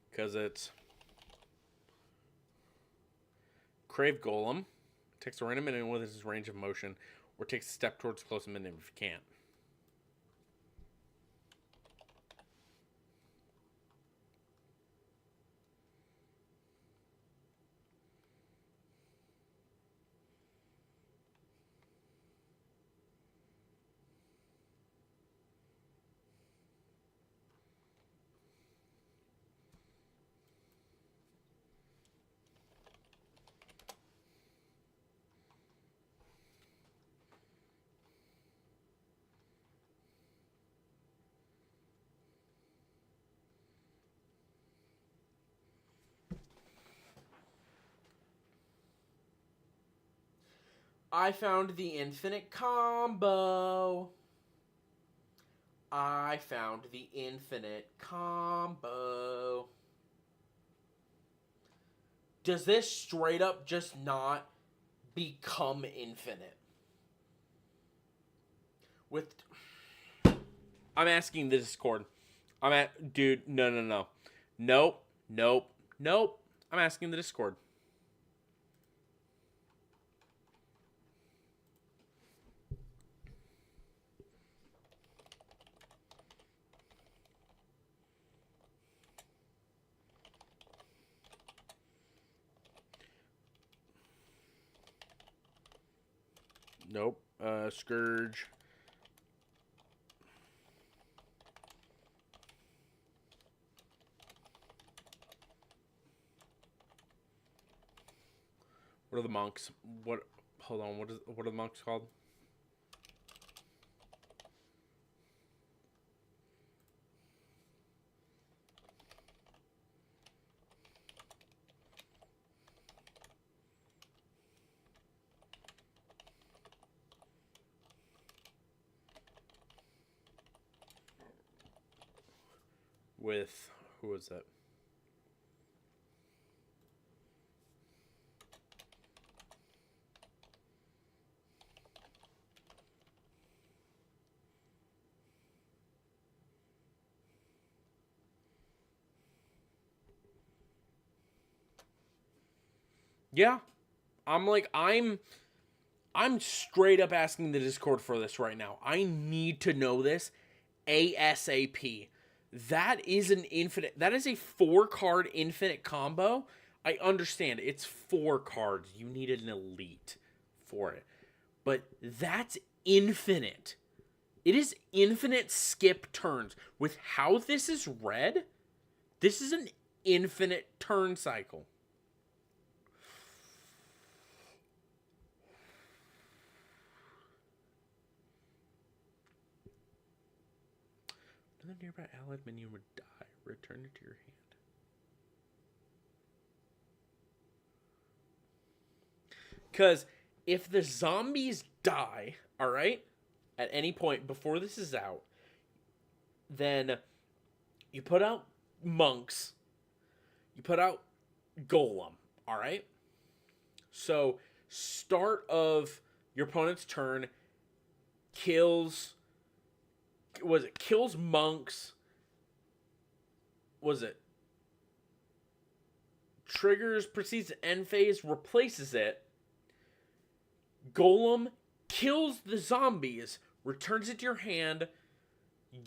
Because it's Crave Golem. Takes a random minion within his range of motion, or takes a step towards close minion if you can't. I found the infinite combo. I found the infinite combo. Does this straight up just not become infinite? With... I'm asking the Discord. Dude, no, no, no. Nope, nope, nope. I'm asking the Discord. Nope. Scourge. What are the monks? Hold on. What are the monks called? With who was that? Yeah. I'm straight up asking the Discord for this right now. I need to know this ASAP. That is an infinite. That is a 4-card infinite combo. I understand it's 4 cards. You need an elite for it. But that's infinite. It is infinite skip turns. With how this is read, this is an infinite turn cycle. Another nearby allied minion would die. Return it to your hand. Because if the zombies die, alright, at any point before this is out, then you put out monks, you put out golem, alright? So, start of your opponent's turn kills monks, triggers, proceeds to end phase, replaces it. Golem kills the zombies, returns it to your hand.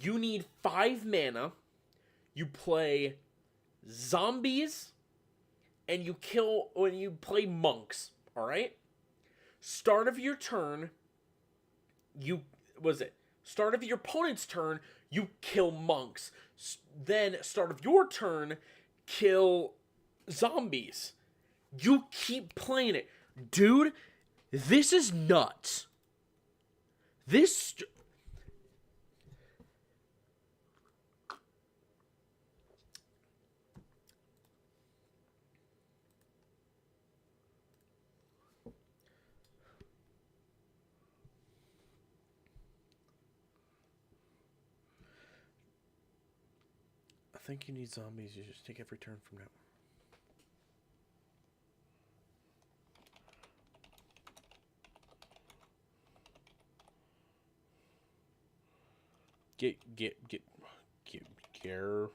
You need 5 mana. You play zombies, and you kill when you play monks. All right. Start of your turn. Start of your opponent's turn. You kill monks. Then start of your turn, kill zombies. You keep playing it, dude. This is nuts. I think you need zombies. You just take every turn from now. Get care.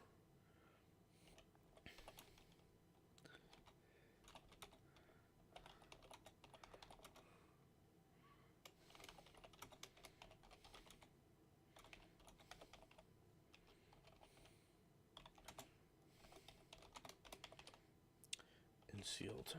And sealed.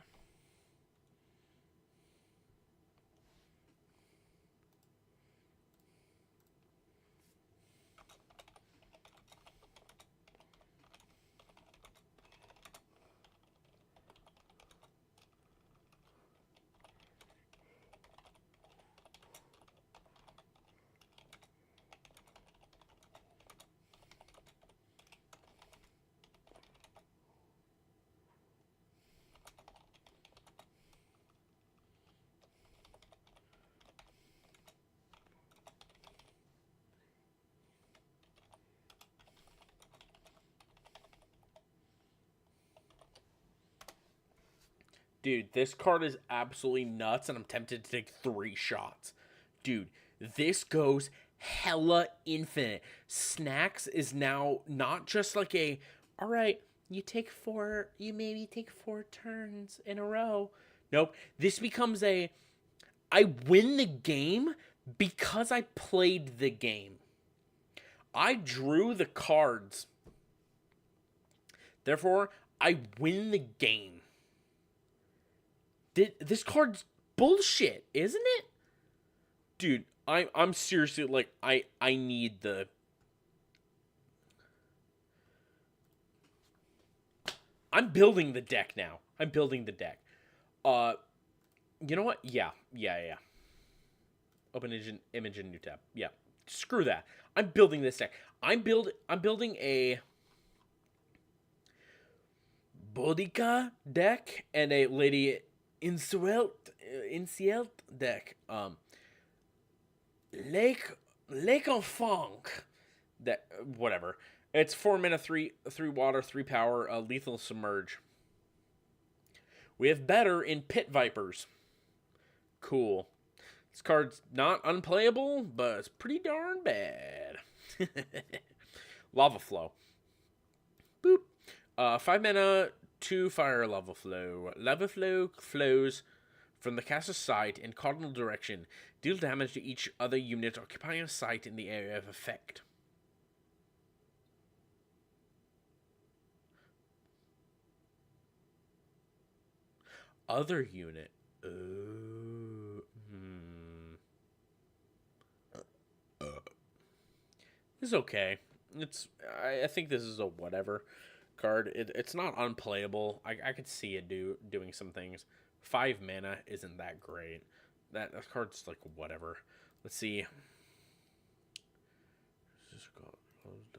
Dude, this card is absolutely nuts, and I'm tempted to take 3 shots. Dude, this goes hella infinite. Snacks is now not just like alright, you maybe take 4 turns in a row. Nope, this becomes I win the game because I played the game. I drew the cards. Therefore, I win the game. This card's bullshit, isn't it? Dude, I'm seriously like I need the I'm building the deck now. I'm building the deck. You know what? Yeah. Open image in new tab. Yeah. Screw that. I'm building this deck. I'm building a Bodica deck and a Lady Insuelt deck. Lake Enfant that whatever. It's 4 mana, 3 water, 3 power, lethal submerge. We have better in Pit Vipers. Cool. This card's not unplayable, but it's pretty darn bad. Lava Flow. Boop. 5 mana, 2 fire lava flow. Lava flow flows from the caster's side in cardinal direction. Deal damage to each other unit occupying a site in the area of effect. Other unit. This is okay. I think this is a whatever card. It's not unplayable. I could see it doing some things. 5 mana isn't that great. That card's like whatever. Let's see. Just got closed.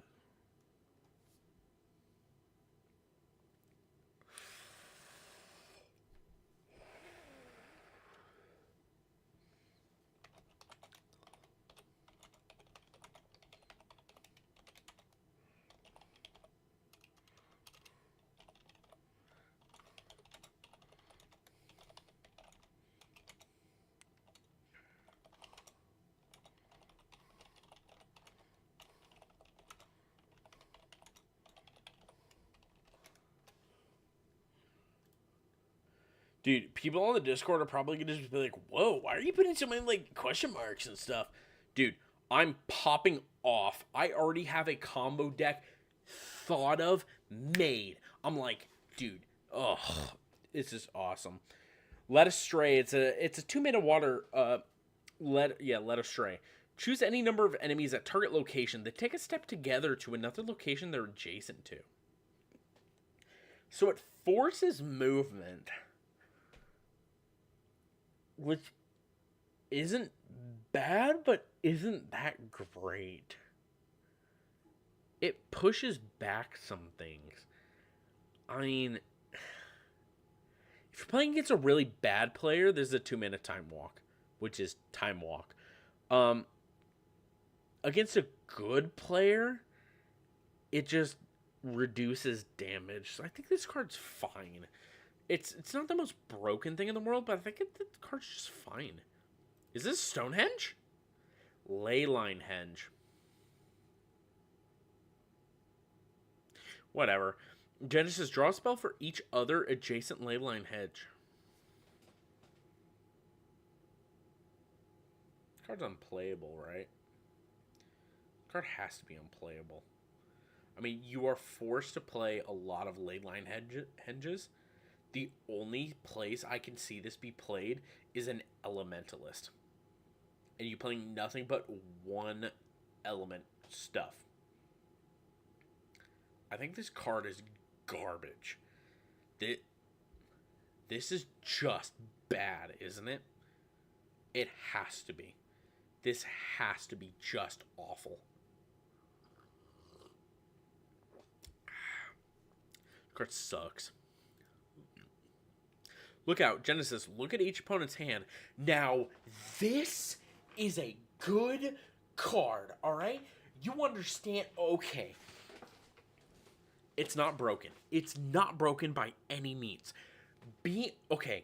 Dude, people on the Discord are probably gonna just be like, "Whoa, why are you putting so many like question marks and stuff?" Dude, I'm popping off. I already have a combo deck thought of, made. I'm like, dude, oh, this is awesome. Let Astray. It's a 2 mana water. Let Astray. Choose any number of enemies at target location that take a step together to another location they're adjacent to. So it forces movement, which isn't bad, but isn't that great. It pushes back some things. I mean, if you're playing against a really bad player, there's a 2 mana Time Walk, which is Time Walk. Against a good player, it just reduces damage. So I think this card's fine. It's not the most broken thing in the world, but I think the card's just fine. Is this Stonehenge? Leyline Henge. Whatever. Genesis, draw a spell for each other adjacent Leyline Hedge. This card's unplayable, right? This card has to be unplayable. I mean, you are forced to play a lot of Leyline Henges. The only place I can see this be played is an Elementalist. And you playing nothing but one element stuff. I think this card is garbage. This is just bad, isn't it? It has to be. This has to be just awful. This card sucks. Look out, Genesis. Look at each opponent's hand. Now, this is a good card, alright? You understand? Okay. It's not broken. It's not broken by any means. Okay.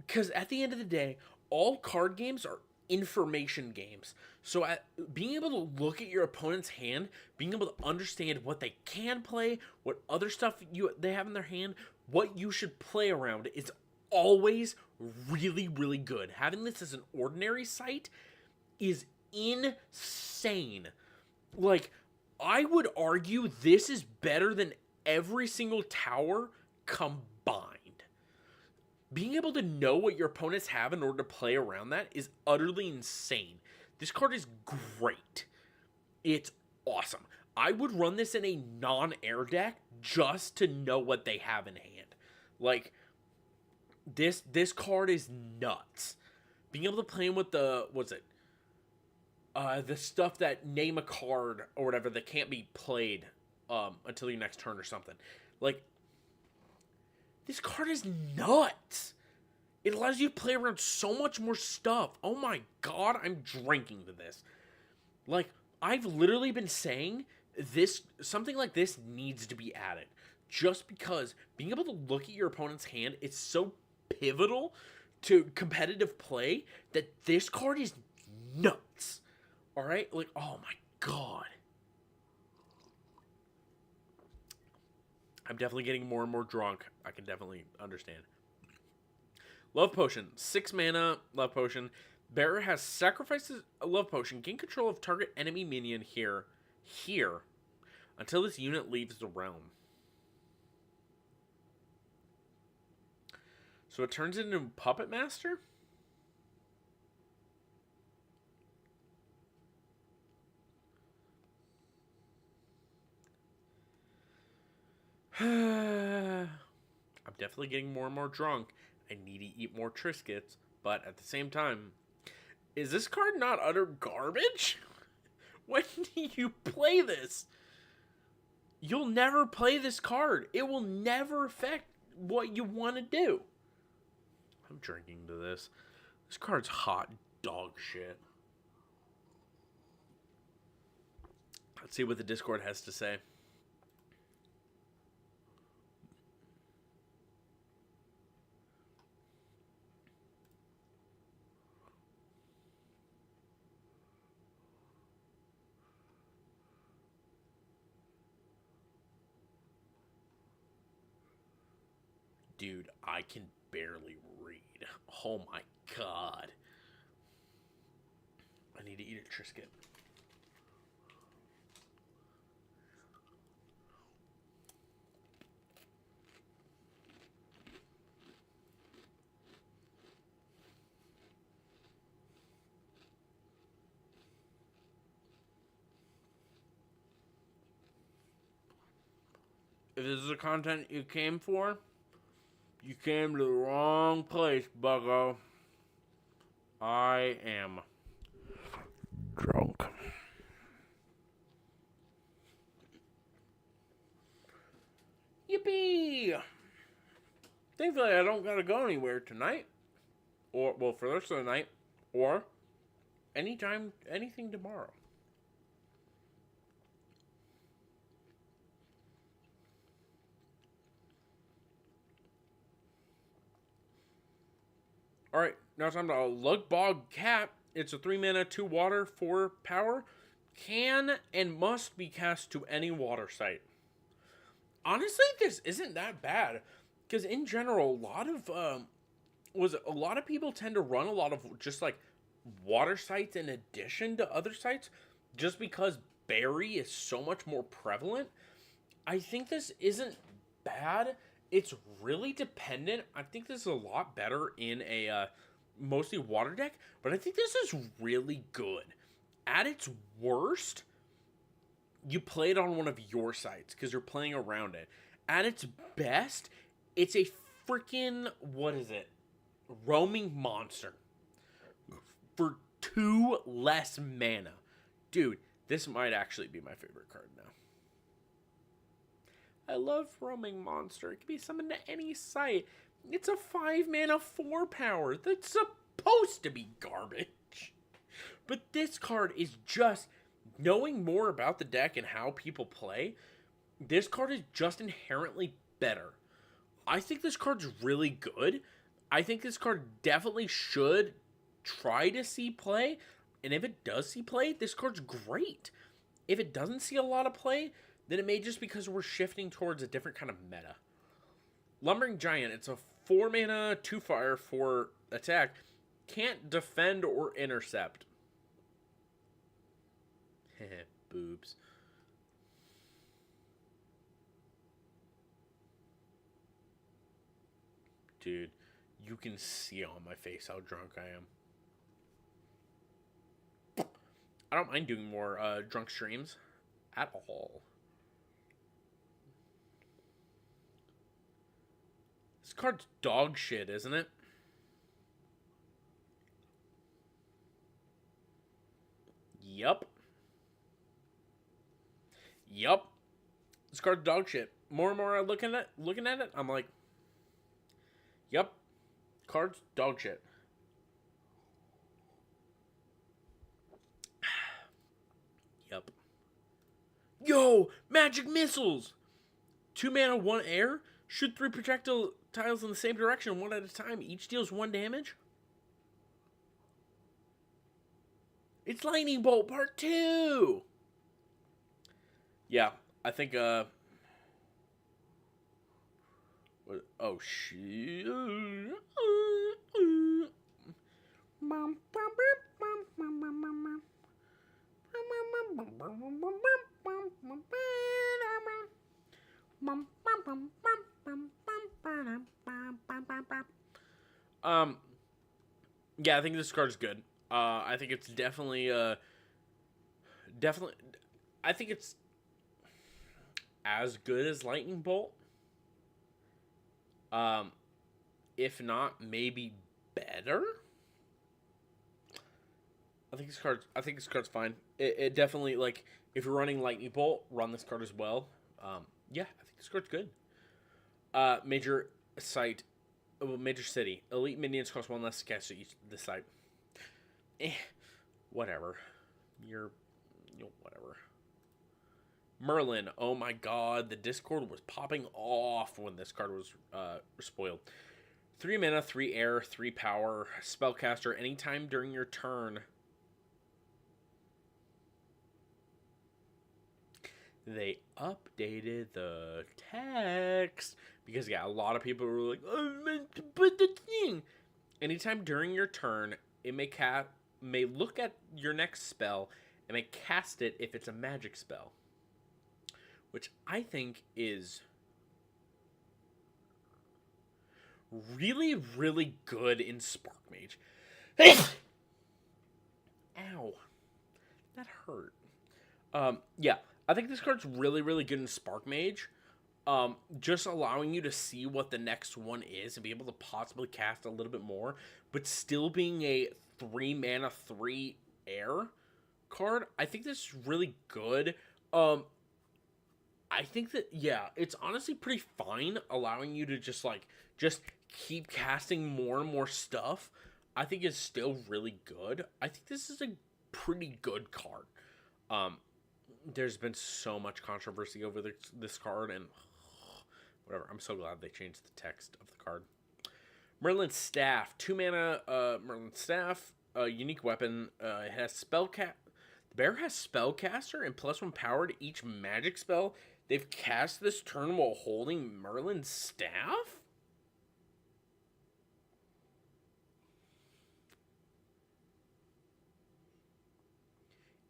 Because at the end of the day, all card games are information games. So being able to look at your opponent's hand, being able to understand what they can play, what other stuff they have in their hand, what you should play around is always really, really good. Having this as an ordinary site is insane. Like, I would argue this is better than every single tower combined. Being able to know what your opponents have in order to play around that is utterly insane. This card is great. It's awesome. I would run this in a non-air deck just to know what they have in hand. Like, this card is nuts. Being able to play with the, the stuff that name a card or whatever that can't be played until your next turn or something. Like, this card is nuts. It allows you to play around so much more stuff. Oh my god, I'm drinking to this. Like, I've literally been saying something like this needs to be added. Just because being able to look at your opponent's hand is so pivotal to competitive play that this card is nuts. Alright? Like, oh my god. I'm definitely getting more and more drunk. I can definitely understand. Love Potion. 6 mana, Love Potion. Bearer has sacrifices a Love Potion. Gain control of target enemy minion here, until this unit leaves the realm. So it turns into Puppet Master? I'm definitely getting more and more drunk. I need to eat more Triscuits, but at the same time, is this card not utter garbage? When do you play this? You'll never play this card. It will never affect what you want to do. I'm drinking to this. This card's hot dog shit. Let's see what the Discord has to say. Dude, I can barely read. Oh my god. I need to eat a Triscuit. If this is the content you came for, you came to the wrong place, buggo. I am Drunk. Yippee! Thankfully, I don't gotta go anywhere tonight. Or, well, for the rest of the night. Or anytime, anything tomorrow. Alright, now it's time to Lugbog Cat. It's a 3 mana, 2 water, 4 power. Can and must be cast to any water site. Honestly, this isn't that bad. Because in general, a lot of people tend to run a lot of just like water sites in addition to other sites. Just because berry is so much more prevalent. I think this isn't bad. It's really dependent. I think this is a lot better in a mostly water deck, but I think this is really good. At its worst, you play it on one of your sites because you're playing around it. At its best, it's a freaking, what is it? Roaming monster. For 2 less mana. Dude, this might actually be my favorite card now. I love Roaming Monster. It can be summoned to any site. It's a 5 mana 4 power. That's supposed to be garbage. But this card is just, knowing more about the deck and how people play, this card is just inherently better. I think this card's really good. I think this card definitely should try to see play. And if it does see play, this card's great. If it doesn't see a lot of play, then it may just because we're shifting towards a different kind of meta. Lumbering Giant, it's a 4 mana, 2 fire, 4 attack. Can't defend or intercept. Boobs. Dude, you can see on my face how drunk I am. I don't mind doing more drunk streams at all. This card's dog shit, isn't it? Yup. Yup. This card's dog shit. More and more I'm looking at it, I'm like, yup. Card's dog shit. Yup. Yo! Magic missiles! 2 mana, 1 air. Shoot 3 projectiles in the same direction, 1 at a time. Each deals 1 damage. It's Lightning Bolt Part 2! Yeah, I think, oh, shit. Yeah, I think this card's good. I think it's definitely, I think it's as good as Lightning Bolt. If not, maybe better. I think this card's fine. It definitely, like, if you're running Lightning Bolt, run this card as well. Yeah, I think this card's good. Major city. Elite minions cost 1 less to cast at this site. Whatever. Whatever. Merlin. Oh my god, the Discord was popping off when this card was spoiled. 3 mana, 3 air, 3 power. Spellcaster. Anytime during your turn. They updated the text. Because, yeah, a lot of people were like, oh, I meant to put the thing. Anytime during your turn, it may look at your next spell and may cast it if it's a magic spell. Which I think is really, really good in Spark Mage. Ow. That hurt. Yeah, I think this card's really, really good in Spark Mage. Just allowing you to see what the next one is and be able to possibly cast a little bit more, but still being a 3 mana 3 air card. I think this is really good. I think that, yeah, it's honestly pretty fine allowing you to just keep casting more and more stuff. I think it's still really good. I think this is a pretty good card. There's been so much controversy over this card, and whatever. I'm so glad they changed the text of the card. Merlin's Staff, 2 mana. Merlin's Staff, unique weapon. It has the bear has Spellcaster and +1 power to each magic spell they've cast this turn while holding Merlin's Staff.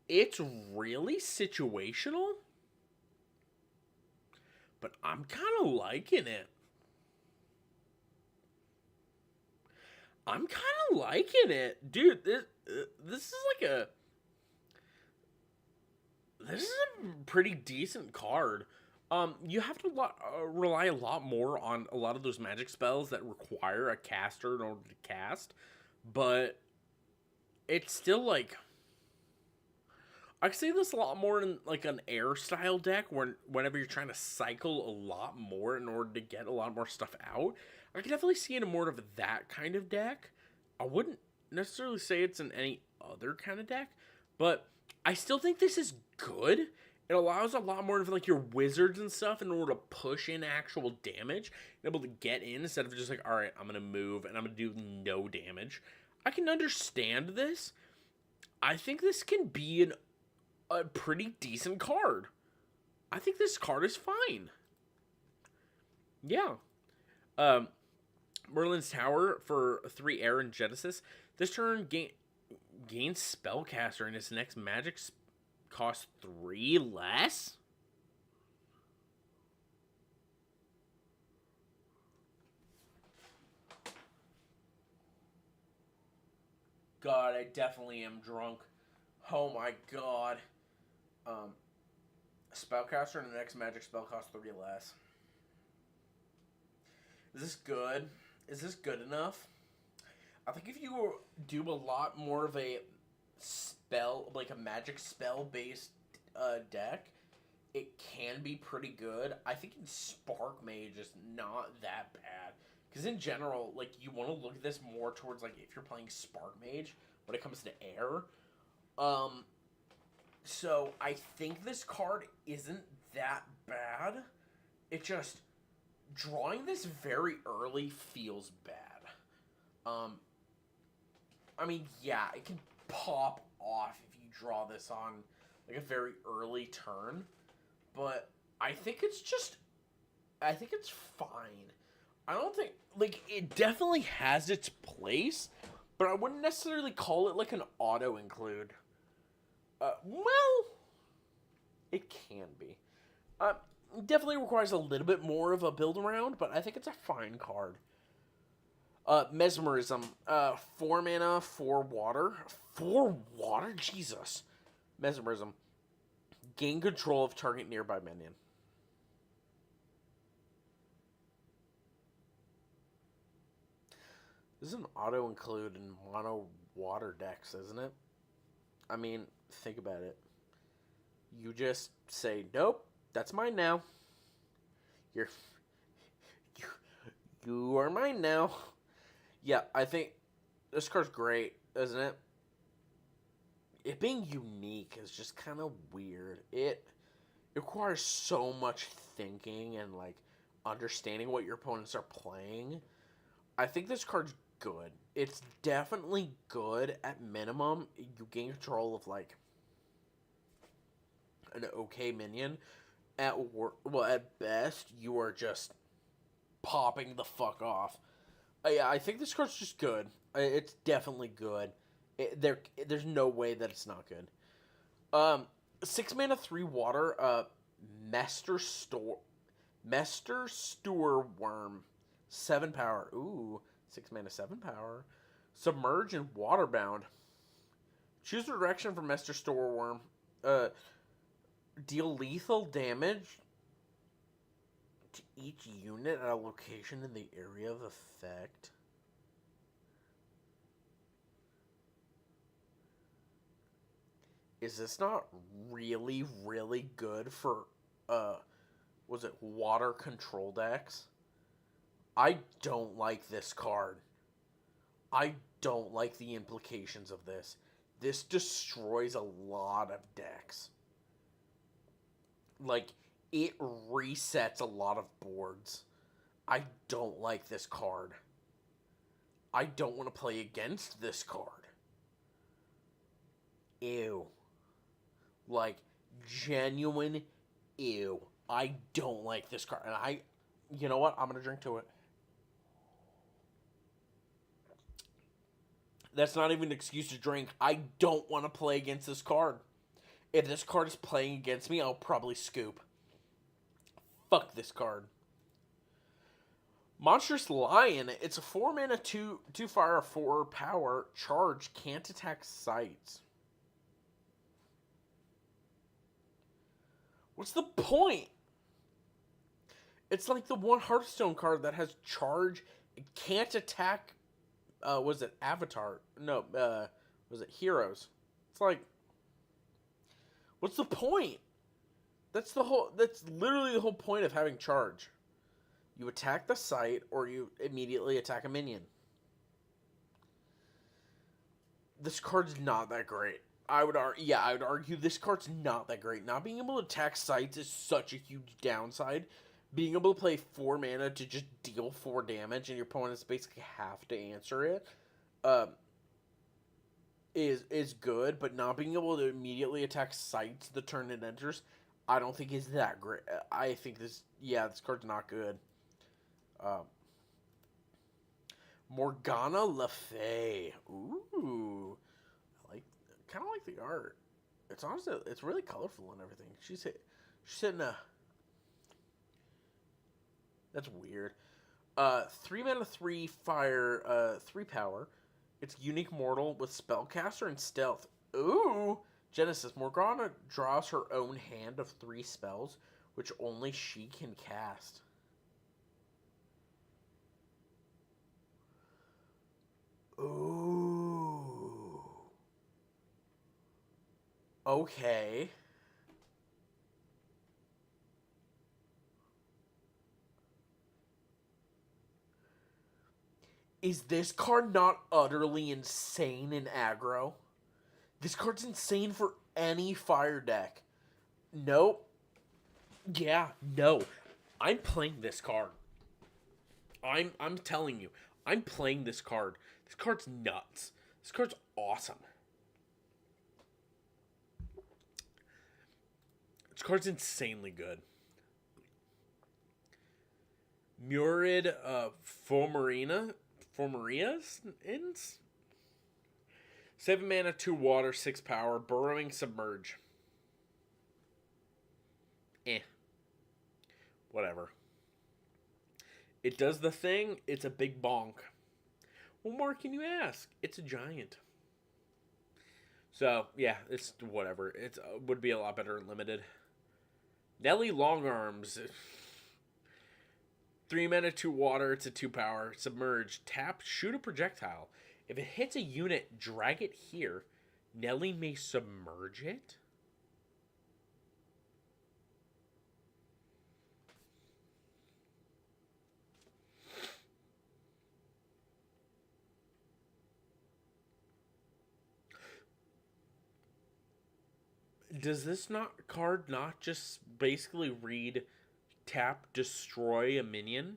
It's really situational, but I'm kind of liking it. Dude, this is this is a pretty decent card. You have to rely a lot more on a lot of those magic spells that require a caster in order to cast, but it's still like, I can see this a lot more in like an air style deck whenever you're trying to cycle a lot more in order to get a lot more stuff out. I can definitely see it in more of that kind of deck. I wouldn't necessarily say it's in any other kind of deck, but I still think this is good. It allows a lot more of like your wizards and stuff in order to push in actual damage and able to get in instead of just like, all right, I'm going to move and I'm going to do no damage. I can understand this. I think this can be a pretty decent card. I think this card is fine. Yeah. Merlin's Tower for 3 air and Genesis. This turn gains Spellcaster and its next magic costs 3 less. God, I definitely am drunk. Oh my god. Spellcaster and the next magic spell costs 3 less. Is this good? Is this good enough? I think if you do a lot more of a spell, like a magic spell based deck, it can be pretty good. I think in Spark Mage is not that bad. Because in general, like, you want to look at this more towards, like, if you're playing Spark Mage when it comes to air. So I think this card isn't that bad. It just, drawing this very early feels bad. I mean, yeah, it can pop off if you draw this on, like, a very early turn. But I think it's fine. I don't think, like, it definitely has its place, but I wouldn't necessarily call it, like, an auto-include. Well, it can be. Definitely requires a little bit more of a build around, but I think it's a fine card. Mesmerism. 4 mana, 4 water. 4 water? Jesus. Mesmerism. Gain control of target nearby minion. This is an auto-include in mono water decks, isn't it? I mean, think about it. You just say, nope, that's mine now. You are mine now. Yeah, I think this card's great, isn't it? It being unique is just kind of weird. It requires so much thinking and, like, understanding what your opponents are playing. I think this card's good. It's definitely good. At minimum, you gain control of, like, an okay minion. At best, you are just popping the fuck off. Yeah, I think this card's just good. It's definitely good. There's no way that it's not good. 6 mana, 3 water. Mester Store Worm, 7 power. Ooh, 6 mana, 7 power. Submerge and Waterbound. Choose a direction from Mester Store Worm. Deal lethal damage to each unit at a location in the area of effect. Is this not really, really good for, was it water control decks? I don't like this card. I don't like the implications of this. This destroys a lot of decks. Like, it resets a lot of boards. I don't like this card. I don't want to play against this card. Ew. Like, genuine ew. I don't like this card. And you know what? I'm going to drink to it. That's not even an excuse to drink. I don't want to play against this card. If this card is playing against me, I'll probably scoop. Fuck this card. Monstrous Lion. It's a 4 mana, 2 fire, 4 power. Charge. Can't attack sites. What's the point? It's like the one Hearthstone card that has charge. It can't attack. Was it Avatar? No. Was it Heroes? It's like, what's the point? That's literally the whole point of having charge. You attack the site, or you immediately attack a minion. This card's not that great. I would argue this card's not that great. Not being able to attack sites is such a huge downside. Being able to play 4 mana to just deal 4 damage and your opponents basically have to answer it is good, but not being able to immediately attack sites the turn it enters, I don't think is that great. I think this card's not good. Morgana Le Fay. Ooh. Kind of like the art. It's honestly, it's really colorful and everything. She's hitting a. That's weird. 3 mana, 3 fire, 3 power. It's unique mortal with spellcaster and stealth. Ooh! Genesis. Morgana draws her own hand of 3 spells, which only she can cast. Ooh. Okay. Is this card not utterly insane in aggro? This card's insane for any fire deck. Nope. Yeah, no. I'm playing this card. I'm telling you. I'm playing this card. This card's nuts. This card's awesome. This card's insanely good. Murid Formaria's Inns? 7 mana, 2 water, 6 power, Burrowing Submerge. Whatever. It does the thing, it's a big bonk. What more can you ask? It's a giant. So, yeah, it's whatever. It would be a lot better in limited. Nelly Longarms. 3 mana, 2 water, it's a 2 power. Submerge. Tap, shoot a projectile. If it hits a unit, drag it here. Nelly may submerge it? Does this card not just basically read tap, destroy a minion?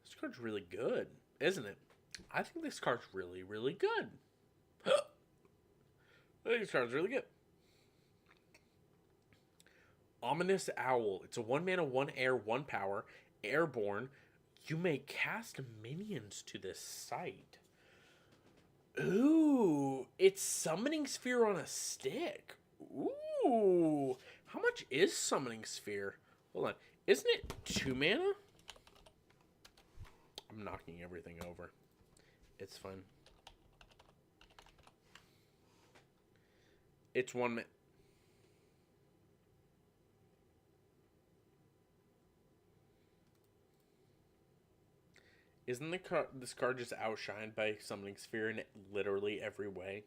This card's really good, isn't it? I think this card's really, really good. I think this card's really good. Ominous Owl. It's a 1 mana, 1 air, 1 power, airborne. You may cast minions to this site. Ooh, it's Summoning Sphere on a stick. Ooh, how much is Summoning Sphere? Hold on, isn't it 2 mana? I'm knocking everything over. It's fun. It's 1 mana. Isn't this card just outshined by Summoning Sphere in literally every way?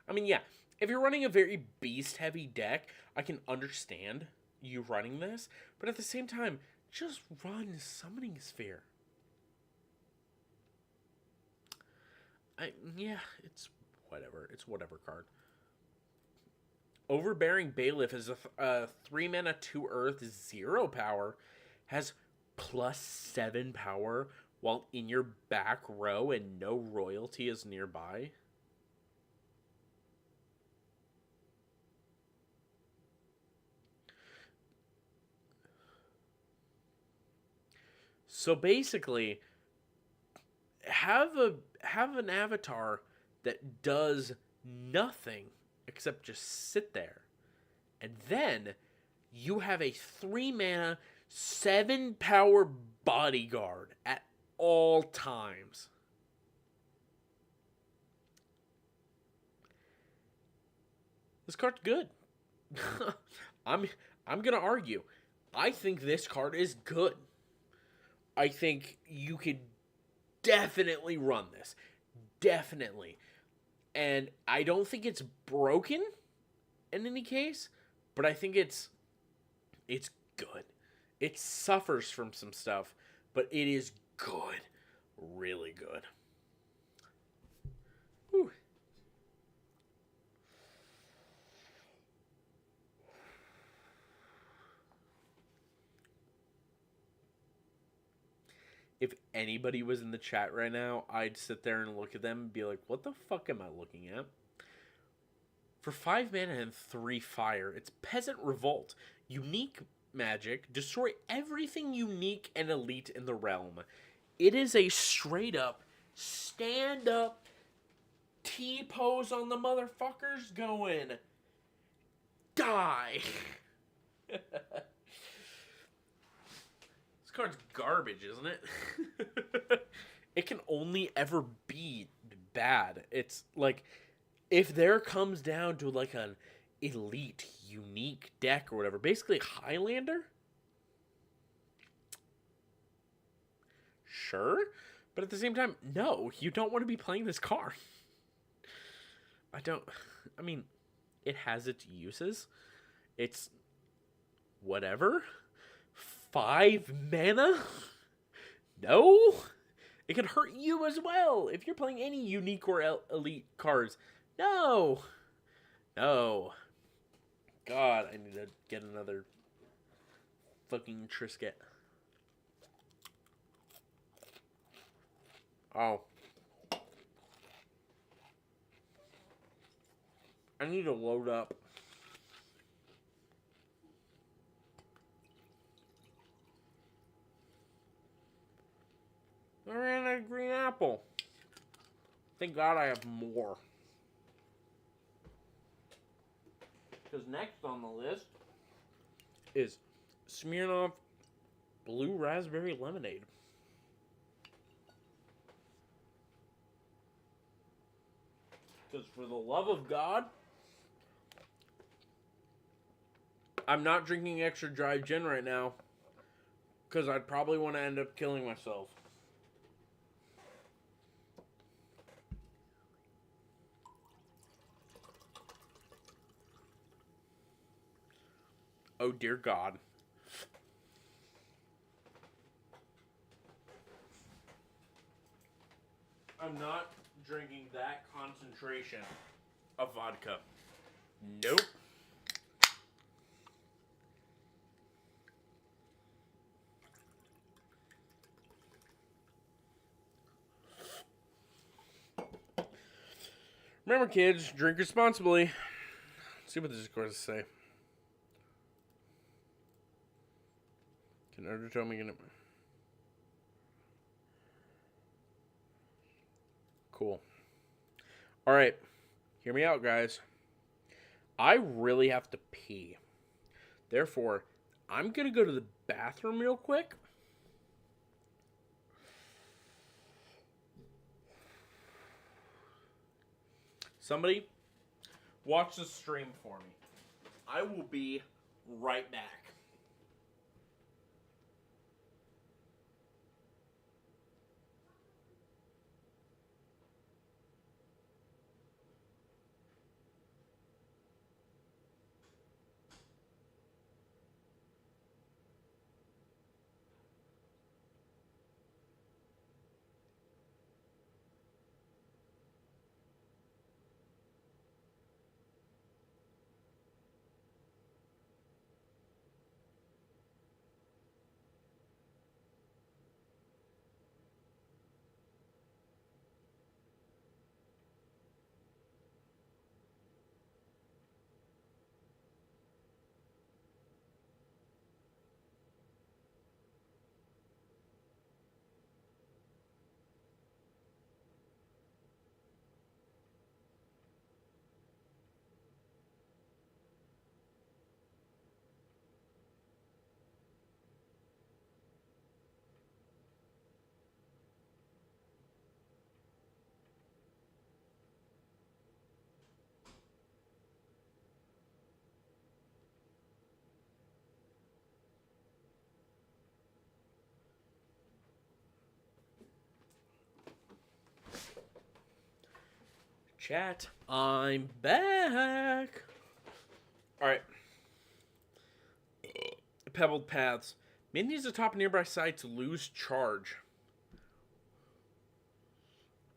I mean, yeah, if you're running a very beast-heavy deck, I can understand you running this, but at the same time, just run Summoning Sphere. Yeah, it's whatever. It's whatever card. Overbearing Bailiff is a 3 mana, 2 earth, 0 power. Has +7 power while in your back row and no royalty is nearby. So basically, have an avatar that does nothing except just sit there. And then you have a 3 mana, 7 power bodyguard at all times. This card's good. I'm gonna argue. I think this card is good. I think you could definitely run this. Definitely. And I don't think it's broken in any case, but I think it's good. It suffers from some stuff, but it is good. Really good. Whew. If anybody was in the chat right now, I'd sit there and look at them and be like, what the fuck am I looking at? For 5 mana and 3 fire, it's Peasant Revolt. Unique magic. Destroy everything unique and elite in the realm. It is a straight up, stand up, T-pose on the motherfuckers going, die. This card's garbage, isn't it? It can only ever be bad. It's like, if there comes down to like an elite, unique deck or whatever, basically Highlander, sure, but at the same time, no, you don't want to be playing this card. I mean, it has its uses. It's whatever. 5 mana? No? It can hurt you as well if you're playing any unique or elite cards. No. No. God, I need to get another fucking Trisket. Oh. I need to load up. I ran a green apple. Thank God I have more. Because next on the list is Smirnoff Blue Raspberry Lemonade. Because for the love of God, I'm not drinking extra dry gin right now. Because I'd probably want to end up killing myself. Oh dear God. I'm not drinking that concentration of vodka. Nope. Remember, kids, drink responsibly. Let's see what this Discord has to say. Can Undertow me get it? Cool. All right. Hear me out, guys. I really have to pee. Therefore, I'm going to go to the bathroom real quick. Somebody, watch the stream for me. I will be right back. Chat, I'm back. All right. Pebbled paths. Minions atop nearby sites lose charge.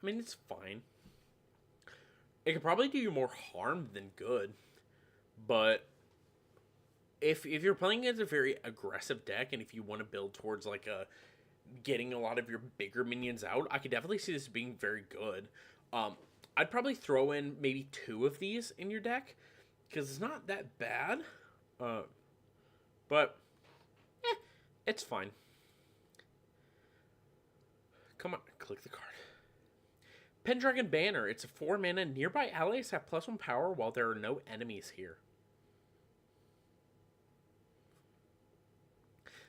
I mean, it's fine. It could probably do you more harm than good. But if you're playing against a very aggressive deck, and if you want to build towards like getting a lot of your bigger minions out, I could definitely see this being very good. I'd probably throw in maybe 2 of these in your deck, because it's not that bad. But it's fine. Come on, click the card. Pendragon Banner. It's a 4 mana. Nearby allies have +1 power while there are no enemies here.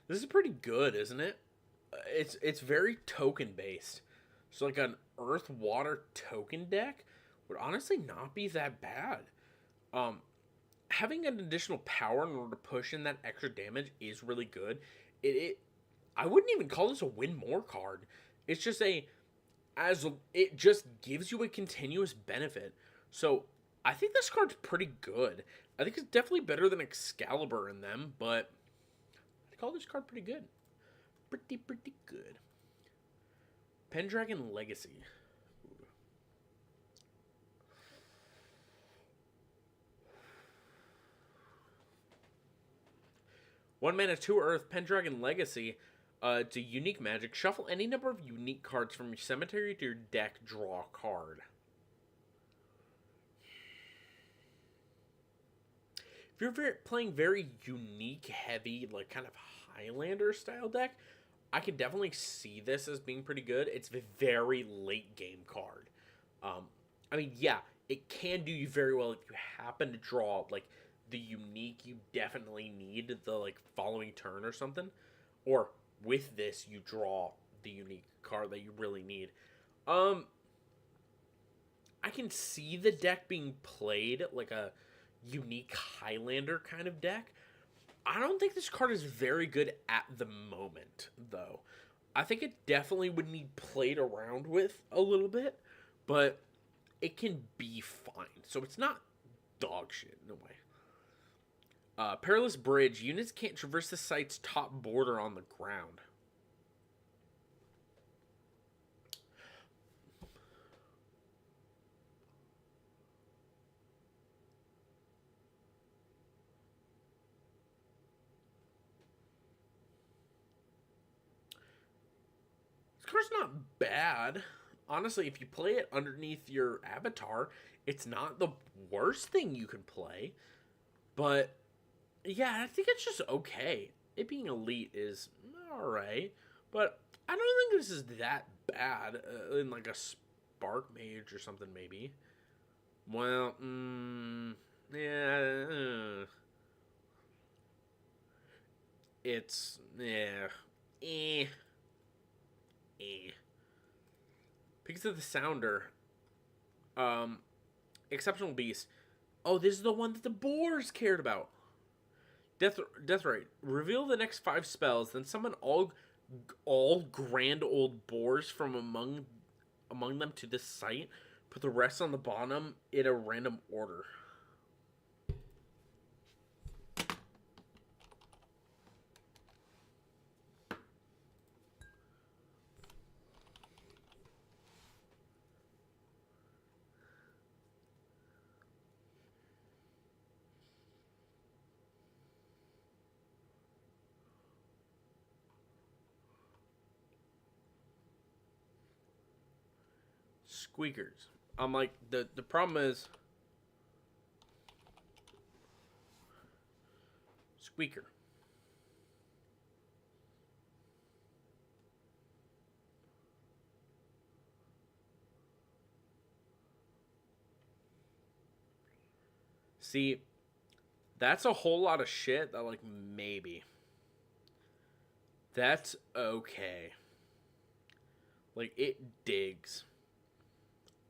This is pretty good, isn't it? It's very token based. So like an Earth Water token deck would honestly not be that bad. Having an additional power in order to push in that extra damage is really good. I wouldn't even call this a win more card. It's just it just gives you a continuous benefit. So I think this card's pretty good. I think it's definitely better than Excalibur in them, but I call this card pretty good. Pretty good. Pendragon Legacy. Ooh. 1 mana, 2 Earth, Pendragon Legacy. It's a unique magic. Shuffle any number of unique cards from your cemetery to your deck. Draw a card. If you're playing very unique, heavy, like kind of Highlander style deck, I could definitely see this as being pretty good. It's a very late game card. I mean, yeah, it can do you very well if you happen to draw like the unique you definitely need the like following turn or something, or with this you draw the unique card that you really need. I can see the deck being played like a unique Highlander kind of deck. I don't think this card is very good at the moment, though. I think it definitely would need played around with a little bit, but it can be fine. So it's not dog shit, no way. Perilous Bridge. Units can't traverse the site's top border on the ground. This card's not bad. Honestly, if you play it underneath your avatar, It's not the worst thing you can play, but yeah, I think it's just okay. It being elite is alright, but I don't think this is that bad in like a Spark Mage or something, maybe. Well, yeah. It's, yeah. Eh. Eh. Because of the Sounder, Exceptional Beast. Oh, this is the one that the boars cared about. Death Rate. Reveal the next 5 spells, then summon all grand old boars from among them to this site. Put the rest on the bottom in a random order. Squeakers. I'm like, the problem is Squeaker. See, that's a whole lot of shit that, like, maybe. That's okay. Like, it digs.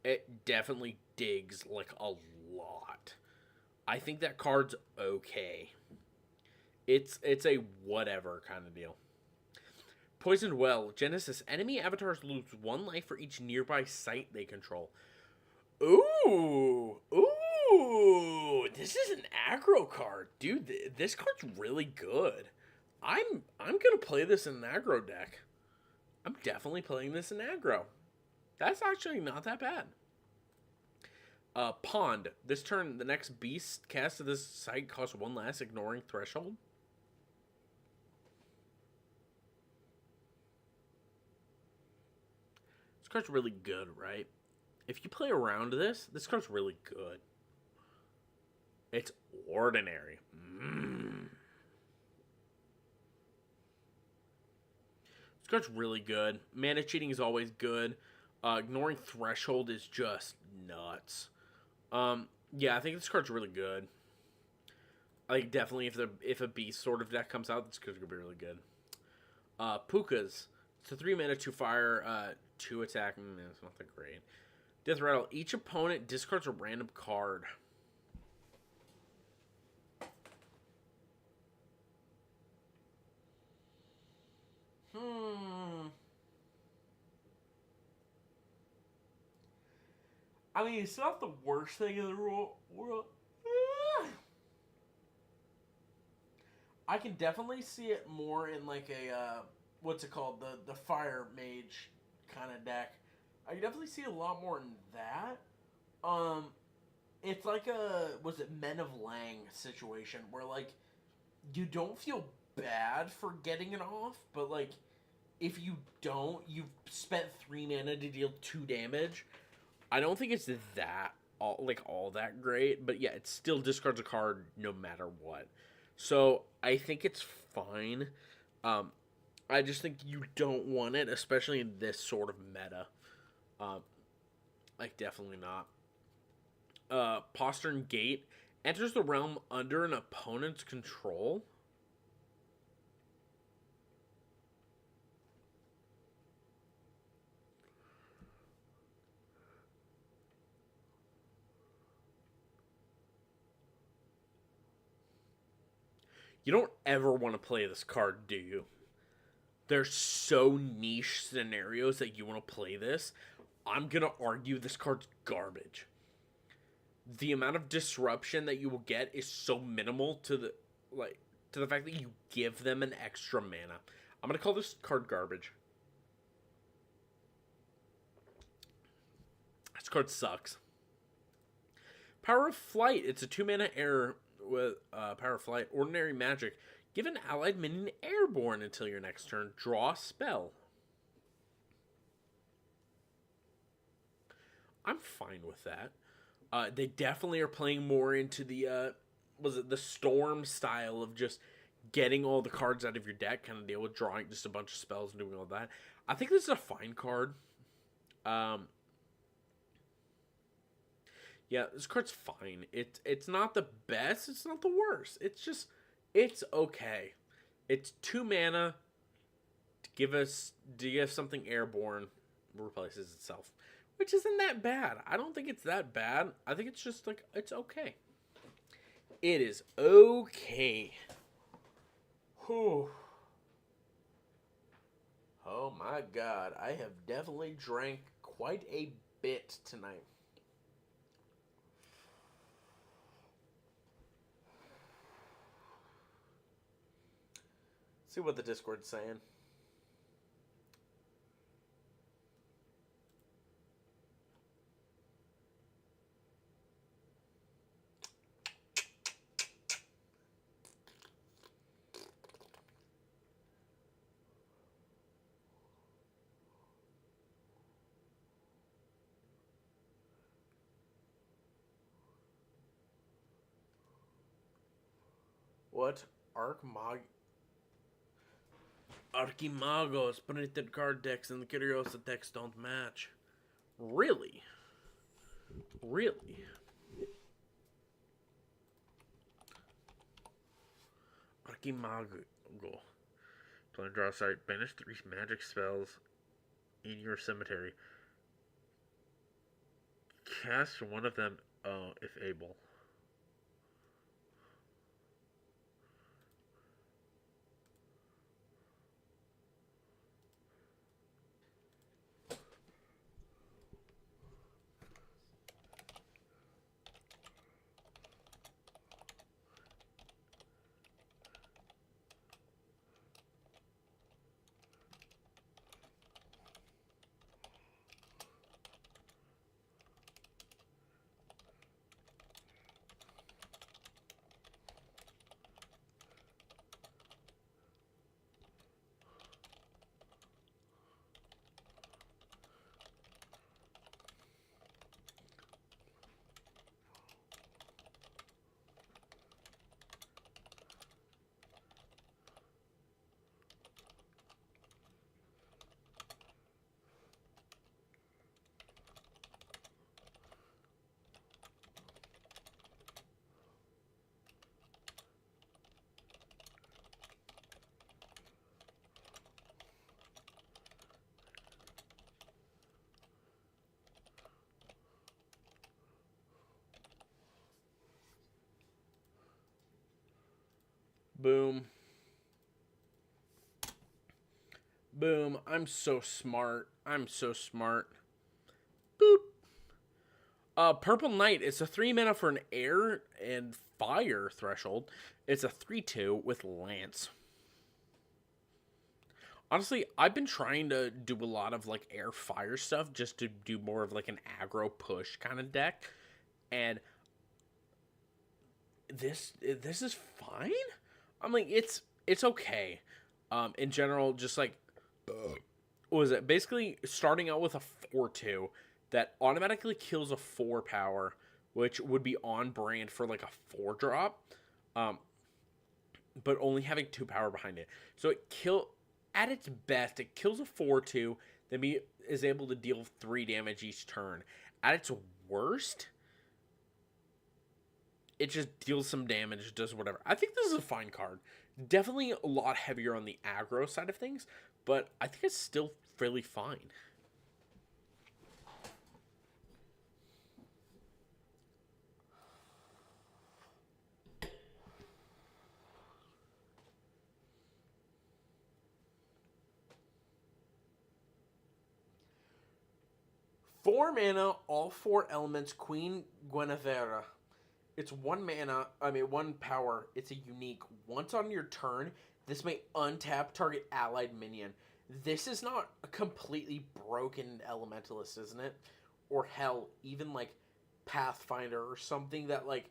It definitely digs, like, a lot. I think that card's okay. It's a whatever kind of deal. Poisoned Well. Genesis. Enemy avatars lose 1 life for each nearby site they control. Ooh. Ooh. This is an aggro card. Dude, this card's really good. I'm gonna play this in an aggro deck. I'm definitely playing this in aggro. That's actually not that bad. Pond. This turn, the next beast cast to this site costs 1 less, ignoring threshold. This card's really good, right? If you play around this card's really good. It's ordinary. This card's really good. Mana cheating is always good. Ignoring threshold is just nuts. Yeah, I think this card's really good. Like, definitely if a beast sort of deck comes out, this card's gonna be really good. Pukas. It's a 3 mana, 2 fire, 2 attack. It's not that great. Death Rattle. Each opponent discards a random card. I mean, it's not the worst thing in the world. I can definitely see it more in like a what's it called, the fire mage kind of deck. I can definitely see a lot more in that. It's like a Men of Lang situation where like you don't feel bad for getting it off, but like if you don't, you've spent 3 mana to deal 2 damage. I don't think it's that all that great, but yeah, it still discards a card no matter what. So I think it's fine. I just think you don't want it, especially in this sort of meta. Like definitely not. Postern Gate enters the realm under an opponent's control. You don't ever want to play this card, do you? There's so niche scenarios that you want to play this. I'm going to argue this card's garbage. The amount of disruption that you will get is so minimal to the fact that you give them an extra mana. I'm going to call this card garbage. This card sucks. Power of Flight. It's a 2 mana error with Power of Flight. Ordinary magic. Give an allied minion airborne until your next turn. Draw a spell. I'm fine with that. They definitely are playing more into the the storm style of just getting all the cards out of your deck kind of deal, with drawing just a bunch of spells and doing all that. I think this is a fine card. Yeah, this card's fine. It's not the best, it's not the worst. It's okay. It's 2 mana to give something airborne, replaces itself, which isn't that bad. I don't think it's that bad. I think it's just like, it's okay. It is okay. Whew. Oh my god, I have definitely drank quite a bit tonight. See what the Discord's saying. What? Archimagos printed card decks and the Curiosa decks don't match. Really? Really? Archimago. Play and draw site. Banish 3 magic spells in your cemetery. Cast one of them if able. Boom. Boom. I'm so smart. I'm so smart. Boop. Purple Knight. It's a 3 mana for an air and fire threshold. It's a 3/2 with Lance. Honestly, I've been trying to do a lot of like air fire stuff just to do more of like an aggro push kind of deck. And this is fine. I'm like, it's okay. In general, just like, what was it? Basically, starting out with a 4/2 that automatically kills a 4 power, which would be on brand for like a 4-drop, but only having 2 power behind it. So at its best, it kills a 4/2, then is able to deal 3 damage each turn. At its worst, it just deals some damage, does whatever. I think this is a fine card. Definitely a lot heavier on the aggro side of things, but I think it's still fairly fine. Four mana, all 4 elements, Queen Guinevere. It's 1 mana, 1 power. It's a unique. Once on your turn, this may untap target allied minion. This is not a completely broken elementalist, isn't it? Or hell, even like Pathfinder or something that like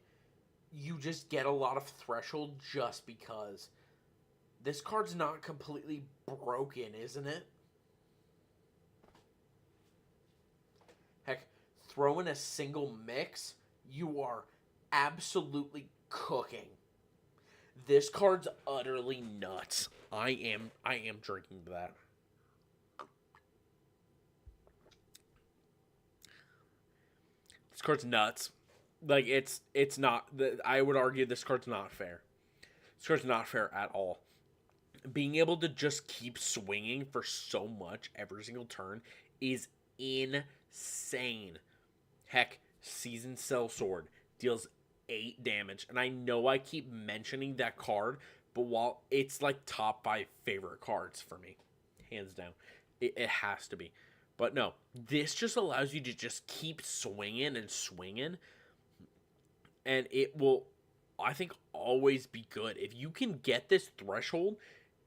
you just get a lot of threshold just because. This card's not completely broken, isn't it? Heck, throw in a single mix, you are absolutely cooking. This card's utterly nuts. I am drinking that. This card's nuts. Like, it's not. I would argue this card's not fair. This card's not fair at all. Being able to just keep swinging for so much every single turn is insane. Heck, Seasoned Sellsword deals 8 damage. And I know I keep mentioning that card, but while it's like top 5 favorite cards for me, hands down, it has to be. But no, this just allows you to just keep swinging and swinging. And it will, I think, always be good. If you can get this threshold,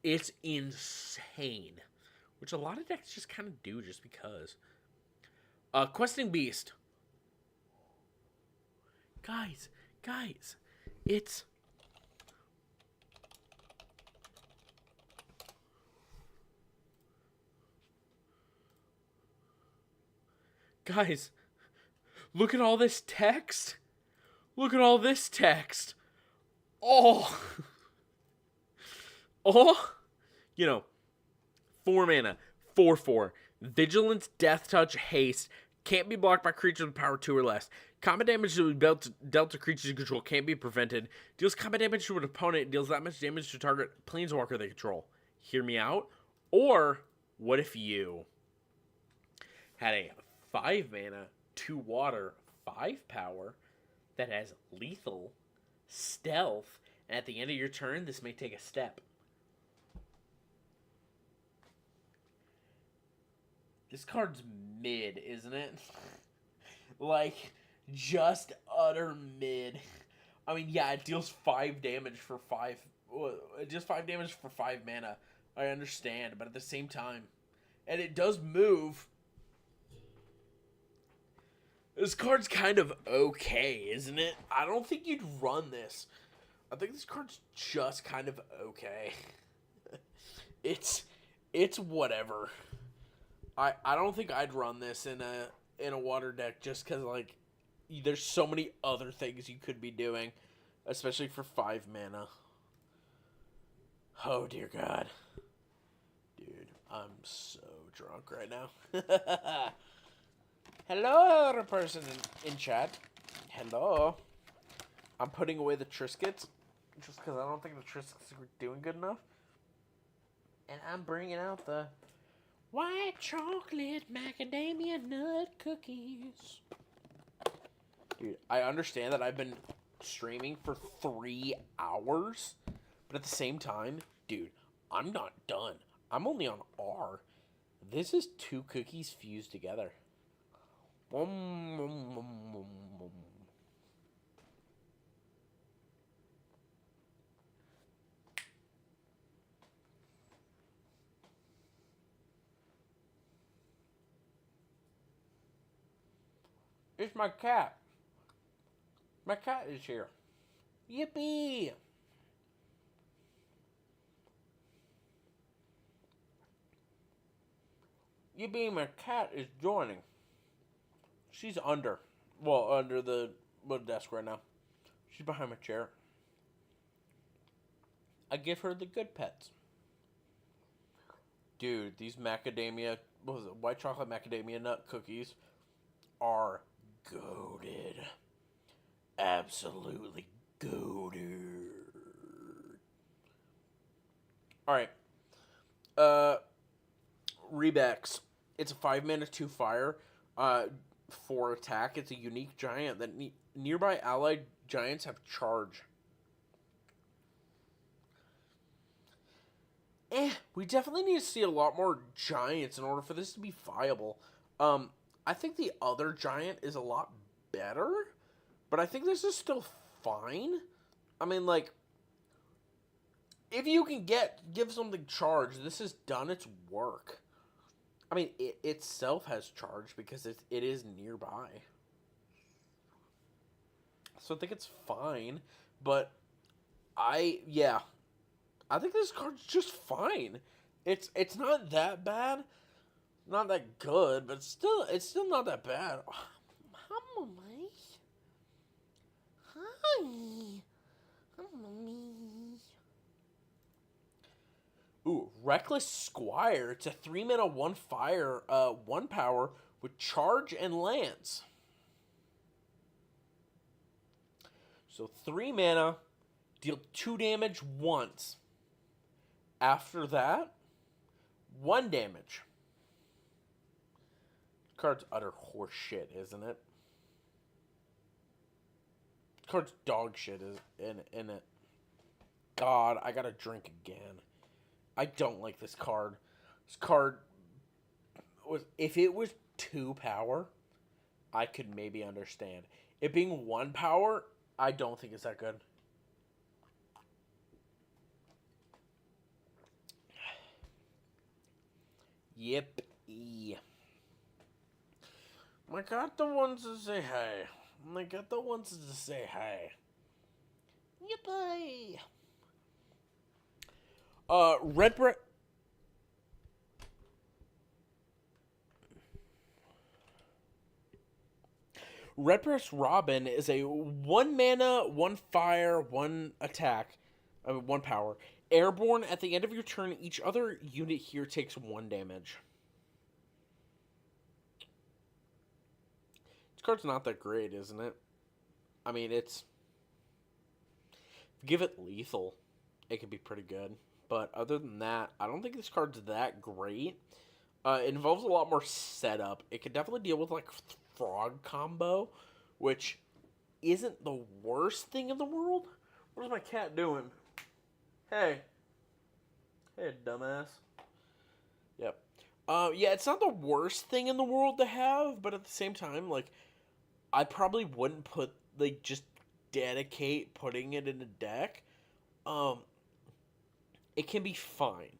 it's insane. Which a lot of decks just kind of do just because. Questing Beast. Guys, it's... Guys, look at all this text. Look at all this text. Oh. Oh. You know, 4 mana, 4/4. Vigilance, Death Touch, Haste. Can't be blocked by creatures with power 2 or less. Combat damage to be dealt to creatures you control can't be prevented. Deals combat damage to an opponent. Deals that much damage to target planeswalker they control. Hear me out? Or, what if you had a 5 mana, 2 water, 5 power that has lethal, stealth, and at the end of your turn, this may take a step. This card's mid, isn't it? Like, just utter mid. I mean, yeah, it deals 5 damage for 5. It deals 5 damage for 5 mana. I understand, but at the same time, and it does move. This card's kind of okay, isn't it? I don't think you'd run this. I think this card's just kind of okay. It's whatever. I don't think I'd run this in a water deck just because, like, there's so many other things you could be doing, especially for 5 mana. Oh, dear God. Dude, I'm so drunk right now. Hello, other person in chat. Hello. I'm putting away the Triscuits just because I don't think the Triscuits are doing good enough. And I'm bringing out the white chocolate macadamia nut cookies. Dude, I understand that I've been streaming for 3 hours, but at the same time, dude, I'm not done. I'm only on R. This is 2 cookies fused together. It's my cat. My cat is here. Yippee! Yippee, my cat is joining. She's under the desk right now. She's behind my chair. I give her the good pets. Dude, these macadamia, white chocolate macadamia nut cookies are goated. Absolutely goated. Alright. Rebex. It's a 5 mana 2 fire. For attack, it's a unique giant that nearby allied giants have charge. We definitely need to see a lot more giants in order for this to be viable. I think the other giant is a lot better, but I think this is still fine. I mean, like, if you can give something charge, this has done its work. I mean, it itself has charge because it is nearby. So I think it's fine, but I think this card's just fine. It's not that bad, not that good, but it's still not that bad. Hi. Me. Ooh, Reckless Squire. It's a 3 mana, 1 fire, 1 power with charge and lance. So 3 mana, deal 2 damage once. After that, 1 damage. Card's utter horse shit, isn't it? Card's dog shit is in it. God, I gotta drink again. I don't like this card. This card was, if it was 2 power, I could maybe understand. It being 1 power, I don't think it's that good. Yep. I got the ones to say hey. I got the ones to say hey. Yippee. Redbreast Robin is a 1 mana, 1 fire, 1 attack, 1 power. Airborne, at the end of your turn, each other unit here takes 1 damage. This card's not that great, isn't it? I mean, it's... Give it lethal, it could be pretty good. But other than that, I don't think this card's that great. It involves a lot more setup. It could definitely deal with, like, frog combo, which isn't the worst thing in the world. What is my cat doing? Hey, dumbass. Yep. Yeah, it's not the worst thing in the world to have, but at the same time, like, I probably wouldn't just dedicate putting it in a deck. It can be fine.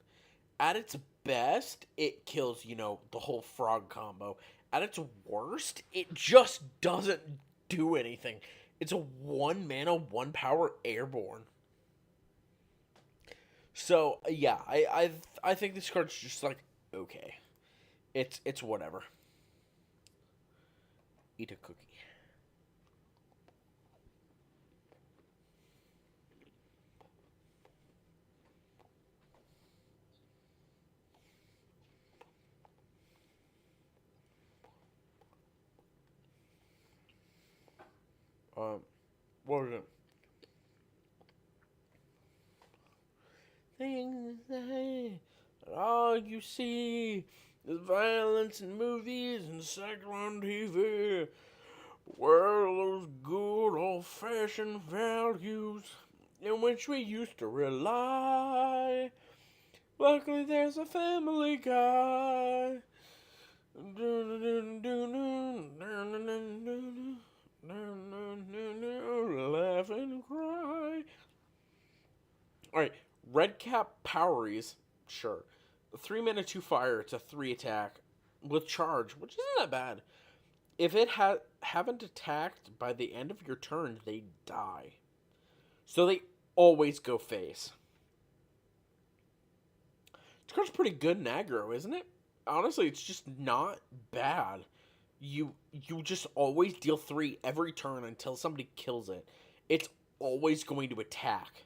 At its best, it kills, the whole frog combo. At its worst, it just doesn't do anything. It's a 1 mana, 1 power airborne. So, yeah, I think this card's just like, okay. It's whatever. Eat a cookie. What was it? Things that all you see is violence in movies and sex on TV. Where are those good old-fashioned values in which we used to rely? Luckily, there's a Family Guy. Laugh and cry. Alright, Red Cap Poweries, sure. 3 mana, 2 fire, it's a 3 attack with charge, which isn't that bad. If it haven't attacked by the end of your turn, they die. So they always go face. This card's pretty good in aggro, isn't it? Honestly, it's just not bad. You just always deal 3 every turn until somebody kills it. It's always going to attack.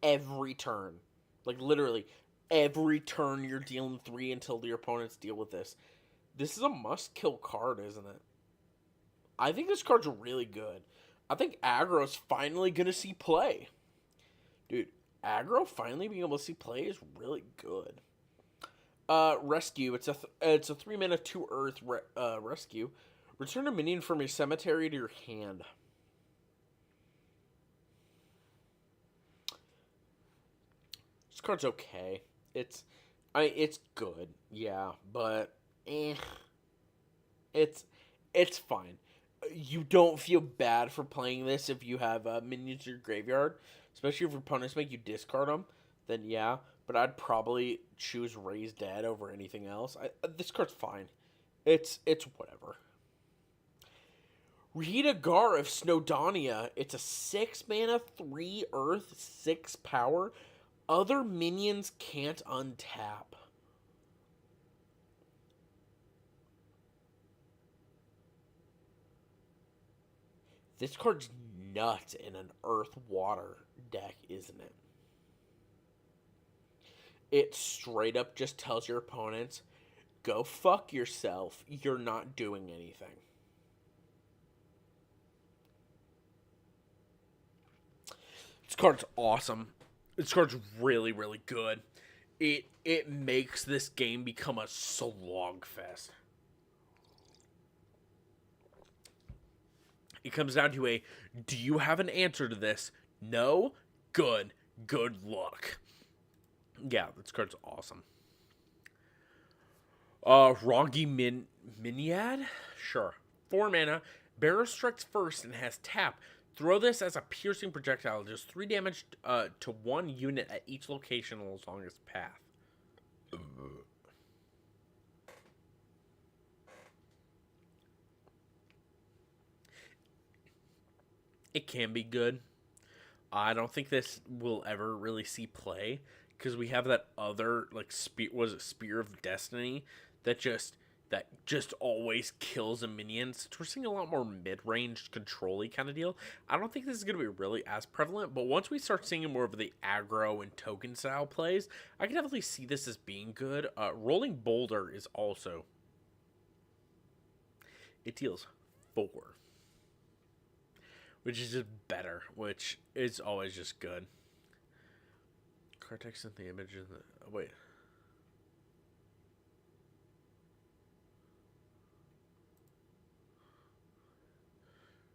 Every turn. Like, literally, every turn you're dealing 3 until your opponents deal with this. This is a must-kill card, isn't it? I think this card's really good. I think aggro's finally going to see play. Dude, aggro finally being able to see play is really good. Rescue. It's a 3 mana, 2 earth rescue. Return a minion from your cemetery to your hand. This card's okay. It's good, yeah, but it's fine. You don't feel bad for playing this if you have minions in your graveyard, especially if your opponents make you discard them. Then yeah, but I'd probably choose Raise Dead over anything else. This card's fine. It's whatever. Rita Gar of Snowdonia. It's a 6 mana, 3 earth, 6 power. Other minions can't untap. This card's nuts in an earth-water deck, isn't it? It straight up just tells your opponents, go fuck yourself, you're not doing anything. This card's awesome. This card's really, really good. It makes this game become a slogfest. It comes down to a, do you have an answer to this? No? Good. Good luck. Yeah, this card's awesome. Rongi Minyad? Sure. 4 mana. Barrow strikes first and has tap. Throw this as a piercing projectile. Does 3 damage to 1 unit at each location along its path. It can be good. I don't think this will ever really see play because we have that other like Spear of Destiny that just always kills a minion. So we're seeing a lot more mid-range control-y kind of deal. I don't think this is going to be really as prevalent, but once we start seeing more of the aggro and token style plays, I can definitely see this as being good. Rolling Boulder is also, it deals 4, which is just better, which is always just good. Card text in the image in the, oh, wait.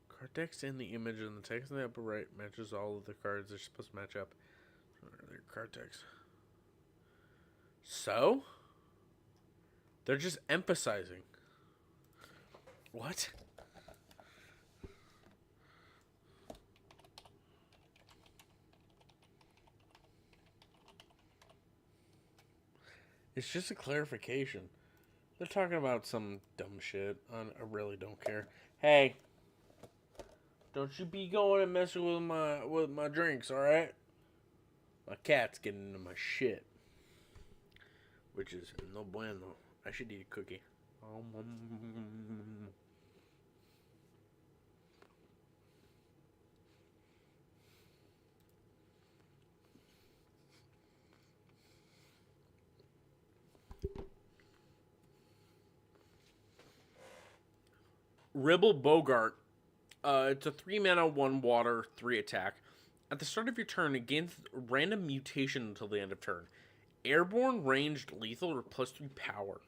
Card text in the image and the text in the upper right matches all of the cards they're supposed to match up. Their card text. So? They're just emphasizing. What? It's just a clarification. They're talking about some dumb shit. I really don't care. Hey, don't you be going and messing with my drinks, all right? My cat's getting into my shit, which is no bueno. I should eat a cookie. Ribble Bogart. It's a 3 mana, 1 water, 3 attack. At the start of your turn, it gains random mutation until the end of turn. Airborne, ranged, lethal, or +3 power.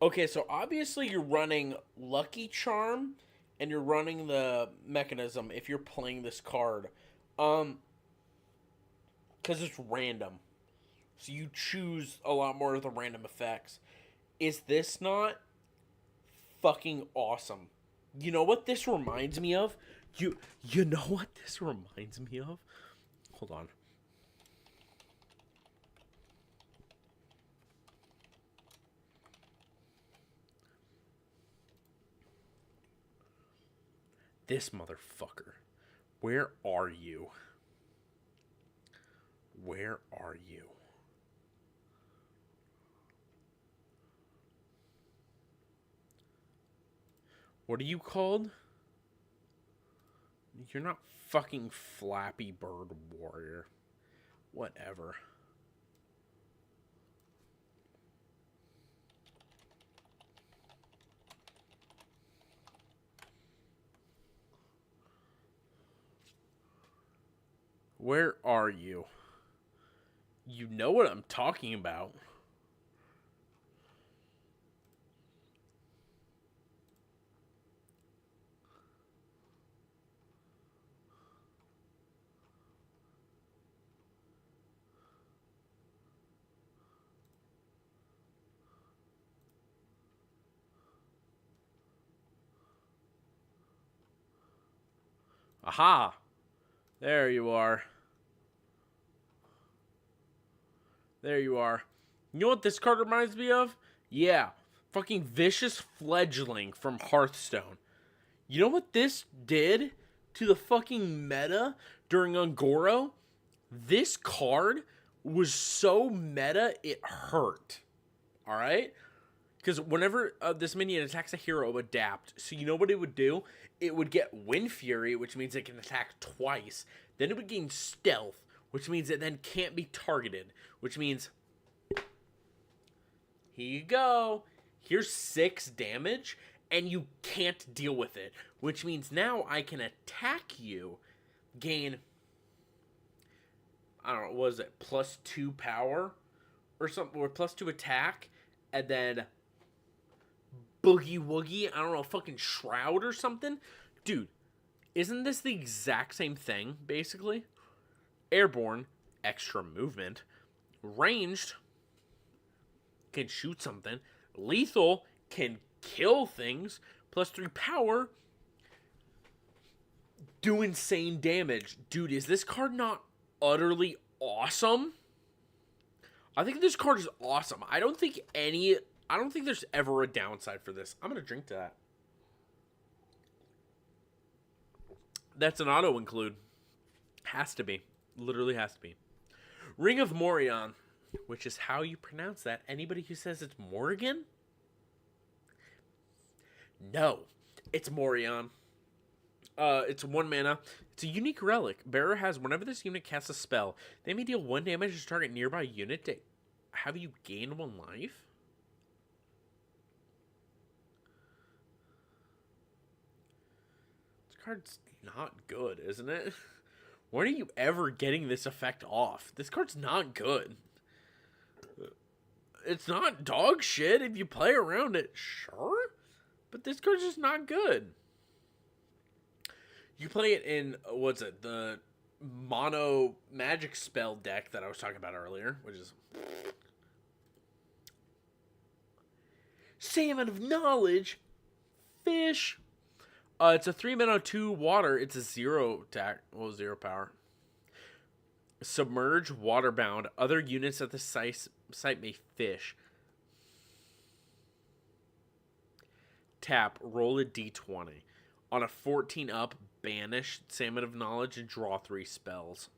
Okay, so obviously you're running Lucky Charm, and you're running the Mechanism if you're playing this card. Because it's random. So you choose a lot more of the random effects. Is this not fucking awesome? You know what this reminds me of? You know what this reminds me of? Hold on. This motherfucker. Where are you? Where are you? What are you called? You're not fucking Flappy Bird Warrior. Whatever. Where are you? You know what I'm talking about. Aha! There you are. There you are. You know what this card reminds me of? Yeah. Fucking Vicious Fledgling from Hearthstone. You know what this did to the fucking meta during Ungoro? This card was so meta, it hurt. All right? Because whenever this minion attacks a hero, adapt. So you know what it would do? It would get Wind Fury, which means it can attack twice. Then it would gain Stealth, which means it then can't be targeted. Which means, here you go. Here's 6 damage, and you can't deal with it. Which means now I can attack you, gain, I don't know, what is it? +2 power? Or something, or +2 attack, and then Boogie Woogie, I don't know, fucking Shroud or something? Dude, isn't this the exact same thing, basically? Airborne, extra movement. Ranged, can shoot something. Lethal, can kill things. +3 power, do insane damage. Dude, is this card not utterly awesome? I think this card is awesome. I don't think there's ever a downside for this. I'm going to drink to that. That's an auto include. Has to be. Literally has to be. Ring of Morion, which is how you pronounce that. Anybody who says it's Morrigan? No, it's Morion. It's 1 mana. It's a unique relic. Bearer has, whenever this unit casts a spell, they may deal 1 damage to target nearby unit to have you gain 1 life. This card's not good, isn't it? When are you ever getting this effect off? This card's not good. It's not dog shit if you play around it, sure. But this card's just not good. You play it in, the mono magic spell deck that I was talking about earlier, which is Salmon of Knowledge, fish. It's a 3 mana 2 water. It's a 0 attack, 0 power. Submerge, waterbound. Other units at the site may fish. Tap, roll a d20. On a 14 up, banish Salmon of Knowledge and draw 3 spells.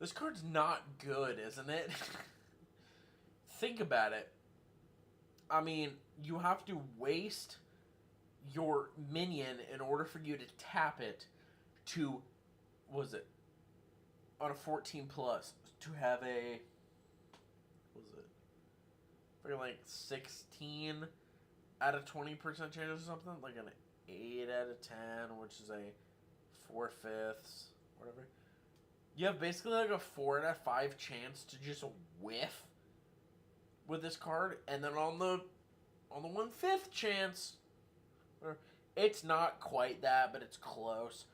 This card's not good, isn't it? Think about it. I mean, you have to waste your minion in order for you to tap it to, on a 14 plus, to have a, like 16 out of 20% chance or something, like an 8 out of 10, which is a 4/5, whatever. You have basically like a 4 out of 5 chance to just whiff with this card, and then on the 1/5 chance, it's not quite that, but it's close.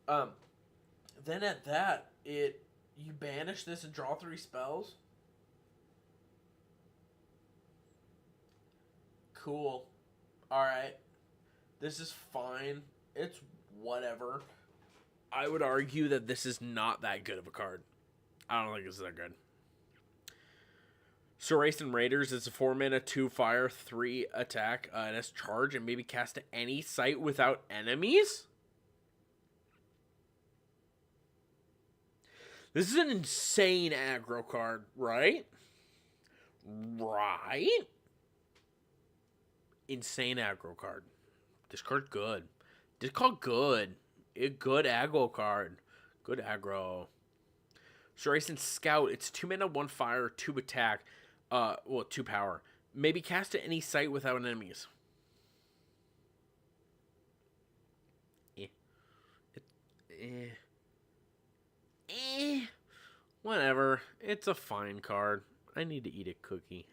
Then at that, you banish this and draw 3 spells. Cool. Alright. This is fine. It's whatever. I would argue that this is not that good of a card. I don't think it's that good. Sorcery Raiders is a 4 mana, 2 fire, 3 attack. It has charge and maybe cast to any site without enemies? This is an insane aggro card, right? Right? Insane aggro card. This card's good. This card good. A good aggro card. Good aggro. Sorcery Scout. It's 2 mana, 1 fire, 2 attack. 2 power. Maybe cast to any site without enemies. Whatever. It's a fine card. I need to eat a cookie.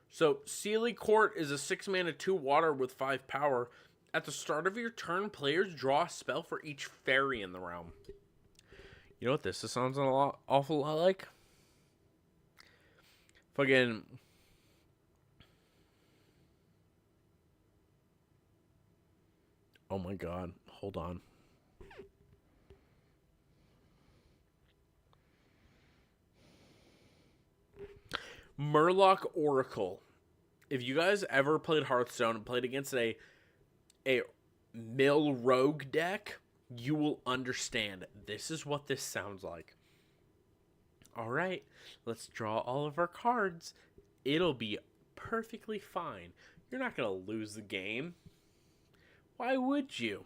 So, Sealy Court is a 6 mana 2 water with 5 power. At the start of your turn, players draw a spell for each fairy in the realm. You know what this sounds awful lot like? Fucking... Oh my god. Hold on. Murloc Oracle. If you guys ever played Hearthstone and played against a mill rogue deck, you will understand. This is what this sounds like. All right, let's draw all of our cards. It'll be perfectly fine. You're not going to lose the game. Why would you?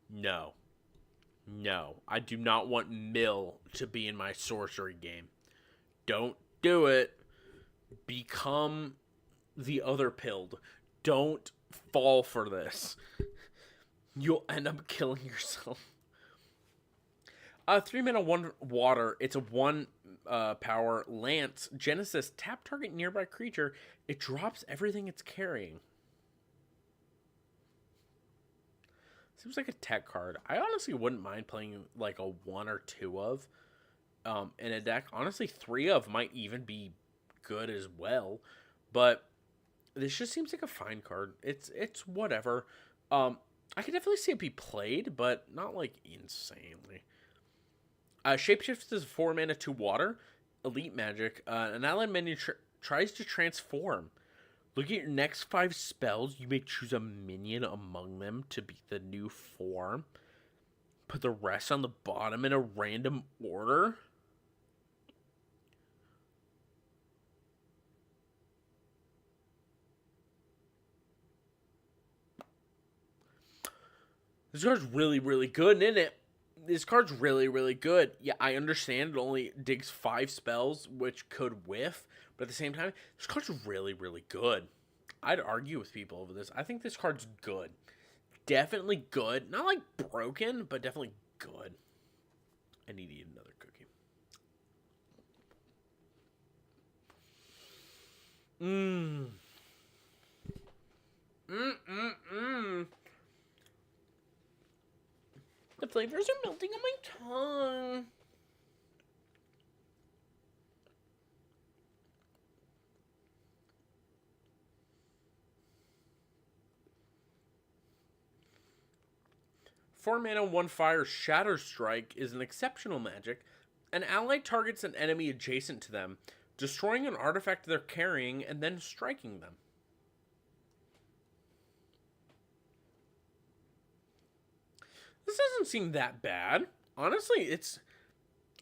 No. No, I do not want Mill to be in my sorcery game. Don't do it. Become the other pilled. Don't fall for this. You'll end up killing yourself. 3 mana, 1 water. It's a 1 power lance. Genesis, tap target nearby creature. It drops everything it's carrying. Seems like a tech card. I honestly wouldn't mind playing like a 1 or 2 of in a deck. Honestly, 3 of might even be good as well. But this just seems like a fine card. It's whatever. I could definitely see it be played, but not like insanely. Shapeshift is 4 mana, 2 water. Elite magic. An allied minion tries to transform. Look at your next 5 spells. You may choose a minion among them to be the new form. Put the rest on the bottom in a random order. This card's really, really good, isn't it? This card's really, really good. Yeah, I understand it only digs 5 spells, which could whiff. But at the same time, this card's really, really good. I'd argue with people over this. I think this card's good. Definitely good. Not like broken, but definitely good. I need to eat another cookie. The flavors are melting on my tongue. Four mana, 1 fire. Shatter Strike is an exceptional magic. An ally targets an enemy adjacent to them, destroying an artifact they're carrying and then striking them. This doesn't seem that bad. Honestly,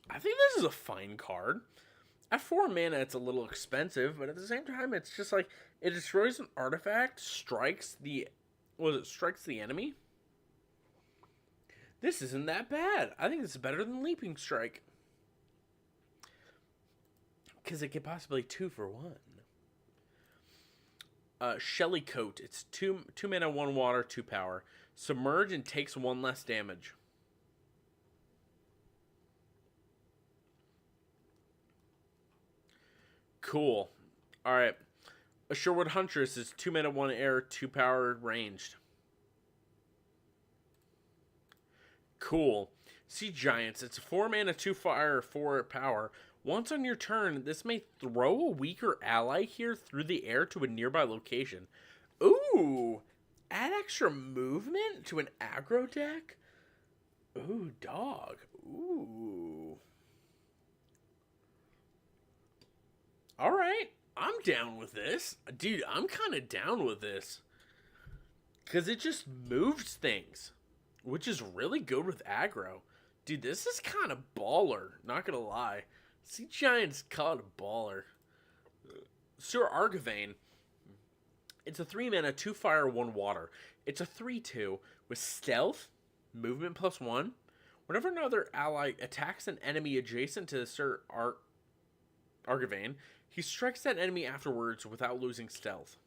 I think this is a fine card. At 4 mana, it's a little expensive, but at the same time, it's just like, it destroys an artifact, strikes the enemy? This isn't that bad. I think this is better than Leaping Strike. Because it could possibly 2 for 1. Shelly Coat. It's 2 mana, 1 water, 2 power. Submerge and takes 1 less damage. Cool. Alright. A Sherwood Huntress is 2 mana, 1 air, 2 power, ranged. Cool. Sea Giants. It's 4 mana, 2 fire, 4 power. Once on your turn, this may throw a weaker ally here through the air to a nearby location. Ooh! Add extra movement to an aggro deck? Ooh, dog. Ooh. Alright. I'm down with this. Dude, I'm kind of down with this. Because it just moves things. Which is really good with aggro. Dude, this is kind of baller. Not gonna lie. Sea Giant's kind of baller. Sir Argivane. It's a 3 mana, 2 fire, 1 water. It's a 3/2 with stealth, movement +1. Whenever another ally attacks an enemy adjacent to Sir Argivane, he strikes that enemy afterwards without losing stealth.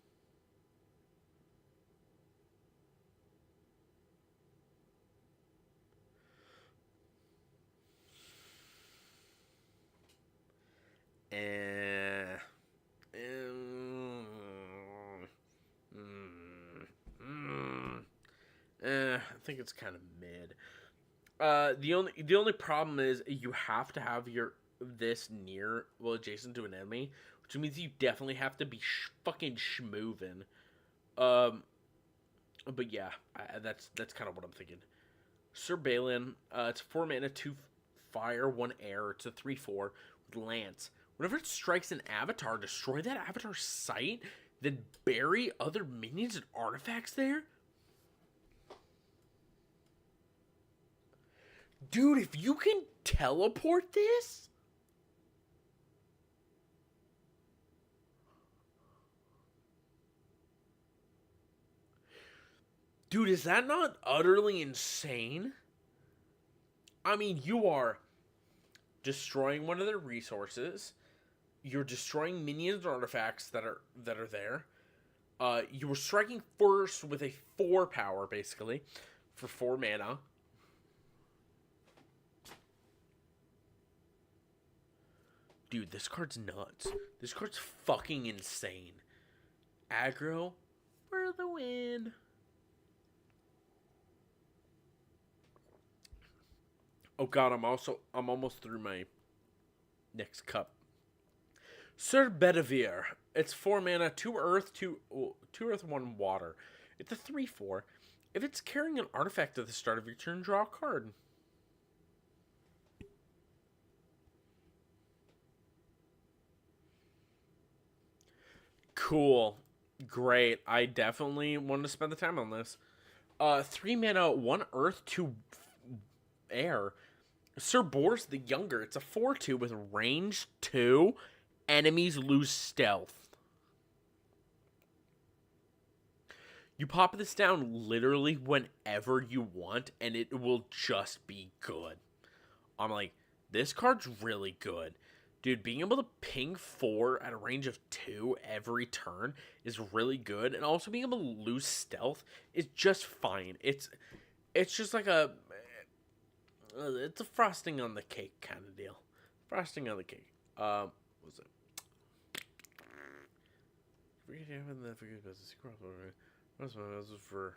I think it's kind of mid. The only problem is you have to have this near, adjacent to an enemy, which means you definitely have to be fucking schmovin'. But yeah, that's kind of what I'm thinking. Sir Balin, it's 4 mana, 2 fire, 1 air. It's a 3/4 with Lance. Whenever it strikes an avatar, destroy that avatar's site, then bury other minions and artifacts there? Dude, if you can teleport this? Dude, is that not utterly insane? I mean, you are destroying one of their resources. You're destroying minions and artifacts that are there. You were striking first with a 4 power, basically, for 4 mana. Dude, this card's nuts. This card's fucking insane. Aggro for the win. Oh god, I'm almost through my next cup. Sir Bedivere. It's 4 mana, 2 earth, 2 earth, 1 water. It's a 3/4. If it's carrying an artifact at the start of your turn, draw a card. Cool. Great. I definitely wanted to spend the time on this. 3 mana, 1 earth, 2 air. Sir Bors the Younger. It's a 4/2 with range 2. Enemies lose stealth. You pop this down literally whenever you want, and it will just be good. I'm like, this card's really good. Dude, being able to ping 4 at a range of 2 every turn is really good. And also being able to lose stealth is just fine. It's just like it's a frosting on the cake kind of deal. Frosting on the cake. What was it? This was for...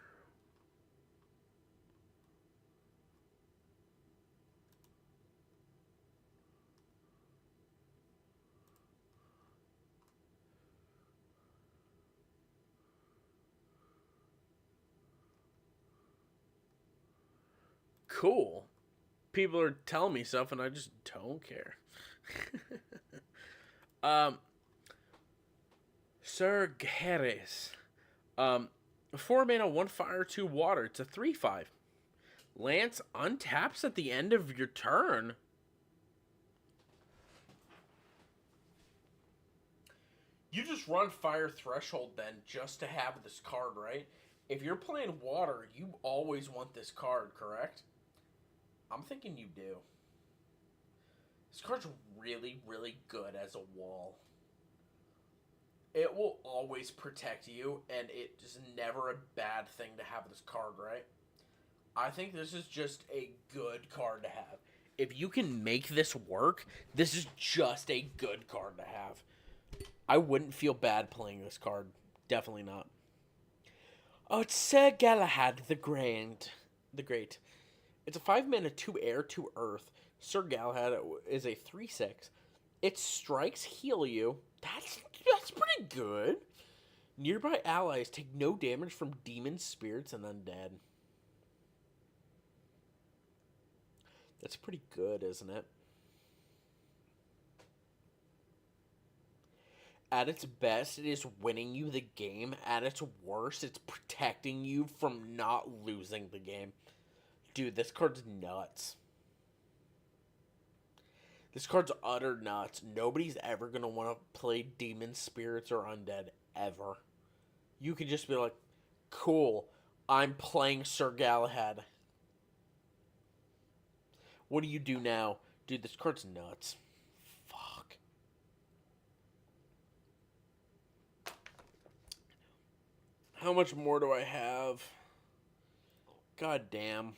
Cool. People are telling me stuff and I just don't care. Sir Geres. 4 mana, 1 fire, 2 water. It's a 3/5. Lance untaps at the end of your turn. You just run Fire Threshold then just to have this card, right? If you're playing water, you always want this card, correct? I'm thinking you do. This card's really, really good as a wall. It will always protect you, and it's never a bad thing to have this card, right? I think this is just a good card to have. If you can make this work, this is just a good card to have. I wouldn't feel bad playing this card. Definitely not. Oh, it's Sir Galahad the Great. It's a 5 mana, 2 air, 2 earth. Sir Galahad is a 3/6. It strikes, heal you. That's pretty good. Nearby allies take no damage from demons, spirits, and undead. That's pretty good, isn't it? At its best, it is winning you the game. At its worst, it's protecting you from not losing the game. Dude, this card's nuts. This card's utter nuts. Nobody's ever going to want to play demon, spirits, or undead, ever. You can just be like, cool, I'm playing Sir Galahad. What do you do now? Dude, this card's nuts. Fuck. How much more do I have? God damn.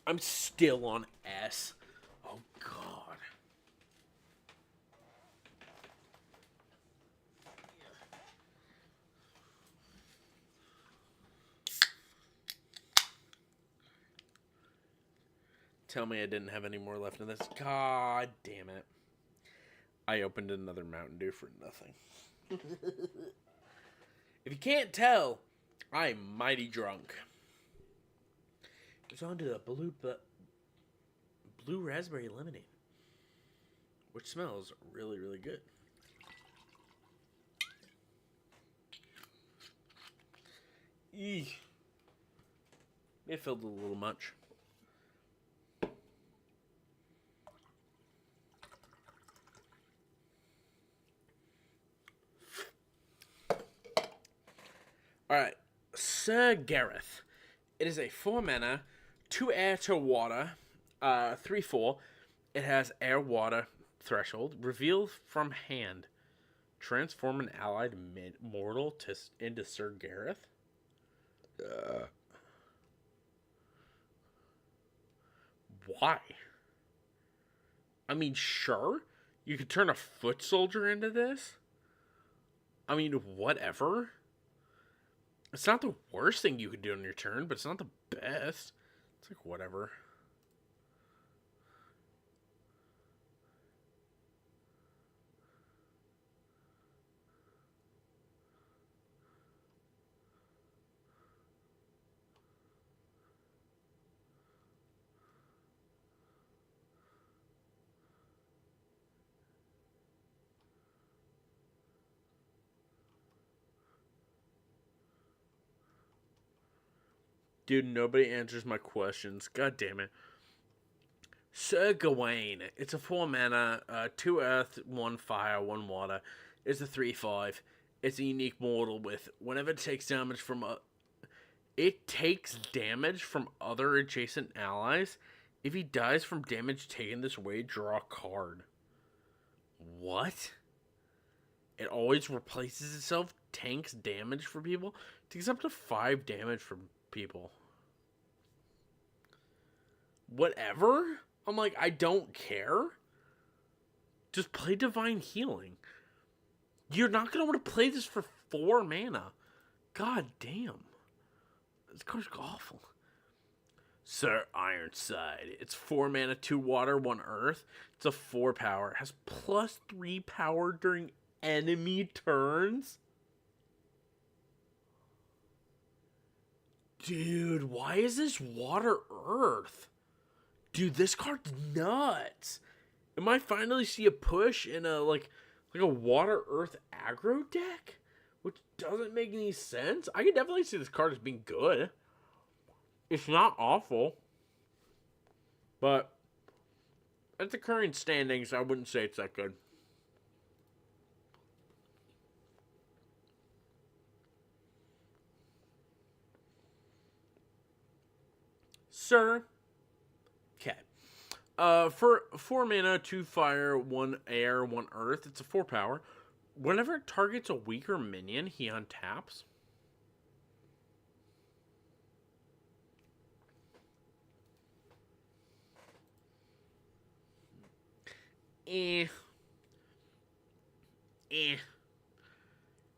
I'm still on S. Oh, God. Tell me I didn't have any more left in this. God damn it. I opened another Mountain Dew for nothing. If you can't tell, I'm mighty drunk. It's on to the blue raspberry lemonade, which smells really, really good. Eek. It filled a little much. Alright, Sir Gareth. It is a 4 mana, 2 air, 2 water, 3/4. It has air water threshold. Reveal from hand. Transform an allied mortal into Sir Gareth. Why? I mean, sure. You could turn a foot soldier into this. I mean, whatever. It's not the worst thing you could do on your turn, but it's not the best. It's like, whatever. Dude, nobody answers my questions. God damn it. Sir Gawain. It's a 4 mana, 2 earth, 1 fire, 1 water. It's a 3/5. It's a unique mortal with whenever it takes damage from other adjacent allies. If he dies from damage taken this way, draw a card. What? It always replaces itself, tanks damage for people. It takes up to 5 damage from people. Whatever? I'm like, I don't care. Just play Divine Healing. You're not going to want to play this for 4 mana. God damn. This card's awful. Sir Ironside. It's 4 mana, 2 water, 1 earth. It's a 4 power. It has +3 power during enemy turns. Dude, why is this water earth? Dude, this card's nuts. It might finally see a push in a like a water earth aggro deck, which doesn't make any sense. I can definitely see this card as being good. It's not awful, but at the current standings, I wouldn't say it's that good. Sir. Okay. For 4 mana, 2 fire, 1 air, 1 earth, it's a 4 power. Whenever it targets a weaker minion, he untaps.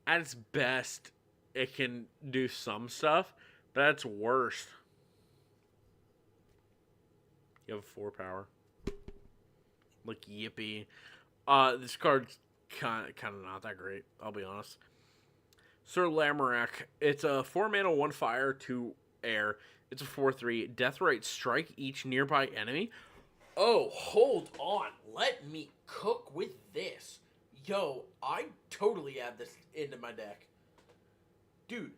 At its best, it can do some stuff, but at its worst, you have a 4 power. Like, yippee. This card's kind of not that great, I'll be honest. Sir Lamorak. It's a 4 mana, 1 fire, 2 air. It's a 4/3. Deathrite. Strike each nearby enemy. Oh, hold on. Let me cook with this. Yo, I totally add this into my deck. Dude,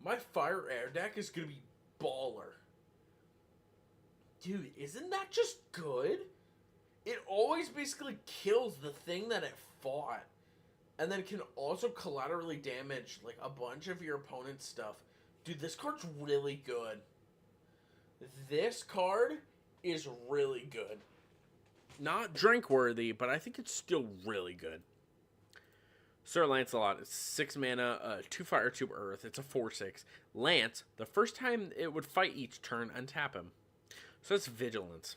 my fire air deck is going to be baller. Dude, isn't that just good? It always basically kills the thing that it fought. And then can also collaterally damage like a bunch of your opponent's stuff. Dude, this card's really good. This card is really good. Not drink worthy, but I think it's still really good. Sir Lancelot, it's 6 mana, 2 fire, 2 earth. It's a 4/6. Lance, the first time it would fight each turn, untap him. So that's Vigilance.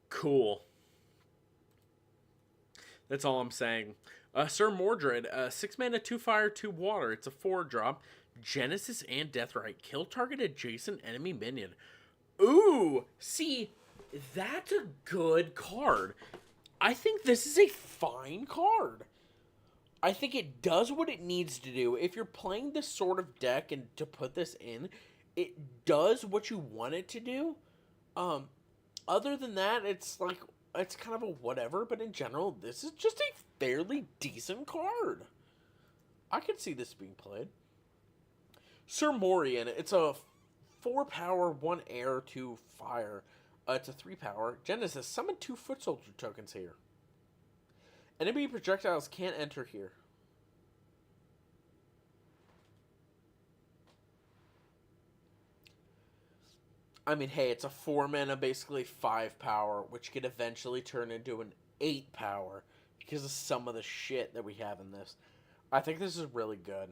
Cool. That's all I'm saying. Sir Mordred, 6 mana, 2 fire, 2 water. It's a 4-drop. Genesis and Deathrite. Kill target adjacent enemy minion. Ooh, see, that's a good card. I think this is a fine card. I think it does what it needs to do. If you're playing this sort of deck and to put this in, it does what you want it to do. Other than that, it's like, it's kind of a whatever, but in general, this is just a fairly decent card. I could see this being played. Sir Morian, it's a 4 power, 1 air, 2 fire. It's a 3 power. Genesis, summon 2 foot soldier tokens here. Enemy projectiles can't enter here. I mean, hey, it's a 4 mana, basically 5 power, which could eventually turn into an 8 power because of some of the shit that we have in this. I think this is really good.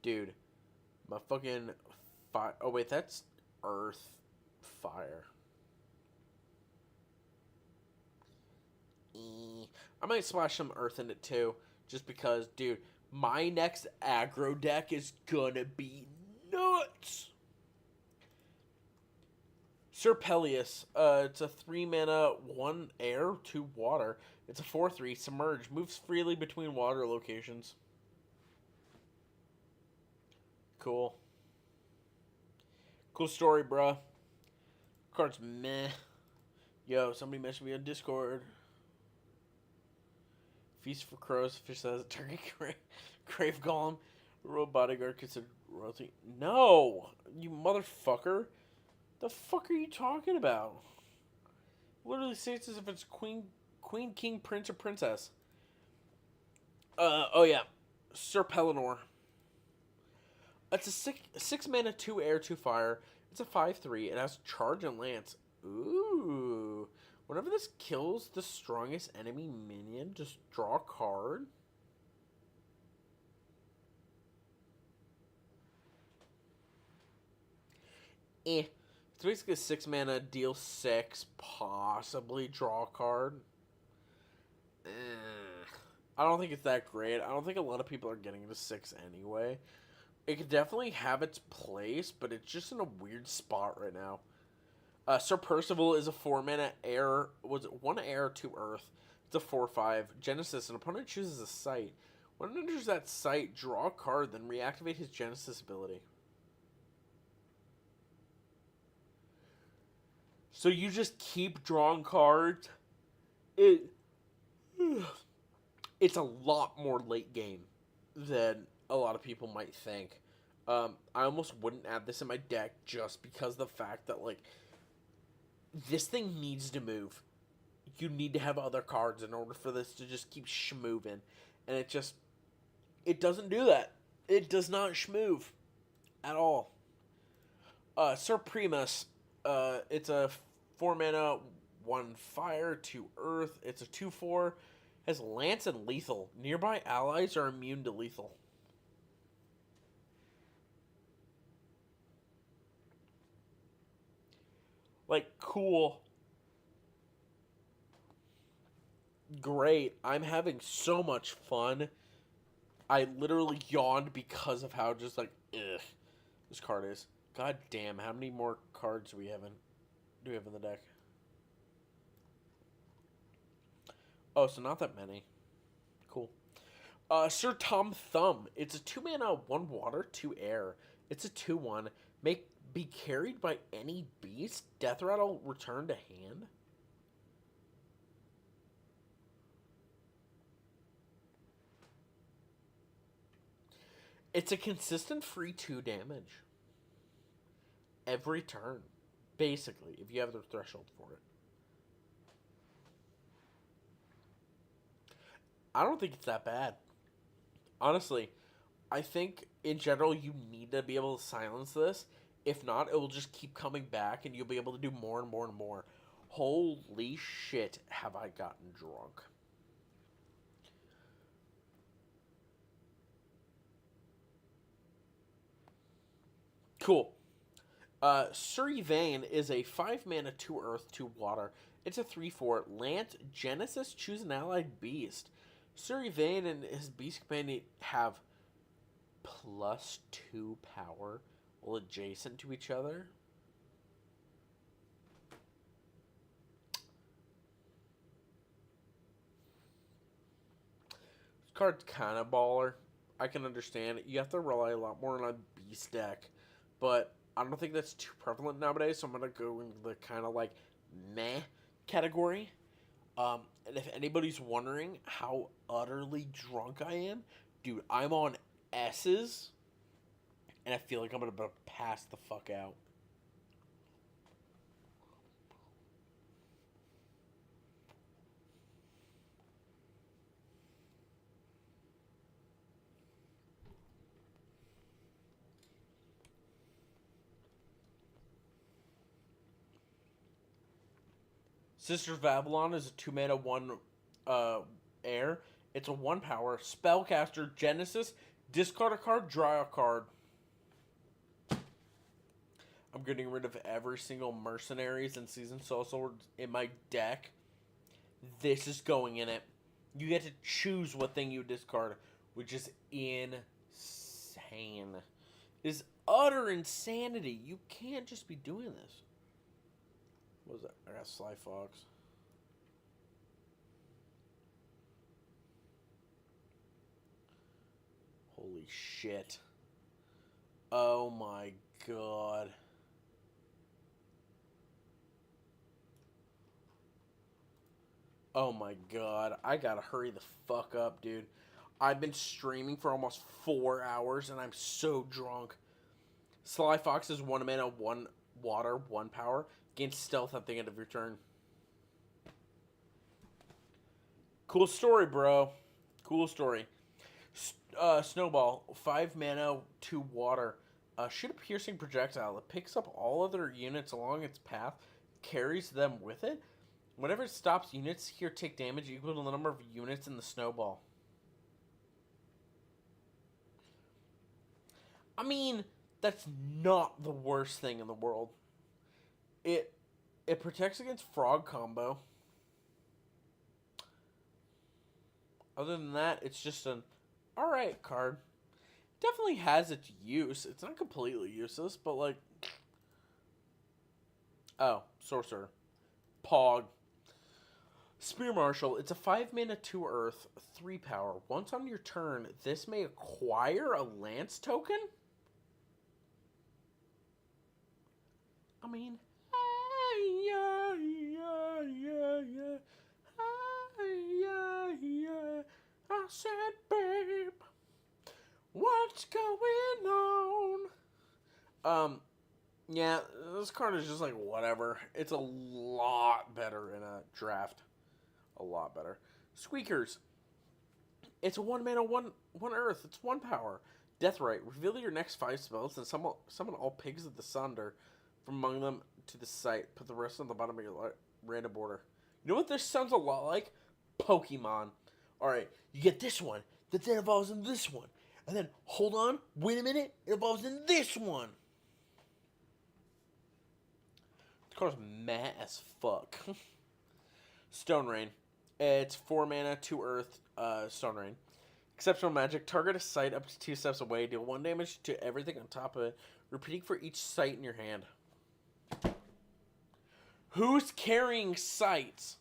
Dude, my fucking fire. Oh, wait, that's earth fire. I might splash some earth in it too, just because, dude, my next aggro deck is gonna be nuts. Sir Peleus, it's a 3 mana, 1 air, 2 water. It's a 4/3, submerge, moves freely between water locations. Cool. Cool story, bruh. Card's meh. Yo, somebody messaged me on Discord. Feast for Crows, fish that has a turkey crave golem. Royal bodyguard considered royalty. No! You motherfucker. The fuck are you talking about? Literally states as if it's queen, king, prince, or princess. Oh yeah. Sir Pellinor. It's a 6 mana, 2 air, 2 fire. It's a 5/3. It has charge and lance. Ooh. Whenever this kills the strongest enemy minion, just draw a card. It's basically a 6 mana, deal 6, possibly draw a card. I don't think it's that great. I don't think a lot of people are getting to 6 anyway. It could definitely have its place, but it's just in a weird spot right now. Sir Percival is a 4 mana air. Was it 1 air, 2 earth? It's a 4/5. Genesis. An opponent chooses a site. When it enters that site, draw a card, then reactivate his Genesis ability. So you just keep drawing cards. It's a lot more late game than a lot of people might think. I almost wouldn't add this in my deck just because of the fact that, like, this thing needs to move. You need to have other cards in order for this to just keep schmoving. And it doesn't do that. It does not schmoove at all. Sir Primus, it's a 4 mana, 1 fire, 2 earth. It's a 2/4. Has lance and lethal. Nearby allies are immune to lethal. Like, cool. Great. I'm having so much fun. I literally yawned because of how just, like, ugh, this card is. God damn, how many more cards do we have in the deck? Oh, so not that many. Cool. Sir Tom Thumb. It's a 2 mana, 1 water, 2 air. It's a 2/1. Be carried by any beast. Death Rattle return to hand. It's a consistent free 2 damage. Every turn. Basically, if you have the threshold for it. I don't think it's that bad. Honestly, I think in general you need to be able to silence this. If not, it will just keep coming back and you'll be able to do more and more and more. Holy shit, have I gotten drunk. Cool. Sir Yvain is a 5 mana, 2 earth, 2 water. It's a 3/4. Lance, Genesis, choose an allied beast. Suri Vane and his beast companion have +2 power while adjacent to each other. This card's kind of baller. I can understand it. You have to rely a lot more on a beast deck, but I don't think that's too prevalent nowadays, so I'm going to go into the kind of like meh category. And if anybody's wondering how utterly drunk I am, dude, I'm on S's, and I feel like I'm going to pass the fuck out. Sisters of Avalon is a 2-mana 1 air. It's a 1 power spellcaster. Genesis. Discard a card. Draw a card. I'm getting rid of every single mercenaries and seasoned soulsword in my deck. This is going in it. You get to choose what thing you discard, which is insane. It is utter insanity. You can't just be doing this. What was that? I got Sly Fox. Holy shit. Oh my god. Oh my god. I gotta hurry the fuck up, dude. I've been streaming for almost 4 hours and I'm so drunk. Sly Fox is 1 mana, 1 water, 1 power. Gain stealth at the end of your turn. Cool story, bro. Cool story. Snowball, 5 mana, 2 water. Shoot a piercing projectile. It picks up all other units along its path, carries them with it. Whenever it stops, units here take damage equal to the number of units in the snowball. I mean, that's not the worst thing in the world. It protects against frog combo. Other than that, it's just an alright card. Definitely has its use. It's not completely useless, but like... Oh, Sorcerer. Pog. Spear Marshal. It's a 5 mana, 2 earth, 3 power. Once on your turn, this may acquire a Lance token? I mean... I said, babe, what's going on? Yeah, this card is just like whatever. It's a lot better in a draft. A lot better. Squeakers. It's a 1 mana, 1 earth. It's 1 power. Deathrite. Reveal your next 5 spells and summon all pigs of the Sunder from among them to the site. Put the rest on the bottom of your random border. You know what this sounds a lot like? Pokemon. Alright, you get this one. That then evolves in this one. And then, hold on, wait a minute, it evolves in this one. This card's meh as fuck. Stone Rain. It's 4 mana, 2 earth, Stone Rain. Exceptional magic. Target a site up to 2 steps away. Deal 1 damage to everything on top of it. Repeating for each site in your hand. Who's carrying sites?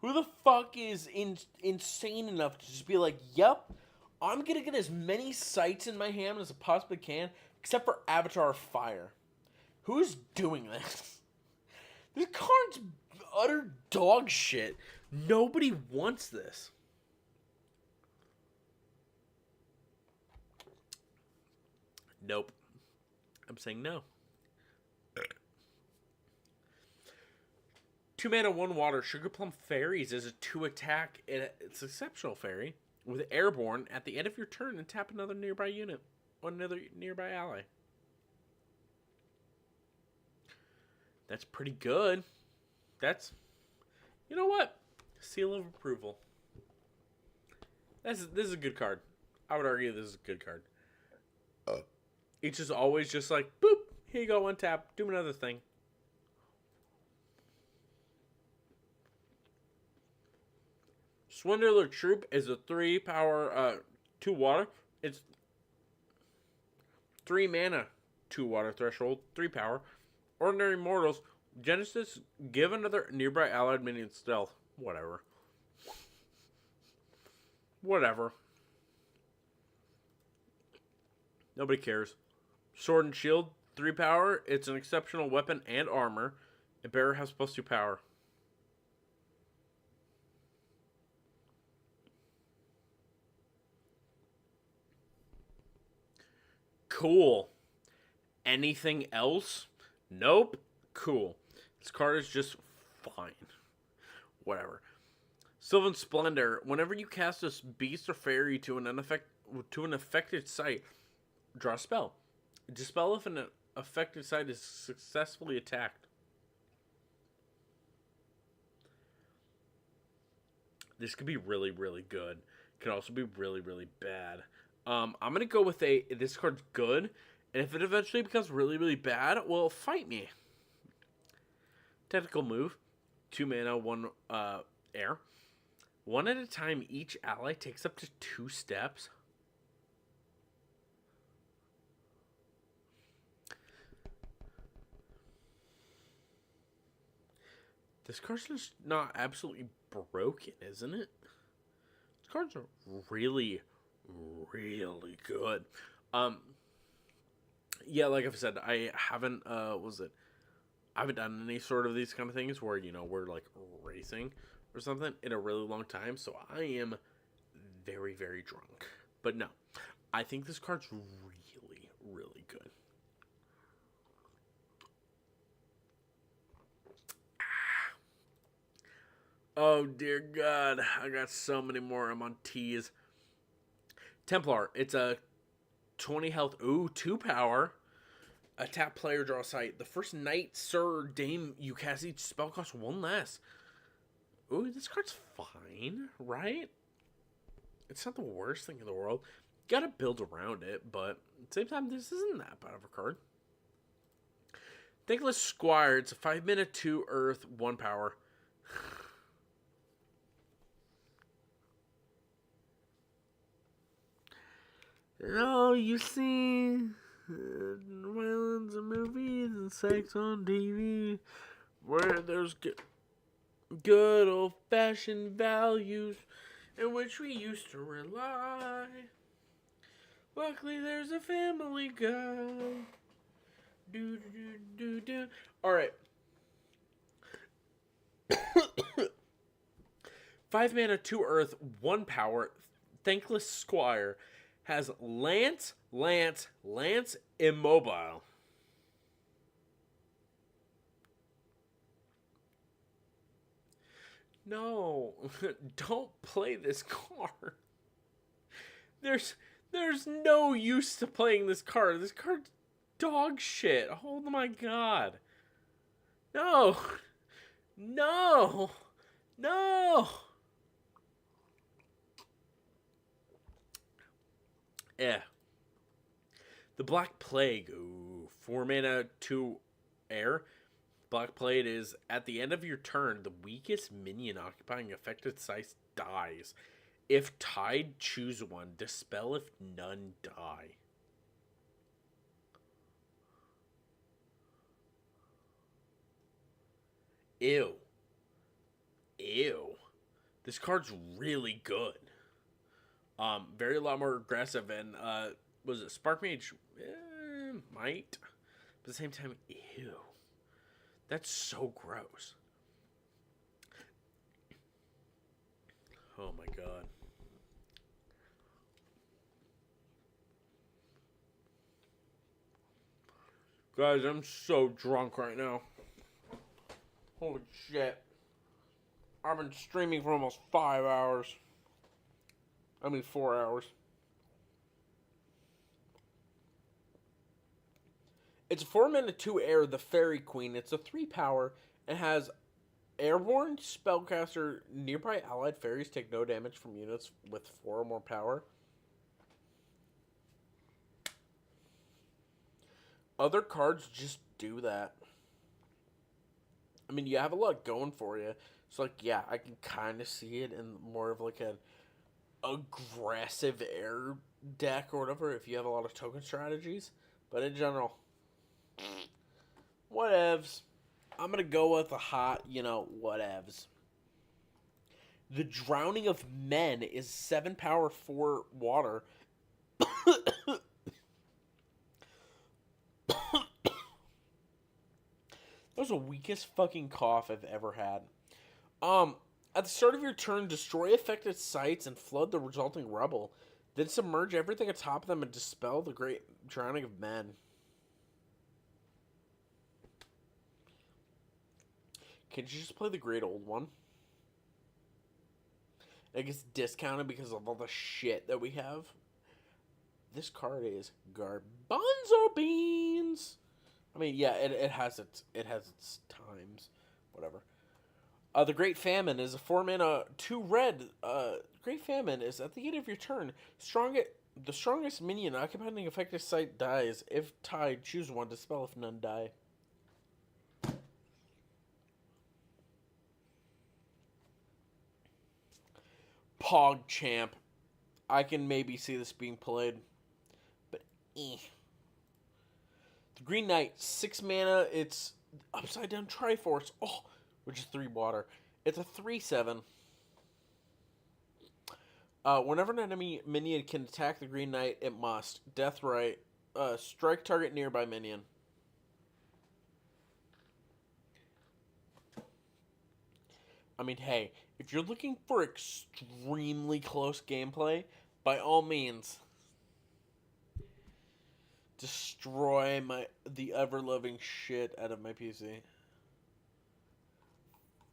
Who the fuck is insane enough to just be like, yep, I'm gonna get as many sites in my hand as I possibly can, except for Avatar of Fire. Who's doing this? This card's utter dog shit. Nobody wants this. Nope. I'm saying no. 2 mana, 1 water. Sugar Plum Fairies is a 2 attack. It's exceptional fairy with airborne at the end of your turn and tap another nearby unit or another nearby ally. That's pretty good. That's, you know what? Seal of approval. This is a good card. I would argue this is a good card. It's just always just like, boop, here you go, untap, do another thing. Swindler Troop is a 3 power, 2 water. It's 3 mana, 2 water threshold, 3 power. Ordinary Mortals. Genesis, give another nearby allied minion stealth. Whatever. Whatever. Nobody cares. Sword and Shield, 3 power. It's an exceptional weapon and armor. A bearer has +2 power. Cool. Anything else? Nope. Cool. This card is just fine. Whatever. Sylvan Splendor. Whenever you cast this beast or fairy to an affected site, draw a spell. Dispel if an affected site is successfully attacked. This could be really, really good. It can also be really, really bad. I'm going to go with this card's good. And if it eventually becomes really, really bad, well, fight me. Technical move. 2 mana, 1 air. 1 at a time, each ally takes up to 2 steps. This card's just not absolutely broken, isn't it? These cards are really, really good. Yeah, like I've said, I haven't, I haven't done any sort of these kind of things where, we're like racing or something in a really long time. So I am very, very drunk. But no, I think this card's really, really good. Oh, dear God. I got so many more. I'm on T's. Templar. It's a 20 health. Ooh, 2 power. A tap player, draw a sight. The first knight, sir, dame you cast each spell costs 1 less. Ooh, this card's fine, right? It's not the worst thing in the world. You gotta build around it, but at the same time, this isn't that bad of a card. Thankless Squire. It's a 5 mana, 2 earth, 1 power. Oh, you see violence in movies and sex on TV, where there's good old-fashioned values in which we used to rely. Luckily, there's a Family Guy. Do do do do do. All right. 5 mana, 2 earth, 1 power. Thankless Squire has Lance, Immobile. No, don't play this card. There's no use to playing this card. This card's dog shit. Oh my God. No. No. No. Yeah. The Black Plague. Ooh, 4 mana, 2 air. Black Plague is at the end of your turn, the weakest minion occupying affected site dies. If tied, choose one. Dispel if none die. Ew. This card's really good. Very a lot more aggressive, and was it Spark Mage? Might, but at the same time, ew. That's so gross. Oh my God. Guys, I'm so drunk right now. Holy shit. I've been streaming for almost 5 hours. 4 hours. It's a 4 mana, 2 air, the Fairy Queen. It's a 3 power and has airborne spellcaster. Nearby allied fairies take no damage from units with 4 or more power. Other cards just do that. I mean, you have a lot going for you. So, like, yeah, I can kind of see it in more of, like, an aggressive air deck or whatever if you have a lot of token strategies. But in general, whatevs. I'm going to go with a hot, whatevs. The Drowning of Men is 7 power, 4 water. That was the weakest fucking cough I've ever had. At the start of your turn, destroy affected sites and flood the resulting rubble. Then submerge everything atop them and dispel the great drowning of men. Can't you just play the great old one? It gets discounted because of all the shit that we have. This card is Garbanzo Beans. I mean, yeah, it has its times, whatever. The Great Famine is a 4-mana, 2 red. Great Famine is at the end of your turn. The strongest minion occupying the affected site dies. If tied, choose one to spell if none die. PogChamp. I can maybe see this being played, but The Green Knight, 6 mana. It's upside down Triforce. Oh, which is 3 water. It's a 3/7. Whenever an enemy minion can attack the Green Knight, it must. Death right. Strike target nearby minion. I mean, hey, if you're looking for extremely close gameplay, by all means, destroy the ever-loving shit out of my PC.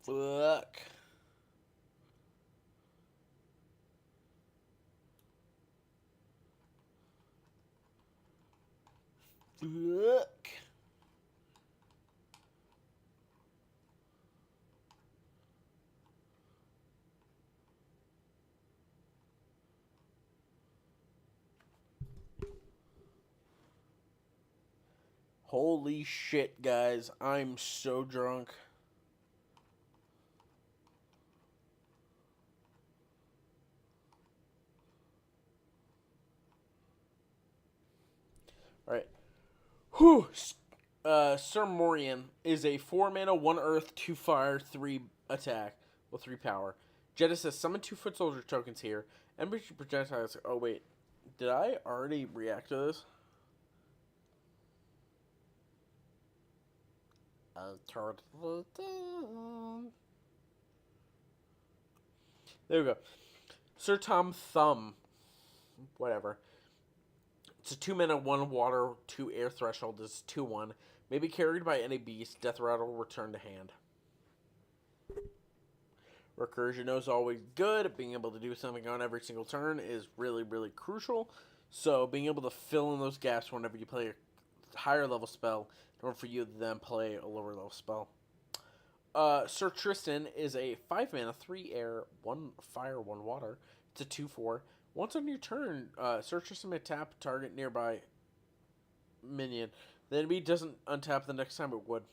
Fuck. Fuck. Holy shit, guys. I'm so drunk. Alright. Whew. Sir Morian is a 4-mana, 1 earth, 2 fire, 3 attack. Well, 3 power. Genesis, summon 2 foot soldier tokens here. Enemy projectiles. Oh, wait. Did I already react to this? There we go. Sir Tom Thumb. Whatever. It's a 2-mana, 1 water, 2 air threshold. Is 2/1. May be carried by any beast. Death rattle, return to hand. Recursion is always good. Being able to do something on every single turn is really, really crucial. So being able to fill in those gaps whenever you play a higher level spell in order for you to then play a lower level spell. Sir Tristan is a 5-mana, 3 air, 1 fire, 1 water. It's a 2/4. Once on your turn, Sir Tristan may tap target nearby minion. The enemy doesn't untap the next time it would.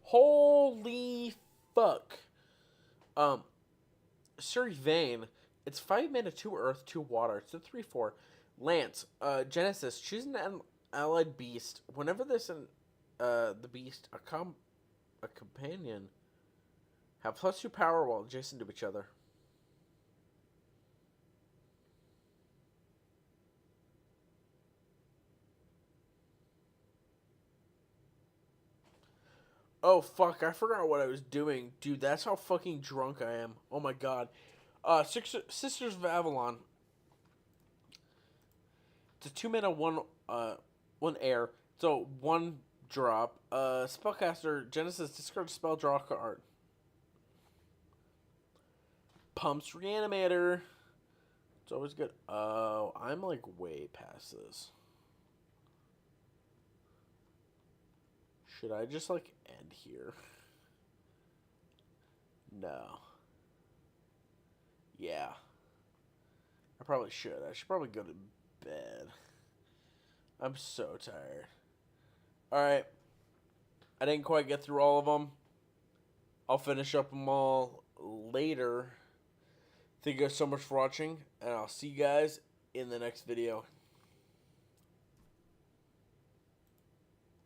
Holy fuck. Sir Yvain, it's 5-mana, 2 earth, 2 water. It's a 3/4. Lance, Genesis, choose an allied beast. Whenever there's the beast, a companion, have +2 power while adjacent to each other. Oh, fuck, I forgot what I was doing. Dude, that's how fucking drunk I am. Oh my god. Sisters of Avalon. It's a 2-mana, 1 air. So, 1 drop. Spellcaster, Genesis, discard spell, draw a card. Pumps Reanimator. It's always good. Oh, I'm like way past this. Should I just like end here? No. Yeah. I probably should. I should probably go to bed. I'm so tired. Alright. I didn't quite get through all of them. I'll finish up them all later. Thank you guys so much for watching, and I'll see you guys in the next video.